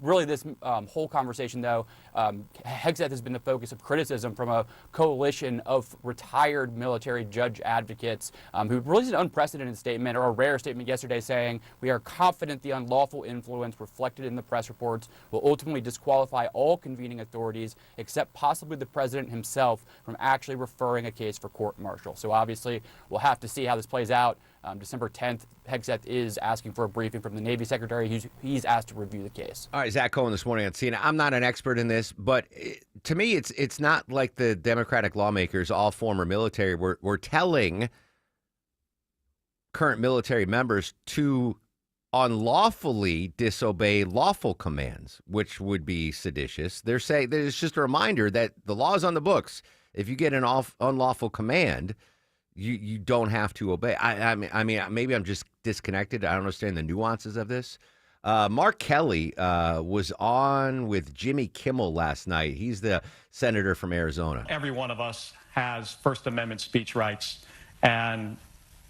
Really, this whole conversation, though, Hegseth has been the focus of criticism from a coalition of retired military judge advocates who released an unprecedented statement, or a rare statement yesterday, saying, "We are confident the unlawful influence reflected in the press reports will ultimately disqualify all convening authorities, except possibly the president himself, from actually referring a case for court-martial." So obviously, we'll have to see how this plays out. December 10th, Hegseth is asking for a briefing from the Navy Secretary. He's asked to review the case. All right, Zach Cohen this morning on CNN. I'm not an expert in this, but to me, it's not like the Democratic lawmakers, all former military, were telling current military members to unlawfully disobey lawful commands, which would be seditious. They're saying that it's just a reminder that the law is on the books. If you get an unlawful command, you don't have to obey. I mean, maybe I'm just disconnected. I don't understand the nuances of this. Mark Kelly was on with Jimmy Kimmel last night. He's the senator from Arizona. Every one of us has First Amendment speech rights, and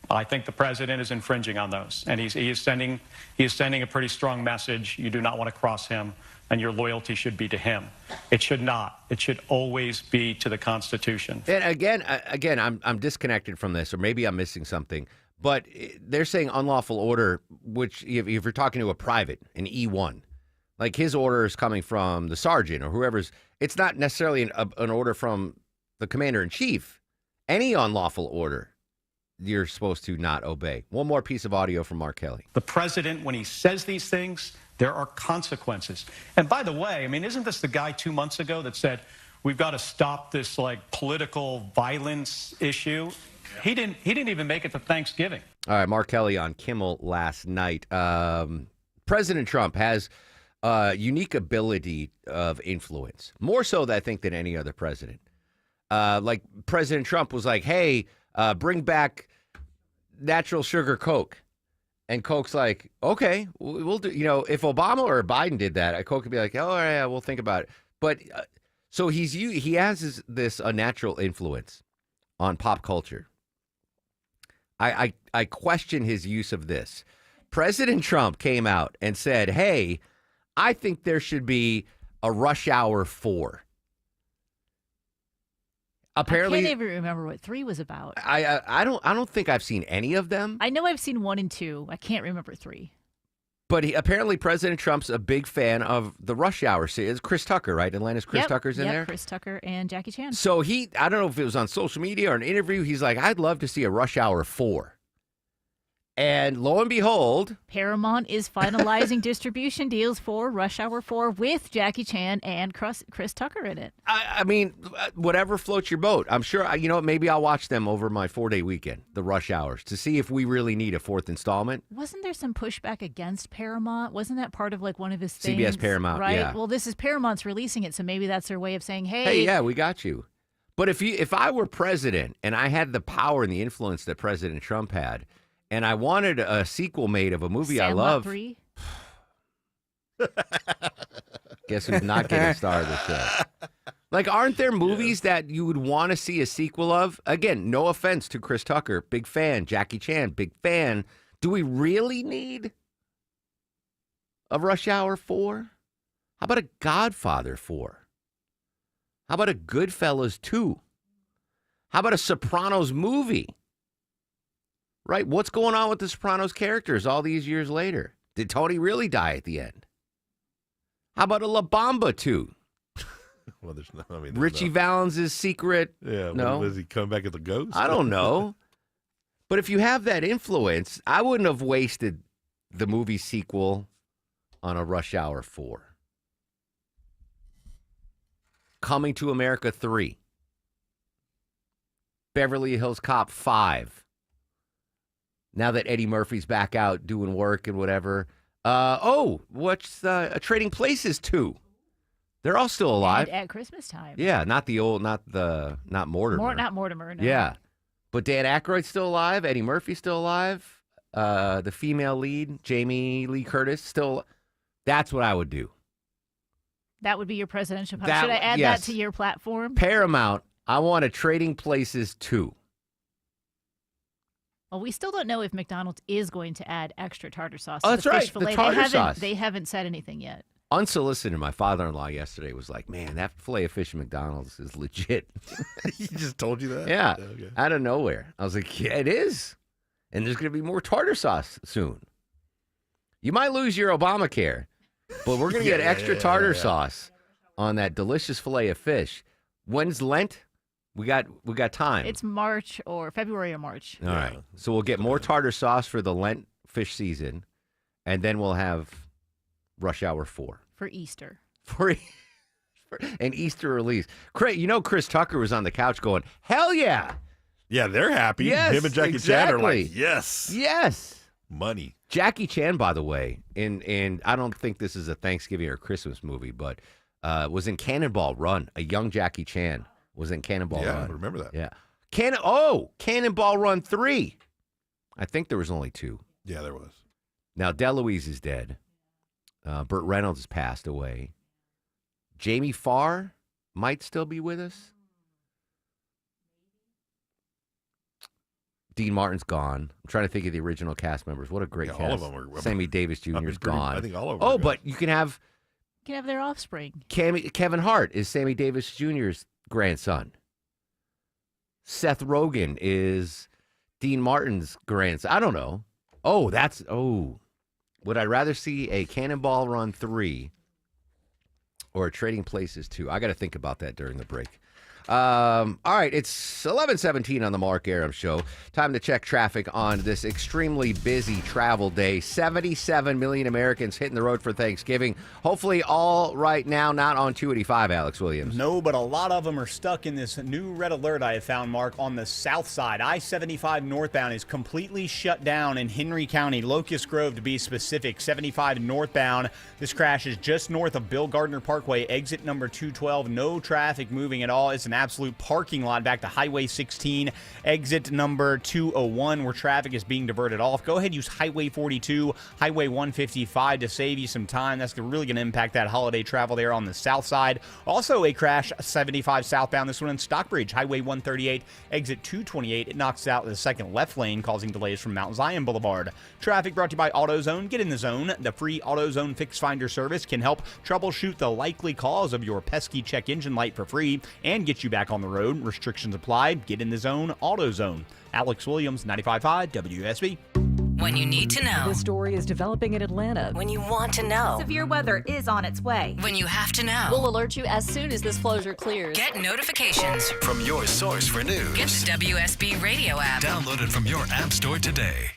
I think the president is infringing on those. And he is sending a pretty strong message. You do not want to cross him, and your loyalty should be to him. It should not. It should always be to the Constitution. And again, I'm disconnected from this, or maybe I'm missing something. But they're saying unlawful order, which if you're talking to a private, an E1, like his order is coming from the sergeant or whoever's. It's not necessarily an order from the commander-in-chief. Any unlawful order, you're supposed to not obey. One more piece of audio from Mark Kelly. The president, when he says these things, There are consequences. And by the way, I mean, isn't this the guy 2 months ago that said, we've got to stop this like political violence issue? He didn't even make it to Thanksgiving. All right, Mark Kelly on Kimmel last night. President Trump has a unique ability of influence, more so, I think, than any other president. Like President Trump was like, hey, bring back natural sugar Coke. And Coke's like, okay, we'll do, if Obama or Biden did that, Coke would be like, oh, yeah, we'll think about it. But so he has this unnatural influence on pop culture. I question his use of this. President Trump came out and said, hey, I think there should be a Rush Hour 4. Apparently, I can't even remember what 3 was about. I don't think I've seen any of them. I know I've seen 1 and 2. I can't remember 3. But apparently President Trump's a big fan of the Rush Hour series. Chris Tucker, right? Atlanta's Chris Tucker's in there? Chris Tucker and Jackie Chan. So I don't know if it was on social media or an interview, he's like, I'd love to see a Rush Hour 4. And lo and behold, Paramount is finalizing distribution deals for Rush Hour 4 with Jackie Chan and Chris Tucker in it. I mean, whatever floats your boat. I'm sure, maybe I'll watch them over my 4-day weekend, the Rush Hours, to see if we really need a 4th installment. Wasn't there some pushback against Paramount? Wasn't that part of like one of his things? CBS Paramount, right? yeah. Well, this is Paramount's releasing it, so maybe that's their way of saying, hey, yeah, we got you. But if I were president and I had the power and the influence that President Trump had, and I wanted a sequel made of a movie I love. 3? Guess who's not getting a star of the show? Like, aren't there movies that you would want to see a sequel of? Again, no offense to Chris Tucker, big fan. Jackie Chan, big fan. Do we really need a Rush Hour 4? How about a Godfather 4? How about a Goodfellas 2? How about a Sopranos movie? Right? What's going on with the Sopranos characters all these years later? Did Tony really die at the end? How about a La Bamba 2? Well, there's no. Richie Valens' secret. Yeah. No. Was he come back as a ghost? I don't know. But if you have that influence, I wouldn't have wasted the movie sequel on a Rush Hour 4. Coming to America 3. Beverly Hills Cop 5. Now that Eddie Murphy's back out doing work and whatever. What's Trading Places 2? They're all still alive. And at Christmas time. Yeah, not Mortimer. Not Mortimer, no. Yeah. But Dan Aykroyd's still alive. Eddie Murphy's still alive. The female lead, Jamie Lee Curtis, still. That's what I would do. That would be your presidential policy. Should I add that to your platform? Paramount, I want a Trading Places 2. Well, we still don't know if McDonald's is going to add extra tartar sauce Oh, to that's the right, fish the fillet. tartar sauce. They haven't said anything yet. Unsolicited, my father-in-law yesterday was like, man, that filet of fish at McDonald's is legit. He just told you that? Yeah, Okay. out of nowhere. I was like, yeah, it is. And there's going to be more tartar sauce soon. You might lose your Obamacare, but we're going to get extra tartar sauce on that delicious filet of fish. When's Lent? We got time. It's March or February or March. All right. So we'll get more tartar sauce for the Lent fish season, and then we'll have Rush Hour 4. For Easter. For an Easter release. Chris Tucker was on the couch going, hell yeah. Yeah, they're happy. Yes, Him and Jackie Chan are like, yes. Yes. Money. Jackie Chan, by the way, and I don't think this is a Thanksgiving or Christmas movie, but was in Cannonball Run. A young Jackie Chan was in Cannonball Run. Yeah, I remember that. Yeah. Cannonball Run 3. I think there was only 2. Yeah, there was. Now, DeLuise is dead. Burt Reynolds has passed away. Jamie Farr might still be with us. Dean Martin's gone. I'm trying to think of the original cast members. What a great cast. all of them are. Sammy Davis Jr. is gone. I think all of them. But you can have their offspring. Kevin Hart is Sammy Davis Jr.'s grandson. Seth Rogen is Dean Martin's grandson. I don't know. Would I rather see a Cannonball Run 3 or a Trading Places 2? I got to think about that during the break. All right, it's 11:17 on the Mark Aram Show. Time to check traffic on this extremely busy travel day. 77 million Americans hitting the road for Thanksgiving. Hopefully all right now, not on 285, Alex Williams. No, but a lot of them are stuck in this new red alert I have found, Mark, on the south side. I-75 northbound is completely shut down in Henry County, Locust Grove to be specific. 75 northbound. This crash is just north of Bill Gardner Parkway, exit number 212. No traffic moving at all. It's an absolute parking lot back to Highway 16, exit number 201, where traffic is being diverted off. Go ahead, use Highway 42, Highway 155 to save you some time. That's really going to impact that holiday travel there on the south side. Also a crash 75 southbound, this one in Stockbridge, Highway 138, exit 228. It knocks out the second left lane, causing delays from Mount Zion Boulevard. Traffic brought to you by AutoZone. Get in the zone. The free AutoZone Fix Finder service can help troubleshoot the likely cause of your pesky check engine light for free and get you back on the road. Restrictions apply. Get in the zone. AutoZone. Alex Williams, 95.5 WSB. When you need to know. The story is developing in Atlanta. When you want to know. Severe weather is on its way. When you have to know. We'll alert you as soon as this closure clears. Get notifications from your source for news. Get the WSB radio app. Download it from your app store today.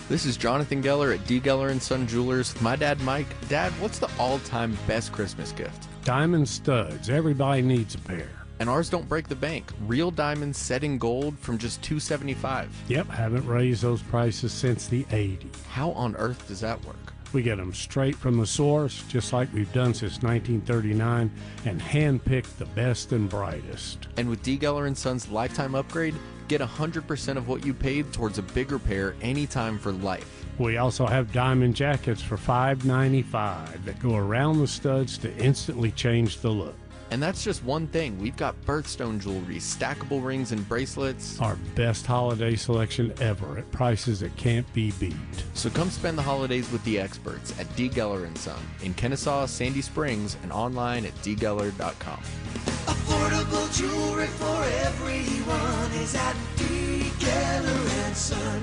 This is Jonathan Geller at D. Geller & Son Jewelers with my dad, Mike. Dad, what's the all-time best Christmas gift? Diamond studs. Everybody needs a pair. And ours don't break the bank. Real diamonds set in gold from just $275. Yep, haven't raised those prices since the 80s. How on earth does that work? We get them straight from the source, just like we've done since 1939, and handpick the best and brightest. And with D. Geller & Son's lifetime upgrade, get 100% of what you paid towards a bigger pair anytime for life. We also have diamond jackets for $5.95 that go around the studs to instantly change the look. And that's just one thing. We've got birthstone jewelry, stackable rings and bracelets. Our best holiday selection ever at prices that can't be beat. So come spend the holidays with the experts at D. Geller & Son in Kennesaw, Sandy Springs, and online at dgeller.com. Affordable jewelry for everyone is at D. Geller & Son.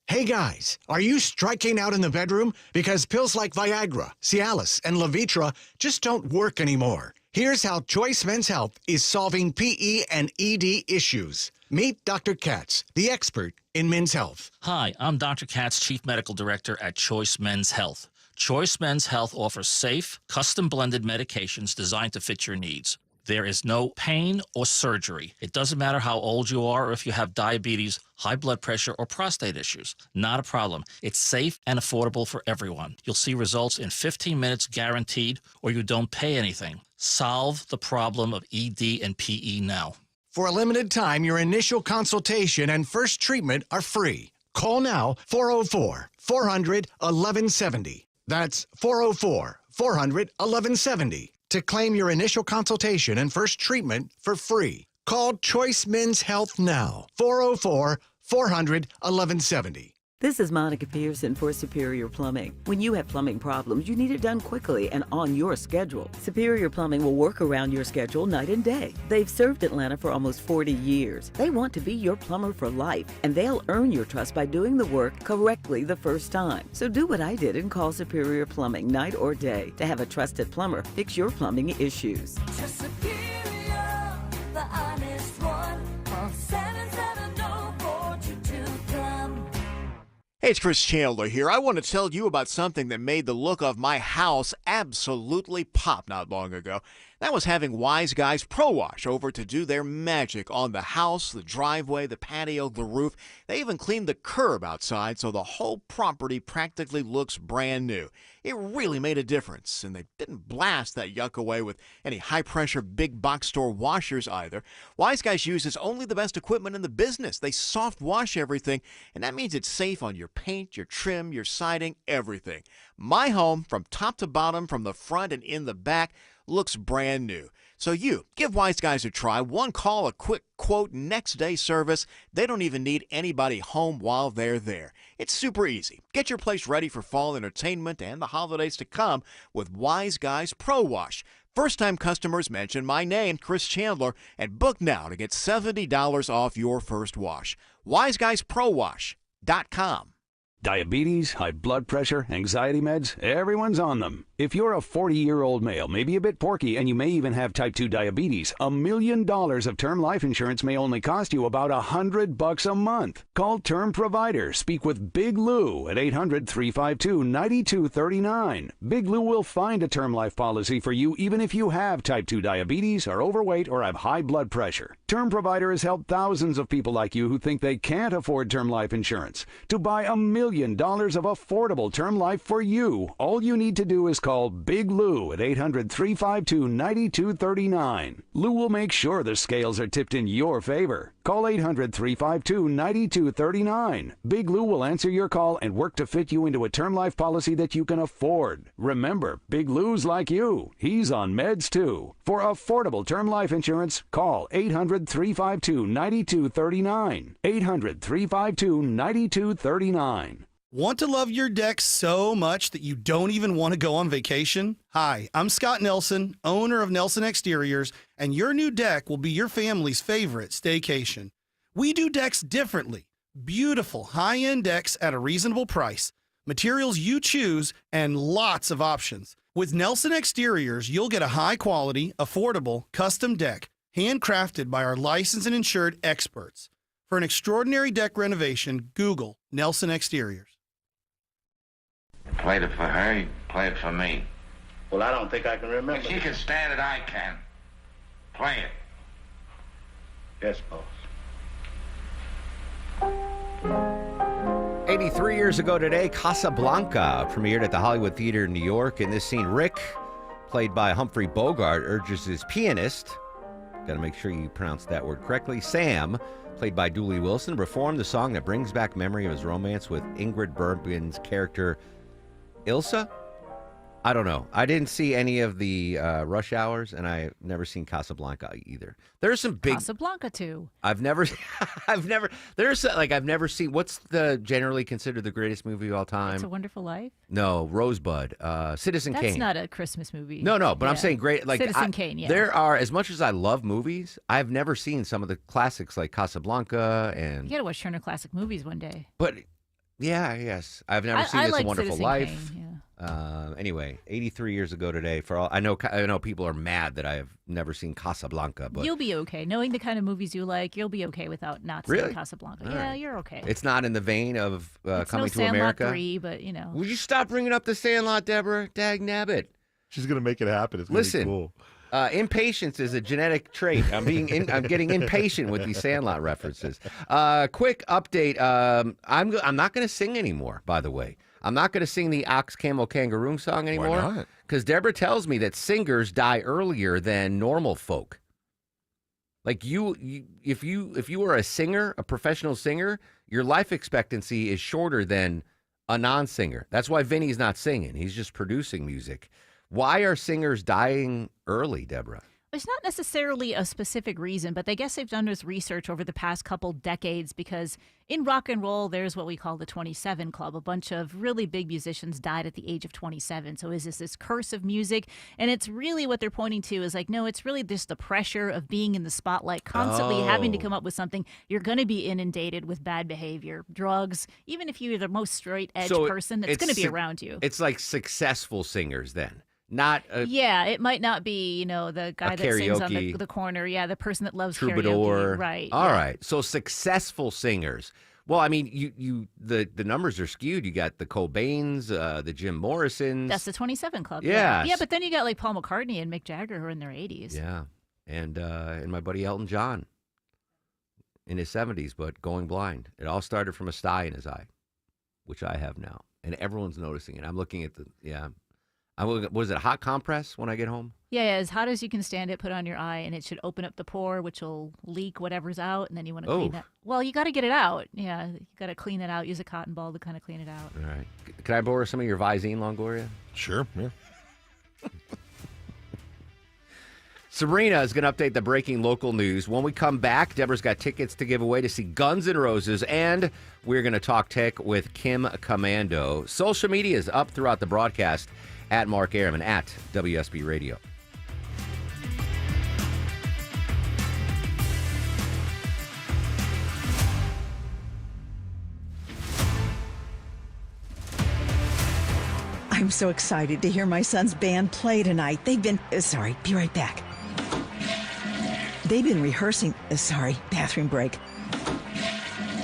Hey guys, are you striking out in the bedroom? Because pills like Viagra, Cialis, and Levitra just don't work anymore. Here's how Choice Men's Health is solving PE and ED issues. Meet Dr. Katz, the expert in men's health. Hi, I'm Dr. Katz, Chief Medical Director at Choice Men's Health. Choice Men's Health offers safe, custom-blended medications designed to fit your needs. There is no pain or surgery. It doesn't matter how old you are or if you have diabetes, high blood pressure, or prostate issues. Not a problem. It's safe and affordable for everyone. You'll see results in 15 minutes guaranteed, or you don't pay anything. Solve the problem of ED and PE now. For a limited time, your initial consultation and first treatment are free. Call now, 404-400-1170. That's 404-400-1170 to claim your initial consultation and first treatment for free. Call Choice Men's Health now, 404-400-1170. This is Monica Pearson for Superior Plumbing. When you have plumbing problems, you need it done quickly and on your schedule. Superior Plumbing will work around your schedule night and day. They've served Atlanta for almost 40 years. They want to be your plumber for life, and they'll earn your trust by doing the work correctly the first time. So do what I did and call Superior Plumbing night or day to have a trusted plumber fix your plumbing issues. Superior, the honest one. Call 770-4222. Hey, it's Chris Chandler here. I want to tell you about something that made the look of my house absolutely pop not long ago. That was having Wise Guys Pro Wash over to do their magic on the house, the driveway, the patio, the roof. They even cleaned the curb outside so the whole property practically looks brand new. It really made a difference, and they didn't blast that yuck away with any high-pressure big box store washers either. Wise Guys uses only the best equipment in the business. They soft wash everything, and that means it's safe on your paint, your trim, your siding, everything. My home, from top to bottom, from the front and in the back, looks brand new. So you, give Wise Guys a try. One call, a quick quote, next day service. They don't even need anybody home while they're there. It's super easy. Get your place ready for fall entertainment and the holidays to come with Wise Guys Pro Wash. First-time customers mention my name, Chris Chandler, and book now to get $70 off your first wash. WiseGuysProWash.com. Diabetes, high blood pressure, anxiety meds, everyone's on them. If you're a 40-year-old male, maybe a bit porky, and you may even have type 2 diabetes, $1 million of term life insurance may only cost you about $100 a month. Call Term Provider. Speak with Big Lou at 800-352-9239. Big Lou will find a term life policy for you even if you have type 2 diabetes, are overweight, or have high blood pressure. Term Provider has helped thousands of people like you who think they can't afford term life insurance to buy $1 million of affordable term life for you. All you need to do is call Big Lou at 800-352-9239. Lou will make sure the scales are tipped in your favor. Call 800-352-9239. Big Lou will answer your call and work to fit you into a term life policy that you can afford. Remember, Big Lou's like you. He's on meds too. For affordable term life insurance, call 800-352-9239. 800-352-9239. Want to love your deck so much that you don't even want to go on vacation? Hi, I'm Scott Nelson, owner of Nelson Exteriors, and your new deck will be your family's favorite staycation. We do decks differently. Beautiful, high-end decks at a reasonable price, materials you choose, and lots of options. With Nelson Exteriors, you'll get a high-quality, affordable, custom deck, handcrafted by our licensed and insured experts. For an extraordinary deck renovation, Google Nelson Exteriors. Played it for her, you play it for me. Well, I don't think I can remember. If she can stand it, I can. Play it. Yes, boss. 83 years ago today, Casablanca premiered at the Hollywood Theater in New York. In this scene, Rick, played by Humphrey Bogart, urges his pianist, got to make sure you pronounce that word correctly, Sam, played by Dooley Wilson, performed the song that brings back memory of his romance with Ingrid Bergman's character Ilsa? I don't know. I didn't see any of the Rush Hours, and I've never seen Casablanca either. There's some big Casablanca too. I've never seen. What's the generally considered the greatest movie of all time? It's a Wonderful Life. No, Rosebud, Citizen Kane. That's not a Christmas movie. No, but I'm Yeah. saying great. Like Citizen Kane. Yeah. There are, as much as I love movies, I've never seen some of the classics like Casablanca and. You got to watch Turner Classic Movies one day. But yeah, yes, I've never seen It's a Wonderful Citizen Life. Kane, Anyway, 83 years ago today. For all I know people are mad that I have never seen Casablanca, but You'll be okay. Knowing the kind of movies you like, you'll be okay without not seeing Really? Casablanca. All Yeah, right. you're okay. It's not in the vein of It's Coming no to Sandlot America. 3, but you know. Would you stop bringing up the Sandlot, Deborah? Dag nabbit. She's gonna make it happen. It's gonna Listen, be cool. Impatience is a genetic trait. I'm getting impatient with these Sandlot references. Quick update. I'm not going to sing anymore. By the way, I'm not going to sing the Ox Camel Kangaroo song anymore. Why not? Because Deborah tells me that singers die earlier than normal folk. Like if you are a singer, a professional singer, your life expectancy is shorter than a non-singer. That's why Vinny's not singing. He's just producing music. Why are singers dying early, Deborah? There's not necessarily a specific reason, but I guess they've done this research over the past couple decades because in rock and roll, there's what we call the 27 Club. A bunch of really big musicians died at the age of 27. So is this curse of music? And it's really what they're pointing to is like, no, it's really just the pressure of being in the spotlight, constantly having to come up with something. You're going to be inundated with bad behavior, drugs. Even if you're the most straight edge person, that's going to be around you. It's like successful singers then. Not yeah, it might not be, the guy that sings on karaoke the corner. Yeah, the person that loves troubadour. karaoke. Right. All yeah. right. So successful singers. Well, I mean, the numbers are skewed. You got the Cobains, the Jim Morrisons. That's the 27 Club. Yes. Yeah, but then you got like Paul McCartney and Mick Jagger who are in their 80s. Yeah. And my buddy Elton John in his 70s, but going blind. It all started from a sty in his eye, which I have now. And everyone's noticing it. I'm looking at was it a hot compress when I get home? Yeah, as hot as you can stand it, put on your eye, and it should open up the pore, which will leak whatever's out, and then you want to clean that. Well, you got to get it out. Yeah, you got to clean it out. Use a cotton ball to kind of clean it out. All right. Can I borrow some of your Visine, Longoria? Sure, yeah. Sabrina is going to update the breaking local news. When we come back, Deborah's got tickets to give away to see Guns N' Roses, and we're going to talk tech with Kim Commando. Social media is up throughout the broadcast at Mark Airman, at WSB Radio. I'm so excited to hear my son's band play tonight. They've been, sorry, be right back. They've been rehearsing, bathroom break.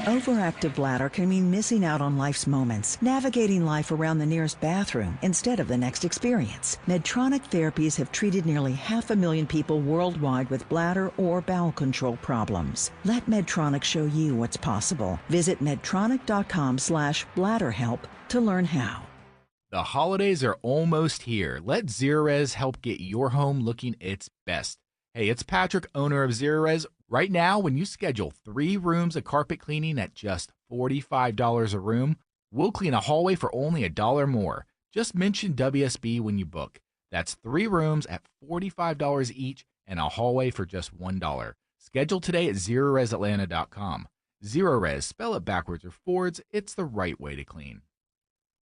Overactive bladder can mean missing out on life's moments, navigating life around the nearest bathroom instead of the next experience. Medtronic therapies have treated nearly 500,000 people worldwide with bladder or bowel control problems. Let Medtronic show you what's possible. Visit medtronic.com/bladderhelp to learn how. The holidays are almost here. Let Zerorez help get your home looking its best. Hey, it's Patrick, owner of Zerorez. Right now, when you schedule 3 rooms of carpet cleaning at just $45 a room, we'll clean a hallway for only $1 more. Just mention WSB when you book. That's 3 rooms at $45 each and a hallway for just $1. Schedule today at ZerorezAtlanta.com. Zerorez, spell it backwards or forwards, it's the right way to clean.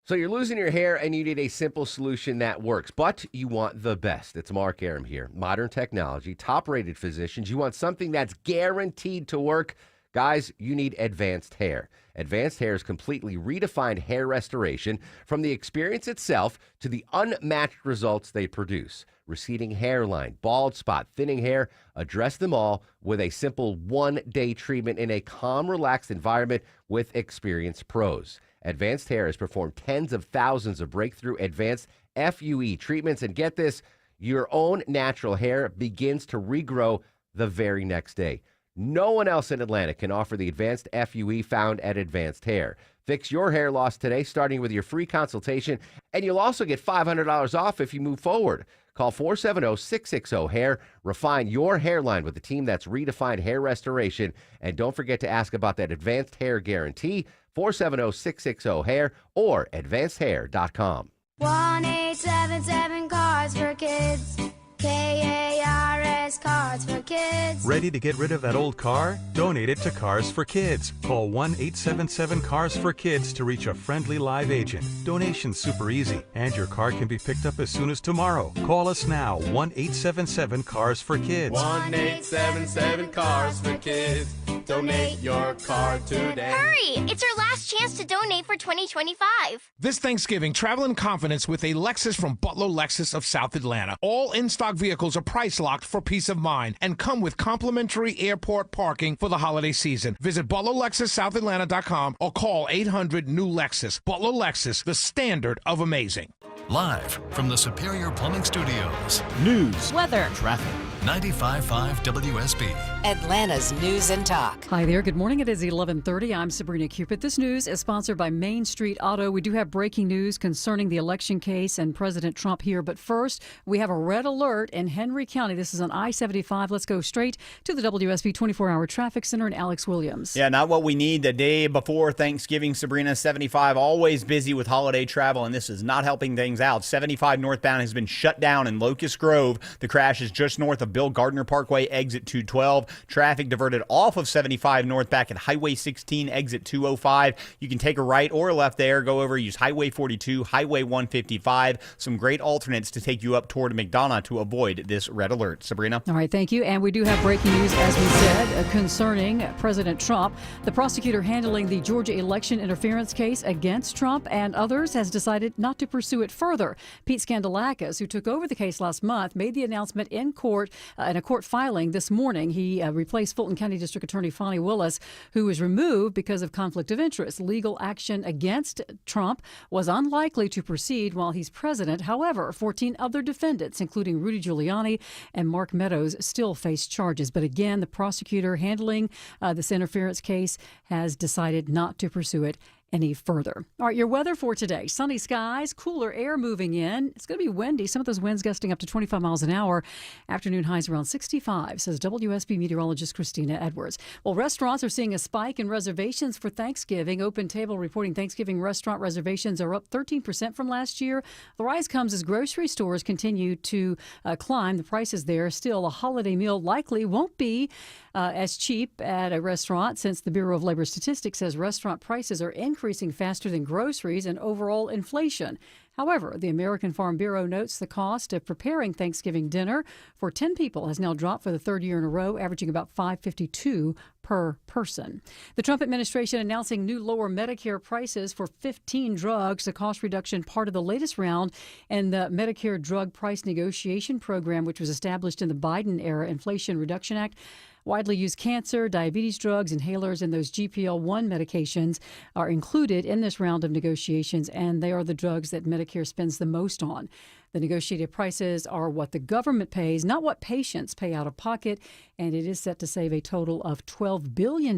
So you're losing your hair and you need a simple solution that works, but you want the best. It's Mark Arum here. Modern technology, top-rated physicians. You want something that's guaranteed to work. Guys, you need Advanced Hair. Advanced Hair's completely redefined hair restoration, from the experience itself to the unmatched results they produce. Receding hairline, bald spot, thinning hair, address them all with a simple 1-day treatment in a calm, relaxed environment with experienced pros. Advanced Hair has performed tens of thousands of breakthrough advanced FUE treatments, and get this, your own natural hair begins to regrow the very next day. No one else in Atlanta can offer the advanced FUE found at Advanced Hair. Fix your hair loss today, starting with your free consultation, and you'll also get $500 off if you move forward. Call 470-660-HAIR. Refine your hairline with a team that's redefined hair restoration. And don't forget to ask about that Advanced Hair Guarantee, 470-660-HAIR or advancedhair.com. 1-877 Cards for Kids. KARS Cards for Kids. Ready to get rid of that old car? Donate it to Cars for Kids. Call 1-877-CARS for Kids to reach a friendly live agent. Donation's super easy, and your car can be picked up as soon as tomorrow. Call us now, 1-877-CARS for Kids. 1-877 Cars for Kids. Donate your car today. Hurry! It's our last chance to donate for 2025. This Thanksgiving, travel in confidence with a Lexus from Butler Lexus of South Atlanta. All in-stock vehicles are price locked for peace of mind and come with complimentary airport parking for the holiday season. Visit ButlerLexusSouthAtlanta.com or call 800-NEW-LEXUS. Butler Lexus, the standard of amazing. Live from the Superior Plumbing Studios. News, weather, traffic. 95.5 WSB. Atlanta's News and Talk. Hi there. Good morning. It is 11:30. I'm Sabrina Cupid. This news is sponsored by Main Street Auto. We do have breaking news concerning the election case and President Trump here. But first, we have a red alert in Henry County. This is on I-75. Let's go straight to the WSB 24-hour traffic center and Alex Williams. Yeah, not what we need the day before Thanksgiving, Sabrina. 75, always busy with holiday travel, and this is not helping things out. 75 northbound has been shut down in Locust Grove. The crash is just north of Bill Gardner Parkway, exit 212. Traffic diverted off of 75 north back at Highway 16, exit 205. You can take a right or a left there, go over, use Highway 42, Highway 155. Some great alternates to take you up toward McDonough to avoid this red alert. Sabrina? All right, thank you. And we do have breaking news, as we said, concerning President Trump. The prosecutor handling the Georgia election interference case against Trump and others has decided not to pursue it further. Pete Skandalakis, who took over the case last month, made the announcement in court, in a court filing this morning. He replaced Fulton County District Attorney Fonnie Willis, who was removed because of conflict of interest. Legal action against Trump was unlikely to proceed while he's president. However, 14 other defendants, including Rudy Giuliani and Mark Meadows, still face charges. But again, the prosecutor handling this interference case has decided not to pursue it any further. All right, your weather for today. Sunny skies, cooler air moving in. It's going to be windy. Some of those winds gusting up to 25 miles an hour. Afternoon highs around 65, says WSB meteorologist Christina Edwards. Well, restaurants are seeing a spike in reservations for Thanksgiving. Open Table reporting Thanksgiving restaurant reservations are up 13% from last year. The rise comes as grocery stores continue to climb. The prices there. Still, a holiday meal likely won't be as cheap at a restaurant, since the Bureau of Labor Statistics says restaurant prices are increasing faster than groceries and overall inflation. However, the American Farm Bureau notes the cost of preparing Thanksgiving dinner for 10 people has now dropped for the third year in a row, averaging about $5.52 per person. The Trump administration announcing new lower Medicare prices for 15 drugs, a cost reduction part of the latest round in the Medicare drug price negotiation program, which was established in the Biden-era Inflation Reduction Act. Widely used cancer, diabetes drugs, inhalers, and those GLP-1 medications are included in this round of negotiations, and they are the drugs that Medicare spends the most on. The negotiated prices are what the government pays, not what patients pay out of pocket, and it is set to save a total of $12 billion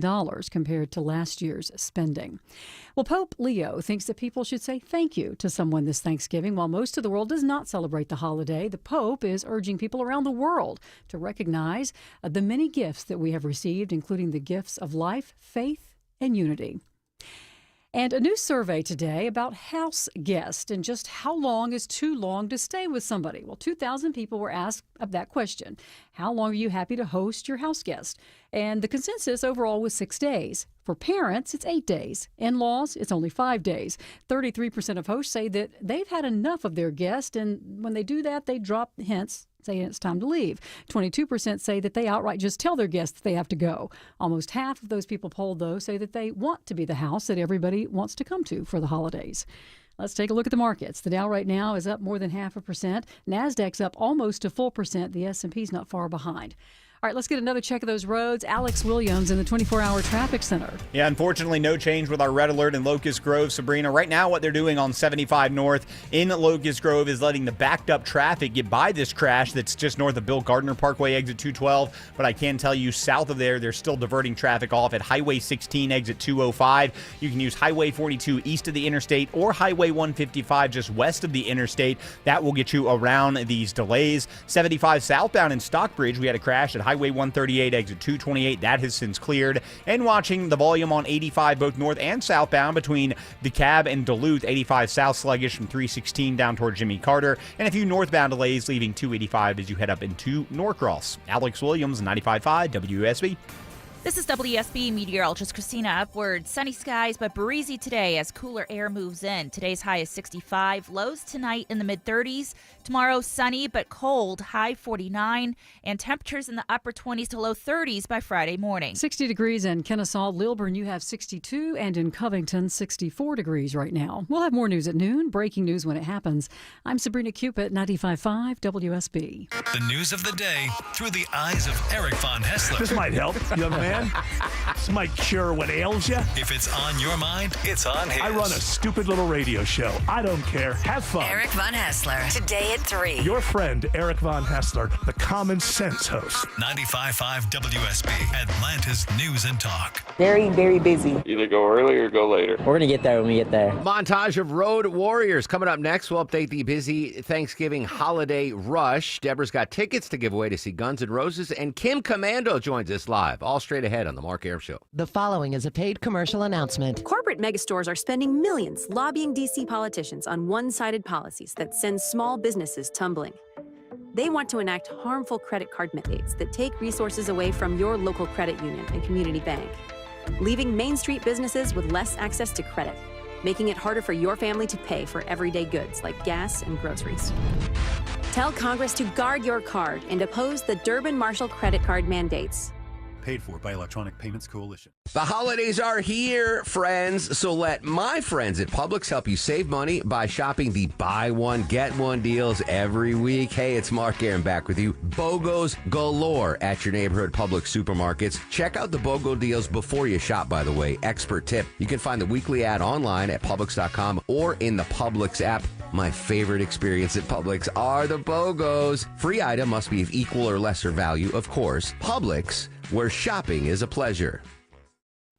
compared to last year's spending. Well, Pope Leo thinks that people should say thank you to someone this Thanksgiving. While most of the world does not celebrate the holiday, the Pope is urging people around the world to recognize the many gifts that we have received, including the gifts of life, faith, and unity. And a new survey today about house guests and just how long is too long to stay with somebody. Well, 2,000 people were asked that question. How long are you happy to host your house guest? And the consensus overall was 6 days. For parents, it's 8 days. In-laws, it's only 5 days. 33% of hosts say that they've had enough of their guest, and when they do that, they drop hints saying it's time to leave. 22% say that they outright just tell their guests they have to go. Almost half of those people polled, though, say that they want to be the house that everybody wants to come to for the holidays. Let's take a look at the markets. The Dow right now is up more than 0.5%. NASDAQ's up almost a full percent. The S&P's not far behind. All right, let's get another check of those roads. Alex Williams in the 24-hour traffic center. Yeah, unfortunately, no change with our red alert in Locust Grove, Sabrina. Right now, what they're doing on 75 North in Locust Grove is letting the backed up traffic get by this crash that's just north of Bill Gardner Parkway, exit 212. But I can tell you, south of there, they're still diverting traffic off at Highway 16, exit 205. You can use Highway 42 east of the interstate or Highway 155 just west of the interstate. That will get you around these delays. 75 southbound in Stockbridge, we had a crash at Highway 138, exit 228. That has since cleared. And watching the volume on 85, both north and southbound between DeKalb and Duluth. 85 south sluggish from 316 down toward Jimmy Carter. And a few northbound delays leaving 285 as you head up into Norcross. Alex Williams, 95.5 WSB. This is WSB meteorologist Christina Upward. Sunny skies, but breezy today as cooler air moves in. Today's high is 65. Lows tonight in the mid-30s. Tomorrow, sunny but cold, high 49. And temperatures in the upper 20s to low 30s by Friday morning. 60 degrees in Kennesaw. Lilburn, you have 62. And in Covington, 64 degrees right now. We'll have more news at noon. Breaking news when it happens. I'm Sabrina Cupid, 95.5 WSB. The news of the day through the eyes of Eric Von Hessler. This might help, young man. This might cure what ails you. If it's on your mind, it's on his. I run a stupid little radio show. I don't care. Have fun. Eric Von Hessler, today at 3. Your friend, Eric Von Hessler, the common sense host. 95.5 WSB, Atlanta's News and Talk. Very, very busy. Either go early or go later. We're going to get there when we get there. Montage of Road Warriors coming up next. We'll update the busy Thanksgiving holiday rush. Deborah's got tickets to give away to see Guns N' Roses, and Kim Commando joins us live. All straight ahead on the Mark Arum Show. The following is a paid commercial announcement. Corporate megastores are spending millions lobbying D.C. politicians on one-sided policies that send small businesses tumbling. They want to enact harmful credit card mandates that take resources away from your local credit union and community bank, leaving Main Street businesses with less access to credit, making it harder for your family to pay for everyday goods like gas and groceries. Tell Congress to guard your card and oppose the Durbin-Marshall credit card mandates. Paid for by Electronic Payments Coalition. The holidays are here, friends, so let my friends at Publix help you save money by shopping the buy one, get one deals every week. Hey, it's Mark Arum back with you. BOGOs galore at your neighborhood Publix supermarkets. Check out the BOGO deals before you shop, by the way. Expert tip. You can find the weekly ad online at Publix.com or in the Publix app. My favorite experience at Publix are the BOGOs. Free item must be of equal or lesser value, of course. Publix, where shopping is a pleasure.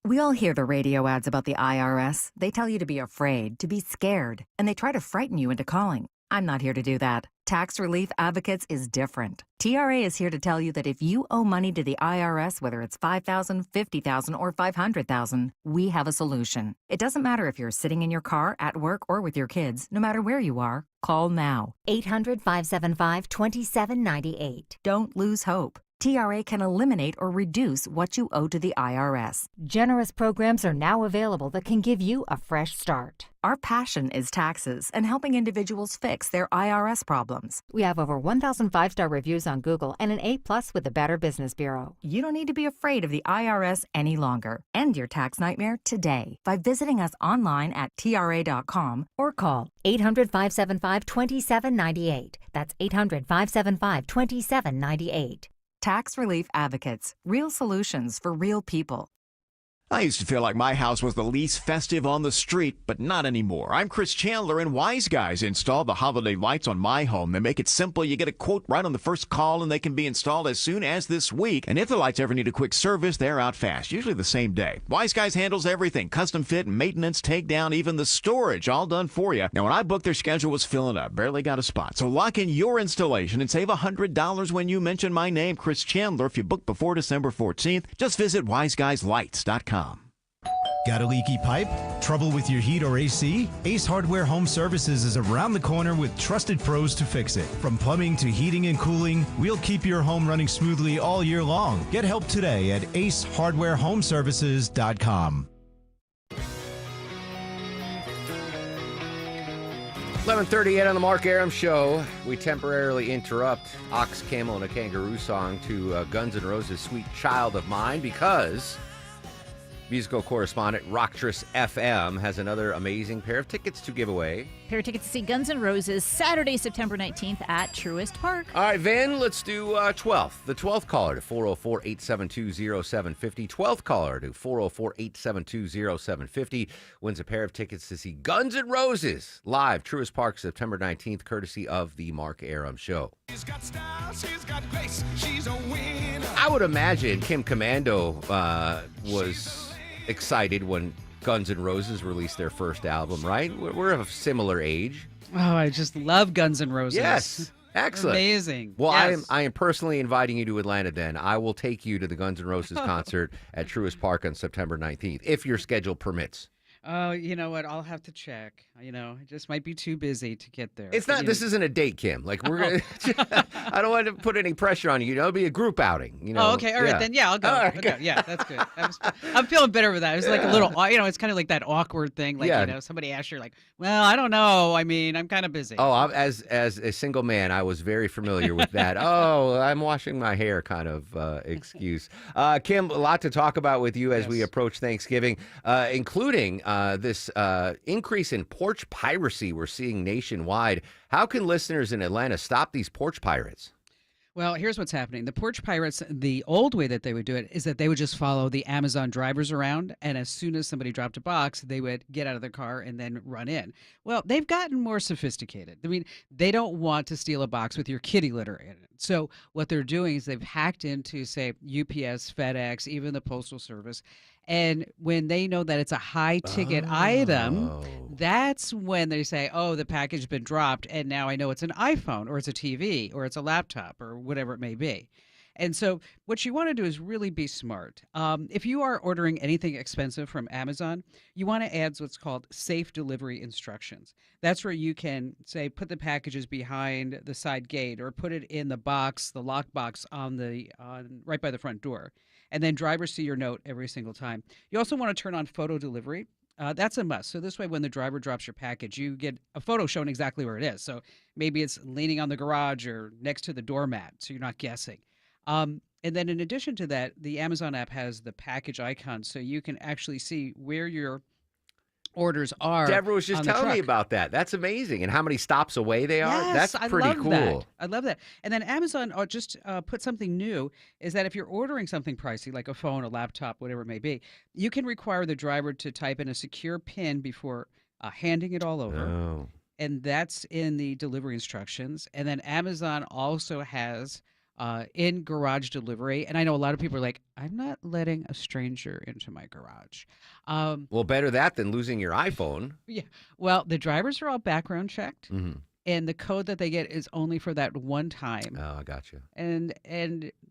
We all hear the radio ads about the IRS. They tell you to be afraid, to be scared, and they try to frighten you into calling. I'm not here to do that. Tax Relief Advocates is different. TRA is here to tell you that if you owe money to the IRS, whether it's $5,000, $50,000, or $500,000, we have a solution. It doesn't matter if you're sitting in your car, at work, or with your kids. No matter where you are, call now. 800-575-2798. Don't lose hope. TRA can eliminate or reduce what you owe to the IRS. Generous programs are now available that can give you a fresh start. Our passion is taxes and helping individuals fix their IRS problems. We have over 1,000 5-star reviews on Google and an A+ with the Better Business Bureau. You don't need to be afraid of the IRS any longer. End your tax nightmare today by visiting us online at TRA.com or call 800-575-2798. That's 800-575-2798. Tax Relief Advocates. Real solutions for real people. I used to feel like my house was the least festive on the street, but not anymore. I'm Chris Chandler, and Wise Guys installed the holiday lights on my home. They make it simple. You get a quote right on the first call, and they can be installed as soon as this week. And if the lights ever need a quick service, they're out fast, usually the same day. Wise Guys handles everything. Custom fit, maintenance, takedown, even the storage, all done for you. Now, when I booked, their schedule was filling up. Barely got a spot. So lock in your installation and save $100 when you mention my name, Chris Chandler, if you book before December 14th. Just visit wiseguyslights.com. Got a leaky pipe? Trouble with your heat or AC? Ace Hardware Home Services is around the corner with trusted pros to fix it. From plumbing to heating and cooling, we'll keep your home running smoothly all year long. Get help today at acehardwarehomeservices.com. 11:38 on the Mark Arum Show. We temporarily interrupt Ox, Camel, and a Kangaroo song to Guns N' Roses' Sweet Child of Mine because musical correspondent Rocktress FM has another amazing pair of tickets to give away. Pair of tickets to see Guns N' Roses Saturday, September 19th at Truist Park. All right, Vin, let's do 12th. The 12th caller to 404-872-0750. 12th caller to 404-872-0750 wins a pair of tickets to see Guns N' Roses live, Truist Park, September 19th, courtesy of the Mark Arum Show. She's got style, she's got grace, she's a winner. I would imagine Kim Commando was excited when Guns N' Roses released their first album, right? We're of a similar age. Oh, I just love Guns N' Roses. Yes. Excellent. Amazing. Well, yes. I am personally inviting you to Atlanta then. I will take you to the Guns N' Roses concert at Truist Park on September 19th, if your schedule permits. Oh, you know what? I'll have to check. You know, it just might be too busy to get there. It's not. This isn't a date, Kim. Like we're. I don't want to put any pressure on you. It'll be a group outing. You know. Oh, okay. All right, then. Yeah, I'll go. Right, okay. Yeah, that's good. I'm feeling bitter with that. It's like a little. You know, it's kind of like that awkward thing. Like you know, somebody asks you, like, well, I don't know. I mean, I'm kind of busy. Oh, as a single man, I was very familiar with that. Oh, I'm washing my hair kind of excuse. Kim, a lot to talk about with you as we approach Thanksgiving, including this increase in porch piracy we're seeing nationwide. How can listeners in Atlanta stop these porch pirates? Well, here's what's happening. The porch pirates, the old way that they would do it is that they would just follow the Amazon drivers around, and as soon as somebody dropped a box, they would get out of their car and then run in. Well, they've gotten more sophisticated. I mean, they don't want to steal a box with your kitty litter in it. So what they're doing is they've hacked into, say, UPS, FedEx, even the Postal Service. And when they know that it's a high-ticket item, that's when they say, oh, the package has been dropped, and now I know it's an iPhone, or it's a TV, or it's a laptop, or whatever it may be. And so what you want to do is really be smart. If you are ordering anything expensive from Amazon, you want to add what's called safe delivery instructions. That's where you can, say, put the packages behind the side gate or put it in the box, the lock box right by the front door. And then drivers see your note every single time. You also want to turn on photo delivery. That's a must. So this way, when the driver drops your package, you get a photo showing exactly where it is. So maybe it's leaning on the garage or next to the doormat, so you're not guessing. And then in addition to that, the Amazon app has the package icon, so you can actually see where your orders are. Deborah was just telling me about that. That's amazing. And how many stops away they are. Yes, That's pretty cool. That. I love that. And then Amazon just put something new, is that if you're ordering something pricey, like a phone, a laptop, whatever it may be, you can require the driver to type in a secure PIN before handing it all over. Oh. And that's in the delivery instructions. And then Amazon also has in garage delivery. And I know a lot of people are like, I'm not letting a stranger into my garage. Well, better that than losing your iPhone. Yeah. Well, the drivers are all background checked. Mm-hmm. And the code that they get is only for that one time. Oh, I got you. And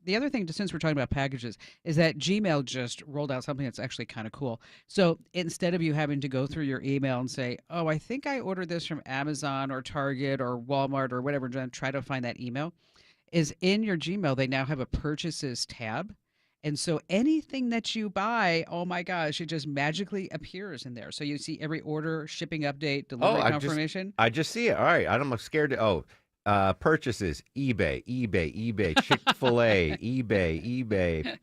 the other thing, since we're talking about packages, is that Gmail just rolled out something that's actually kind of cool. So instead of you having to go through your email and say, oh, I think I ordered this from Amazon or Target or Walmart or whatever, and try to find that email, is in your Gmail, they now have a purchases tab. And so anything that you buy, oh my gosh, it just magically appears in there. So you see every order, shipping update, delivery confirmation. I just see it. All right. I'm scared to. Purchases, eBay, Chick-fil-A, eBay.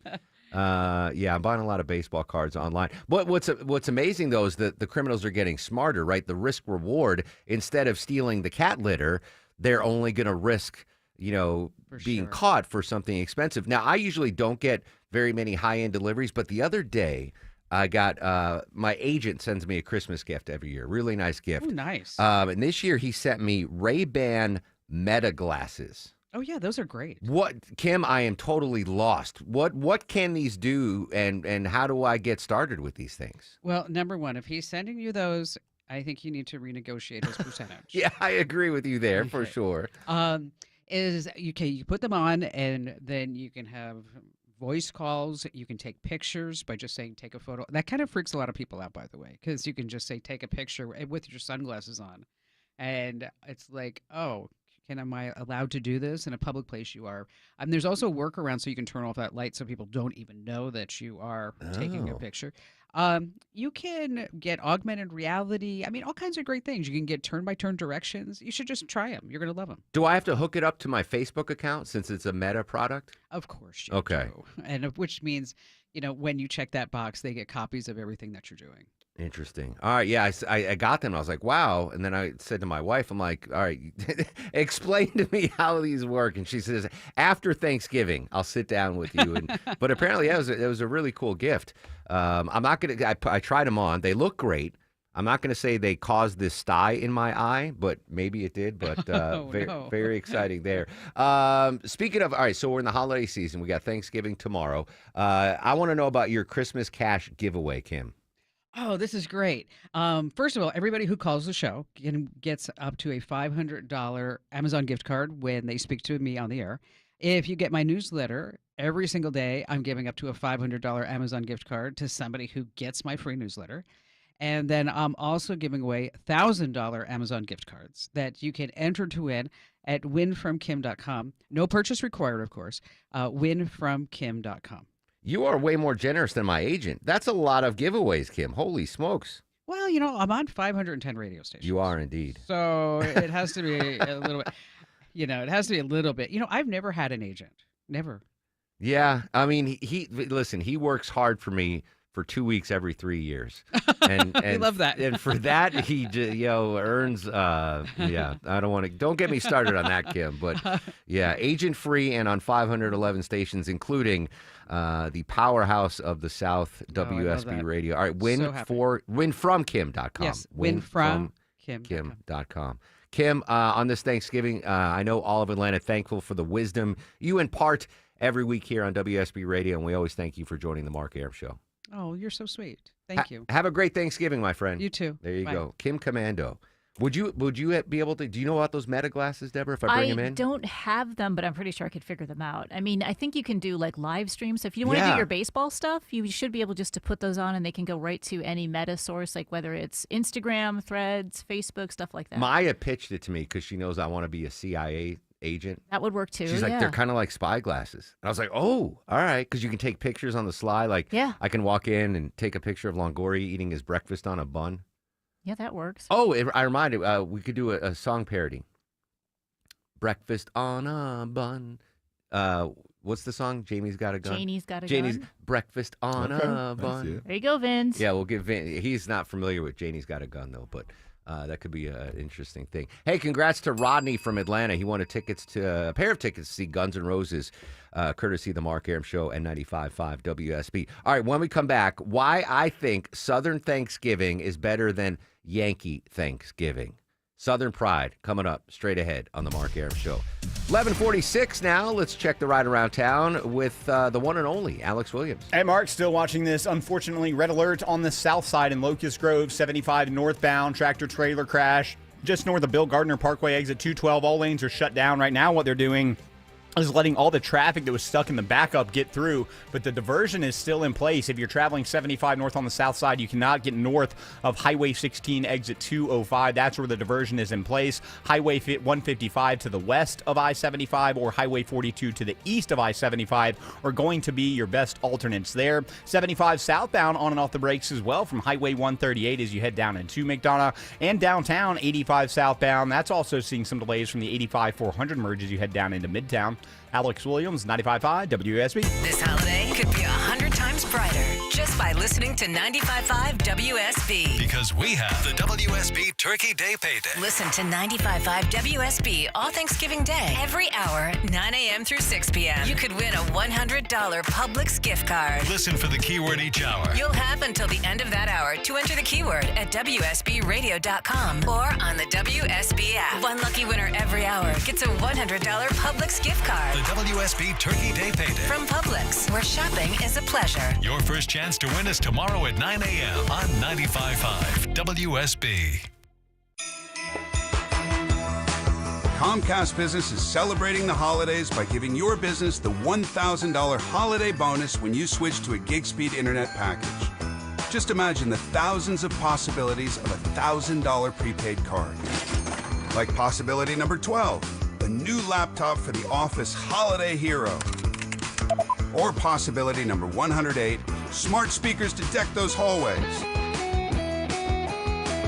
Yeah, I'm buying a lot of baseball cards online. But what's amazing, though, is that the criminals are getting smarter, right? The risk reward, instead of stealing the cat litter, they're only going to risk, being caught for something expensive. Now, I usually don't get very many high-end deliveries, but the other day I got my agent sends me a Christmas gift every year. Really nice gift. Oh, nice. And this year he sent me Ray-Ban Meta glasses. Oh, yeah, those are great. What, Kim, I am totally lost. What can these do, and how do I get started with these things? Well, number one, if he's sending you those, I think you need to renegotiate his percentage. Yeah, I agree with you there for sure. You put them on, and then you can have voice calls. You can take pictures by just saying take a photo. That kind of freaks a lot of people out, by the way, because you can just say take a picture with your sunglasses on. And it's like, oh, am I allowed to do this in a public place? You are. There's also a workaround so you can turn off that light so people don't even know that you are taking a picture. You can get augmented reality. I mean, all kinds of great things. You can get turn-by-turn directions. You should just try them. You're going to love them. Do I have to hook it up to my Facebook account since it's a Meta product? Of course you do. And which means, when you check that box, they get copies of everything that you're doing. Interesting. All right. Yeah, I got them. I was like, wow. And then I said to my wife, I'm like, all right, explain to me how these work. And she says, after Thanksgiving, I'll sit down with you. But apparently it was a really cool gift. I'm not going to, I tried them on. They look great. I'm not going to say they caused this sty in my eye, but maybe it did. But very exciting there. Speaking of, all right, so we're in the holiday season. We got Thanksgiving tomorrow. I want to know about your Christmas cash giveaway, Kim. Oh, this is great. First of all, everybody who calls the show gets up to a $500 Amazon gift card when they speak to me on the air. If you get my newsletter, every single day, I'm giving up to a $500 Amazon gift card to somebody who gets my free newsletter. And then I'm also giving away $1,000 Amazon gift cards that you can enter to win at winfromkim.com. No purchase required, of course. Winfromkim.com. You are way more generous than my agent. That's a lot of giveaways, Kim. Holy smokes. Well, I'm on 510 radio stations. You are indeed. So it has to be a little bit, it has to be a little bit. I've never had an agent. Never. Yeah. I mean, he works hard for me for 2 weeks every 3 years. And I love that. And for that, he earns, don't get me started on that, Kim. But yeah, agent free and on 511 stations, including the powerhouse of the South, WSB Radio. All right, winfromkim.com. Yes, winfromkim.com. Kim, on this Thanksgiving, I know all of Atlanta thankful for the wisdom you impart every week here on WSB Radio, and we always thank you for joining the Mark Arum Show. Oh, you're so sweet. Thank you. Have a great Thanksgiving, my friend. You too. There you Bye. go. Kim Commando. Would you be able to, do you know about those Meta glasses, Deborah, if I bring them in? I don't have them, but I'm pretty sure I could figure them out. I mean, I think you can do like live streams. So if you want to do your baseball stuff, you should be able just to put those on and they can go right to any Meta source, like whether it's Instagram, Threads, Facebook, stuff like that. Maya pitched it to me because she knows I want to be a CIA agent. That would work too. She's like, they're kind of like spy glasses. And I was like, oh, all right, because you can take pictures on the sly. Like, I can walk in and take a picture of Longoria eating his breakfast on a bun. Yeah, that works. Oh, I reminded, we could do a song parody. Breakfast on a bun. What's the song? Jamie's Got a Gun. Janie's Got a Gun. Breakfast on a bun. There you go, Vince. Yeah, we'll give Vince. He's not familiar with Janie's Got a Gun, though, but that could be an interesting thing. Hey, congrats to Rodney from Atlanta. He wanted a pair of tickets to see Guns N' Roses, courtesy of the Mark Arum Show and 95.5 WSB. All right, when we come back, why I think Southern Thanksgiving is better than Yankee Thanksgiving. Southern Pride coming up straight ahead on the Mark Arum Show. 11:46 now. Let's check the ride around town with the one and only Alex Williams. Hey, Mark, still watching this. Unfortunately, red alert on the south side in Locust Grove, 75 northbound, tractor trailer crash just north of Bill Gardner Parkway, exit 212. All lanes are shut down right now. What they're doing is letting all the traffic that was stuck in the backup get through, but the diversion is still in place. If you're traveling 75 north on the south side, you cannot get north of Highway 16, exit 205. That's where the diversion is in place. Highway 155 to the west of I-75 or Highway 42 to the east of I-75 are going to be your best alternates there. 75 southbound on and off the brakes as well from Highway 138 as you head down into McDonough, and downtown 85 southbound. That's also seeing some delays from the 85-400 merge as you head down into Midtown. Alex Williams, 95.5 WSB. This holiday could be 100 times brighter just by listening to 95.5 WSB. Because we have the WSB Turkey Day Payday. Listen to 95.5 WSB all Thanksgiving Day. Every hour, 9 a.m. through 6 p.m. You could win a $100 Publix gift card. Listen for the keyword each hour. You'll have until the end of that hour to enter the keyword at WSBradio.com or on the WSB app. One lucky winner every hour gets a $100 Publix gift card. The WSB Turkey Day Payday. From Publix, where shopping is a pleasure. Your first chance to win is tomorrow at 9 a.m. on 95.5 WSB. Comcast Business is celebrating the holidays by giving your business the $1,000 holiday bonus when you switch to a gig speed internet package. Just imagine the thousands of possibilities of a $1,000 prepaid card. Like possibility number 12. A new laptop for the office holiday hero. Or possibility number 108, smart speakers to deck those hallways.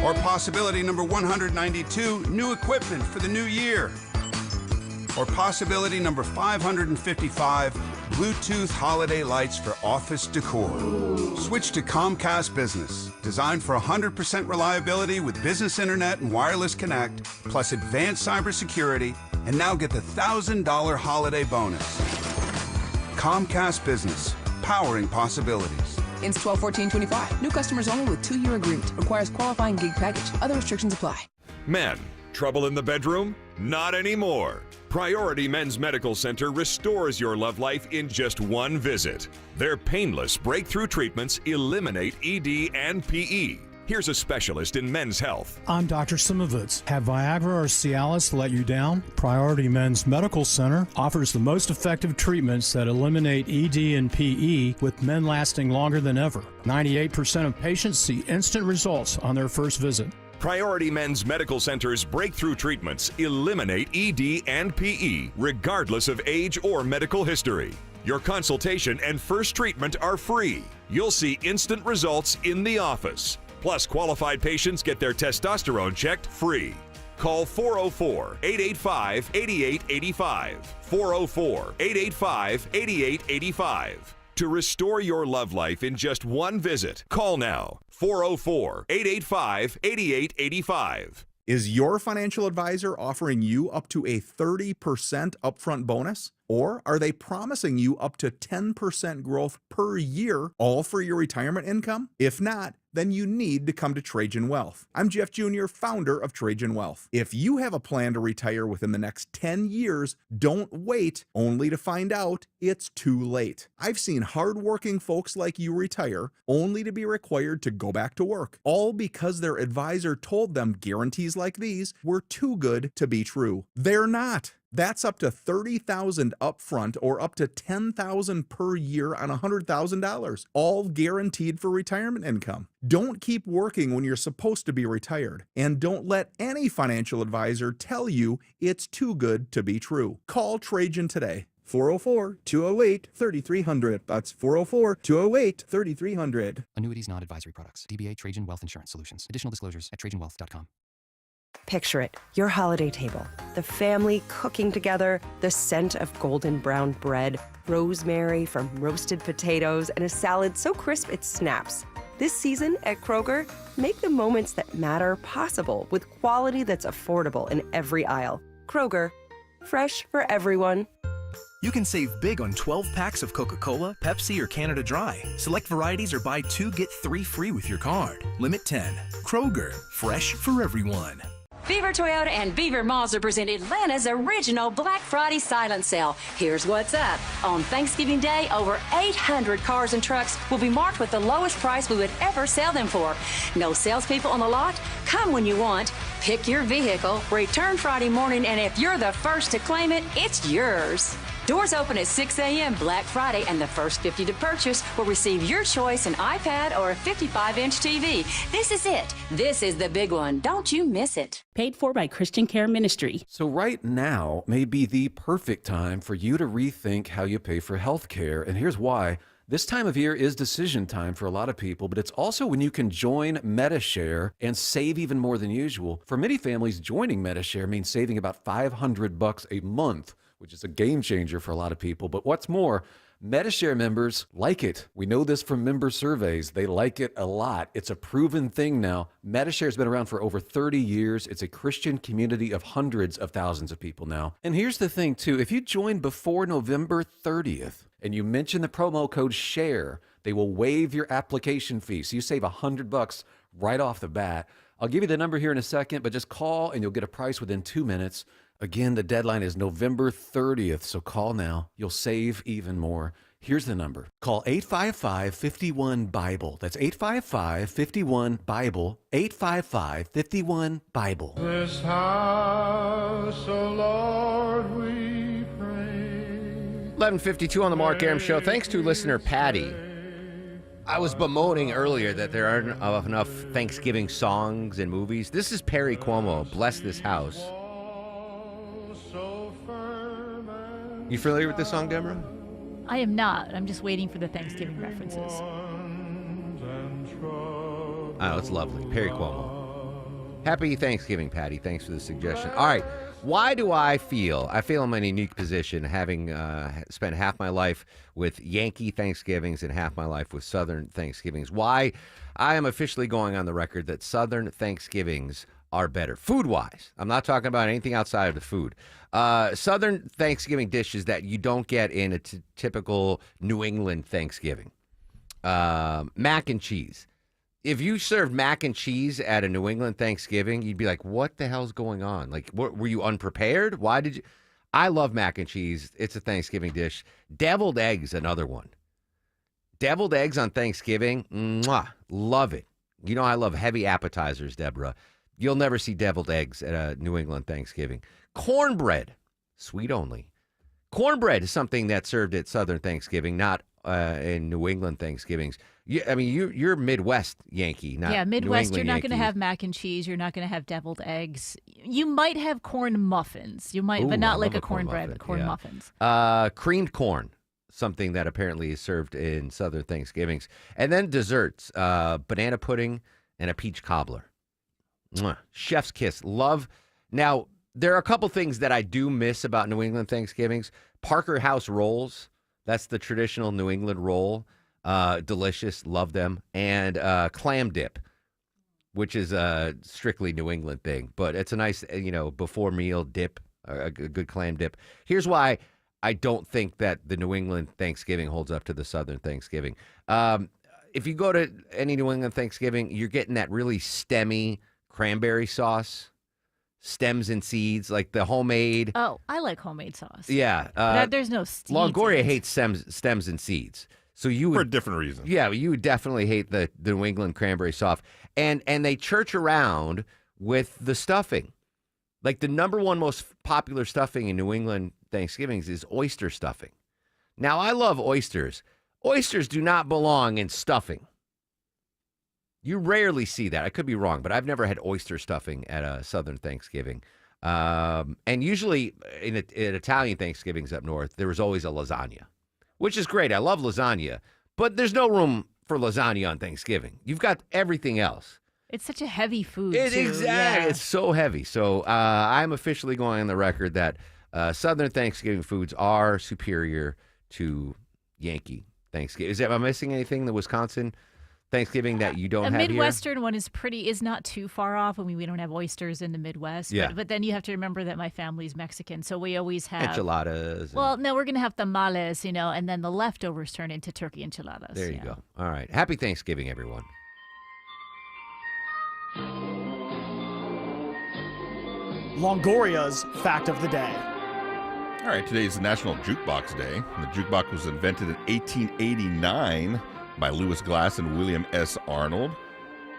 Or possibility number 192, new equipment for the new year. Or possibility number 555, Bluetooth holiday lights for office decor. Switch to Comcast Business, designed for 100% reliability with business internet and wireless connect, plus advanced cybersecurity, and now get the $1,000 holiday bonus. Comcast Business, powering possibilities. Ends 12/14/25. New customers only with 2-year agreement. Requires qualifying gig package. Other restrictions apply. Men, trouble in the bedroom? Not anymore. Priority Men's Medical Center restores your love life in just one visit. Their painless breakthrough treatments eliminate ED and PE. Here's a specialist in men's health. I'm Dr. Simovitz. Have Viagra or Cialis let you down? Priority Men's Medical Center offers the most effective treatments that eliminate ED and PE, with men lasting longer than ever. 98% of patients see instant results on their first visit. Priority Men's Medical Center's breakthrough treatments eliminate ED and PE, regardless of age or medical history. Your consultation and first treatment are free. You'll see instant results in the office. Plus, qualified patients get their testosterone checked free. Call 404-885-8885. 404-885-8885. To restore your love life in just one visit, call now. 404-885-8885. Is your financial advisor offering you up to a 30% upfront bonus? Or are they promising you up to 10% growth per year, all for your retirement income? If not, then you need to come to Trajan Wealth. I'm Jeff Jr., founder of Trajan Wealth. If you have a plan to retire within the next 10 years, don't wait only to find out it's too late. I've seen hardworking folks like you retire only to be required to go back to work, all because their advisor told them guarantees like these were too good to be true. They're not. That's up to $30,000 upfront or up to $10,000 per year on $100,000, all guaranteed for retirement income. Don't keep working when you're supposed to be retired, and don't let any financial advisor tell you it's too good to be true. Call Trajan today. 404-208-3300. That's 404-208-3300. Annuities, non-advisory products. DBA Trajan Wealth Insurance Solutions. Additional disclosures at TrajanWealth.com. Picture it, your holiday table, the family cooking together, the scent of golden brown bread, rosemary from roasted potatoes, and a salad so crisp it snaps. This season at Kroger, make the moments that matter possible with quality that's affordable in every aisle. Kroger, fresh for everyone. You can save big on 12 packs of Coca-Cola, Pepsi, or Canada Dry. Select varieties or buy 2, get 3 free with your card. Limit 10. Kroger, fresh for everyone. Beaver Toyota and Beaver Mazda present Atlanta's original Black Friday silent sale. Here's what's up. On Thanksgiving Day, over 800 cars and trucks will be marked with the lowest price we would ever sell them for. No salespeople on the lot? Come when you want. Pick your vehicle, return Friday morning, and if you're the first to claim it, it's yours. Doors open at 6 a.m. Black Friday, and the first 50 to purchase will receive your choice an iPad or a 55-inch TV. This is it. This is the big one. Don't you miss it. Paid for by Christian Care Ministry. So right now may be the perfect time for you to rethink how you pay for health care. And here's why. This time of year is decision time for a lot of people, but it's also when you can join Medi-Share and save even more than usual. For many families, joining Medi-Share means saving about $500 a month, which is a game changer for a lot of people. But what's more, Medi-Share members like it. We know this from member surveys. They like it a lot. It's a proven thing now. Medi-Share has been around for over 30 years. It's a Christian community of hundreds of thousands of people now. And here's the thing, too. If you join before November 30th and you mention the promo code SHARE, they will waive your application fee. So you save $100 right off the bat. I'll give you the number here in a second, but just call and you'll get a price within 2 minutes. Again, the deadline is November 30th, so call now. You'll save even more. Here's the number. Call 855-51-BIBLE. That's 855-51-BIBLE. 855-51-BIBLE. This house, oh Lord, we pray. 11:52 on the Mark Arum Show. Thanks to listener Patty. I was bemoaning earlier that there aren't enough Thanksgiving songs and movies. This is Perry Como, Bless This House. You familiar with this song, Deborah? I am not. I'm just waiting for the Thanksgiving references. Oh, it's lovely. Perry Como. Happy Thanksgiving, Patty. Thanks for the suggestion. All right. Why do I feel I'm in a unique position, having spent half my life with Yankee Thanksgivings and half my life with Southern Thanksgivings? Why I am officially going on the record that Southern Thanksgivings are better, food-wise. I'm not talking about anything outside of the food. Southern Thanksgiving dishes that you don't get in a typical New England Thanksgiving. Mac and cheese. If you served mac and cheese at a New England Thanksgiving, you'd be like, what the hell's going on? Like, were you unprepared? Why did you? I love mac and cheese. It's a Thanksgiving dish. Deviled eggs, another one. Deviled eggs on Thanksgiving, mwah, love it. You know I love heavy appetizers, Deborah. You'll never see deviled eggs at a New England Thanksgiving. Cornbread, sweet only. Cornbread is something that's served at Southern Thanksgiving, not in New England Thanksgivings. You're Midwest Yankee, not Midwest. New England You're not going to Yankee. have mac and cheese. You're not going to have deviled eggs. You might have corn muffins. You might, Ooh, but I not like love a cornbread. muffin. Corn Yeah. muffins. Creamed corn, something that apparently is served in Southern Thanksgivings. And then desserts, banana pudding and a peach cobbler. Mwah. Chef's kiss. Love. Now, there are a couple things that I do miss about New England Thanksgivings. Parker House rolls. That's the traditional New England roll. Delicious. Love them. And clam dip, which is a strictly New England thing. But it's a nice, before meal dip, a good clam dip. Here's why I don't think that the New England Thanksgiving holds up to the Southern Thanksgiving. If you go to any New England Thanksgiving, you're getting that really stemmy cranberry sauce. Stems and seeds, like the homemade. Oh, I like homemade sauce. Yeah. There's no seeds. Longoria hates stems and seeds. So you would, for a different reason. Yeah, you would definitely hate the New England cranberry sauce. And they church around with the stuffing. Like the number one most popular stuffing in New England Thanksgivings is oyster stuffing. Now, I love oysters. Oysters do not belong in stuffing. You rarely see that. I could be wrong, but I've never had oyster stuffing at a Southern Thanksgiving. And usually in Italian Thanksgivings up north, there was always a lasagna, which is great. I love lasagna, but there's no room for lasagna on Thanksgiving. You've got everything else. It's such a heavy food. Exactly. Yeah. It's so heavy. So I'm officially going on the record that Southern Thanksgiving foods are superior to Yankee Thanksgiving. Am I missing anything? The Wisconsin Thanksgiving that you don't have here? The Midwestern one is not too far off. I mean, we don't have oysters in the Midwest. Yeah. But then you have to remember that my family's Mexican, so we always have enchiladas. Well, no, we're going to have tamales, and then the leftovers turn into turkey enchiladas. There you go. All right. Happy Thanksgiving, everyone. Longoria's Fact of the Day. All right, today is National Jukebox Day. The jukebox was invented in 1889 by Lewis Glass and William S. Arnold.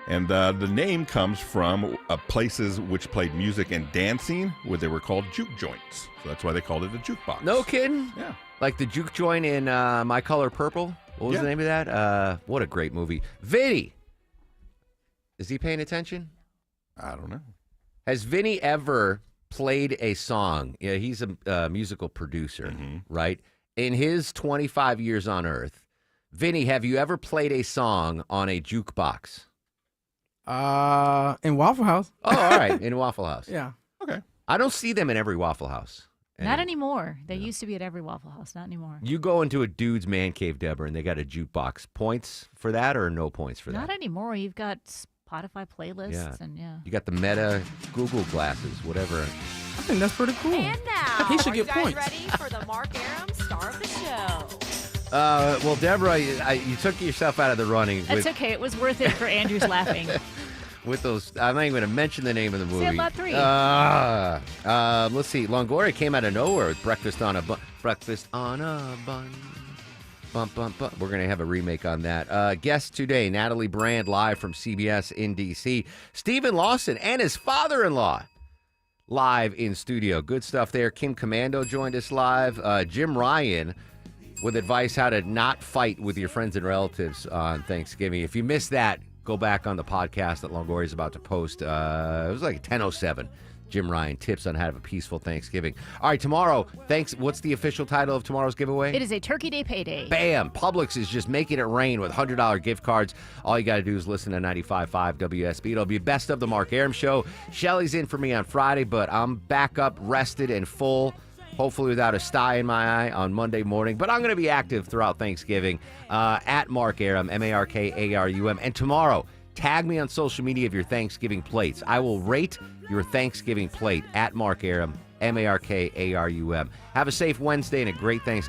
And the name comes from places which played music and dancing, where they were called juke joints. So that's why they called it a jukebox. No kidding? Yeah. Like the juke joint in My Color Purple? What was the name of that? What a great movie. Vinny! Is he paying attention? I don't know. Has Vinny ever played a song? Yeah, he's a musical producer, right? In his 25 years on Earth, Vinny, have you ever played a song on a jukebox? In Waffle House. Oh, all right. In Waffle House. Yeah. Okay. I don't see them in every Waffle House. Not anymore. They used to be at every Waffle House. Not anymore. You go into a dude's man cave, Deborah, and they got a jukebox. Points for that or no points for that? Not anymore. You've got Spotify playlists Yeah. and You got the Meta Google glasses, whatever. I think that's pretty cool. And now, He should are you get guys points. ready for the Mark Aram star of the show? Well, Deborah, you took yourself out of the running. That's okay. It was worth it for Andrew's laughing. With those, I'm not even going to mention the name of the movie. Sandlot 3. Let's see. Longoria came out of nowhere with Breakfast on a Bun. Breakfast on a Bun. Bum, bum, bum. We're going to have a remake on that. Guest today, Natalie Brand, live from CBS in D.C. Stephen Lawson and his father-in-law live in studio. Good stuff there. Kim Commando joined us live. Jim Ryan with advice how to not fight with your friends and relatives on Thanksgiving. If you missed that, go back on the podcast that Longoria is about to post. It was like 10:07. Jim Ryan, tips on how to have a peaceful Thanksgiving. All right, tomorrow, what's the official title of tomorrow's giveaway? It is a Turkey Day payday. Bam! Publix is just making it rain with $100 gift cards. All you got to do is listen to 95.5 WSB. It'll be best of the Mark Aram Show. Shelly's in for me on Friday, but I'm back up, rested, and full. Hopefully without a sty in my eye on Monday morning. But I'm going to be active throughout Thanksgiving at Mark Aram, MarkArum. And tomorrow, tag me on social media of your Thanksgiving plates. I will rate your Thanksgiving plate at Mark Aram, MarkArum. Have a safe Wednesday and a great Thanksgiving.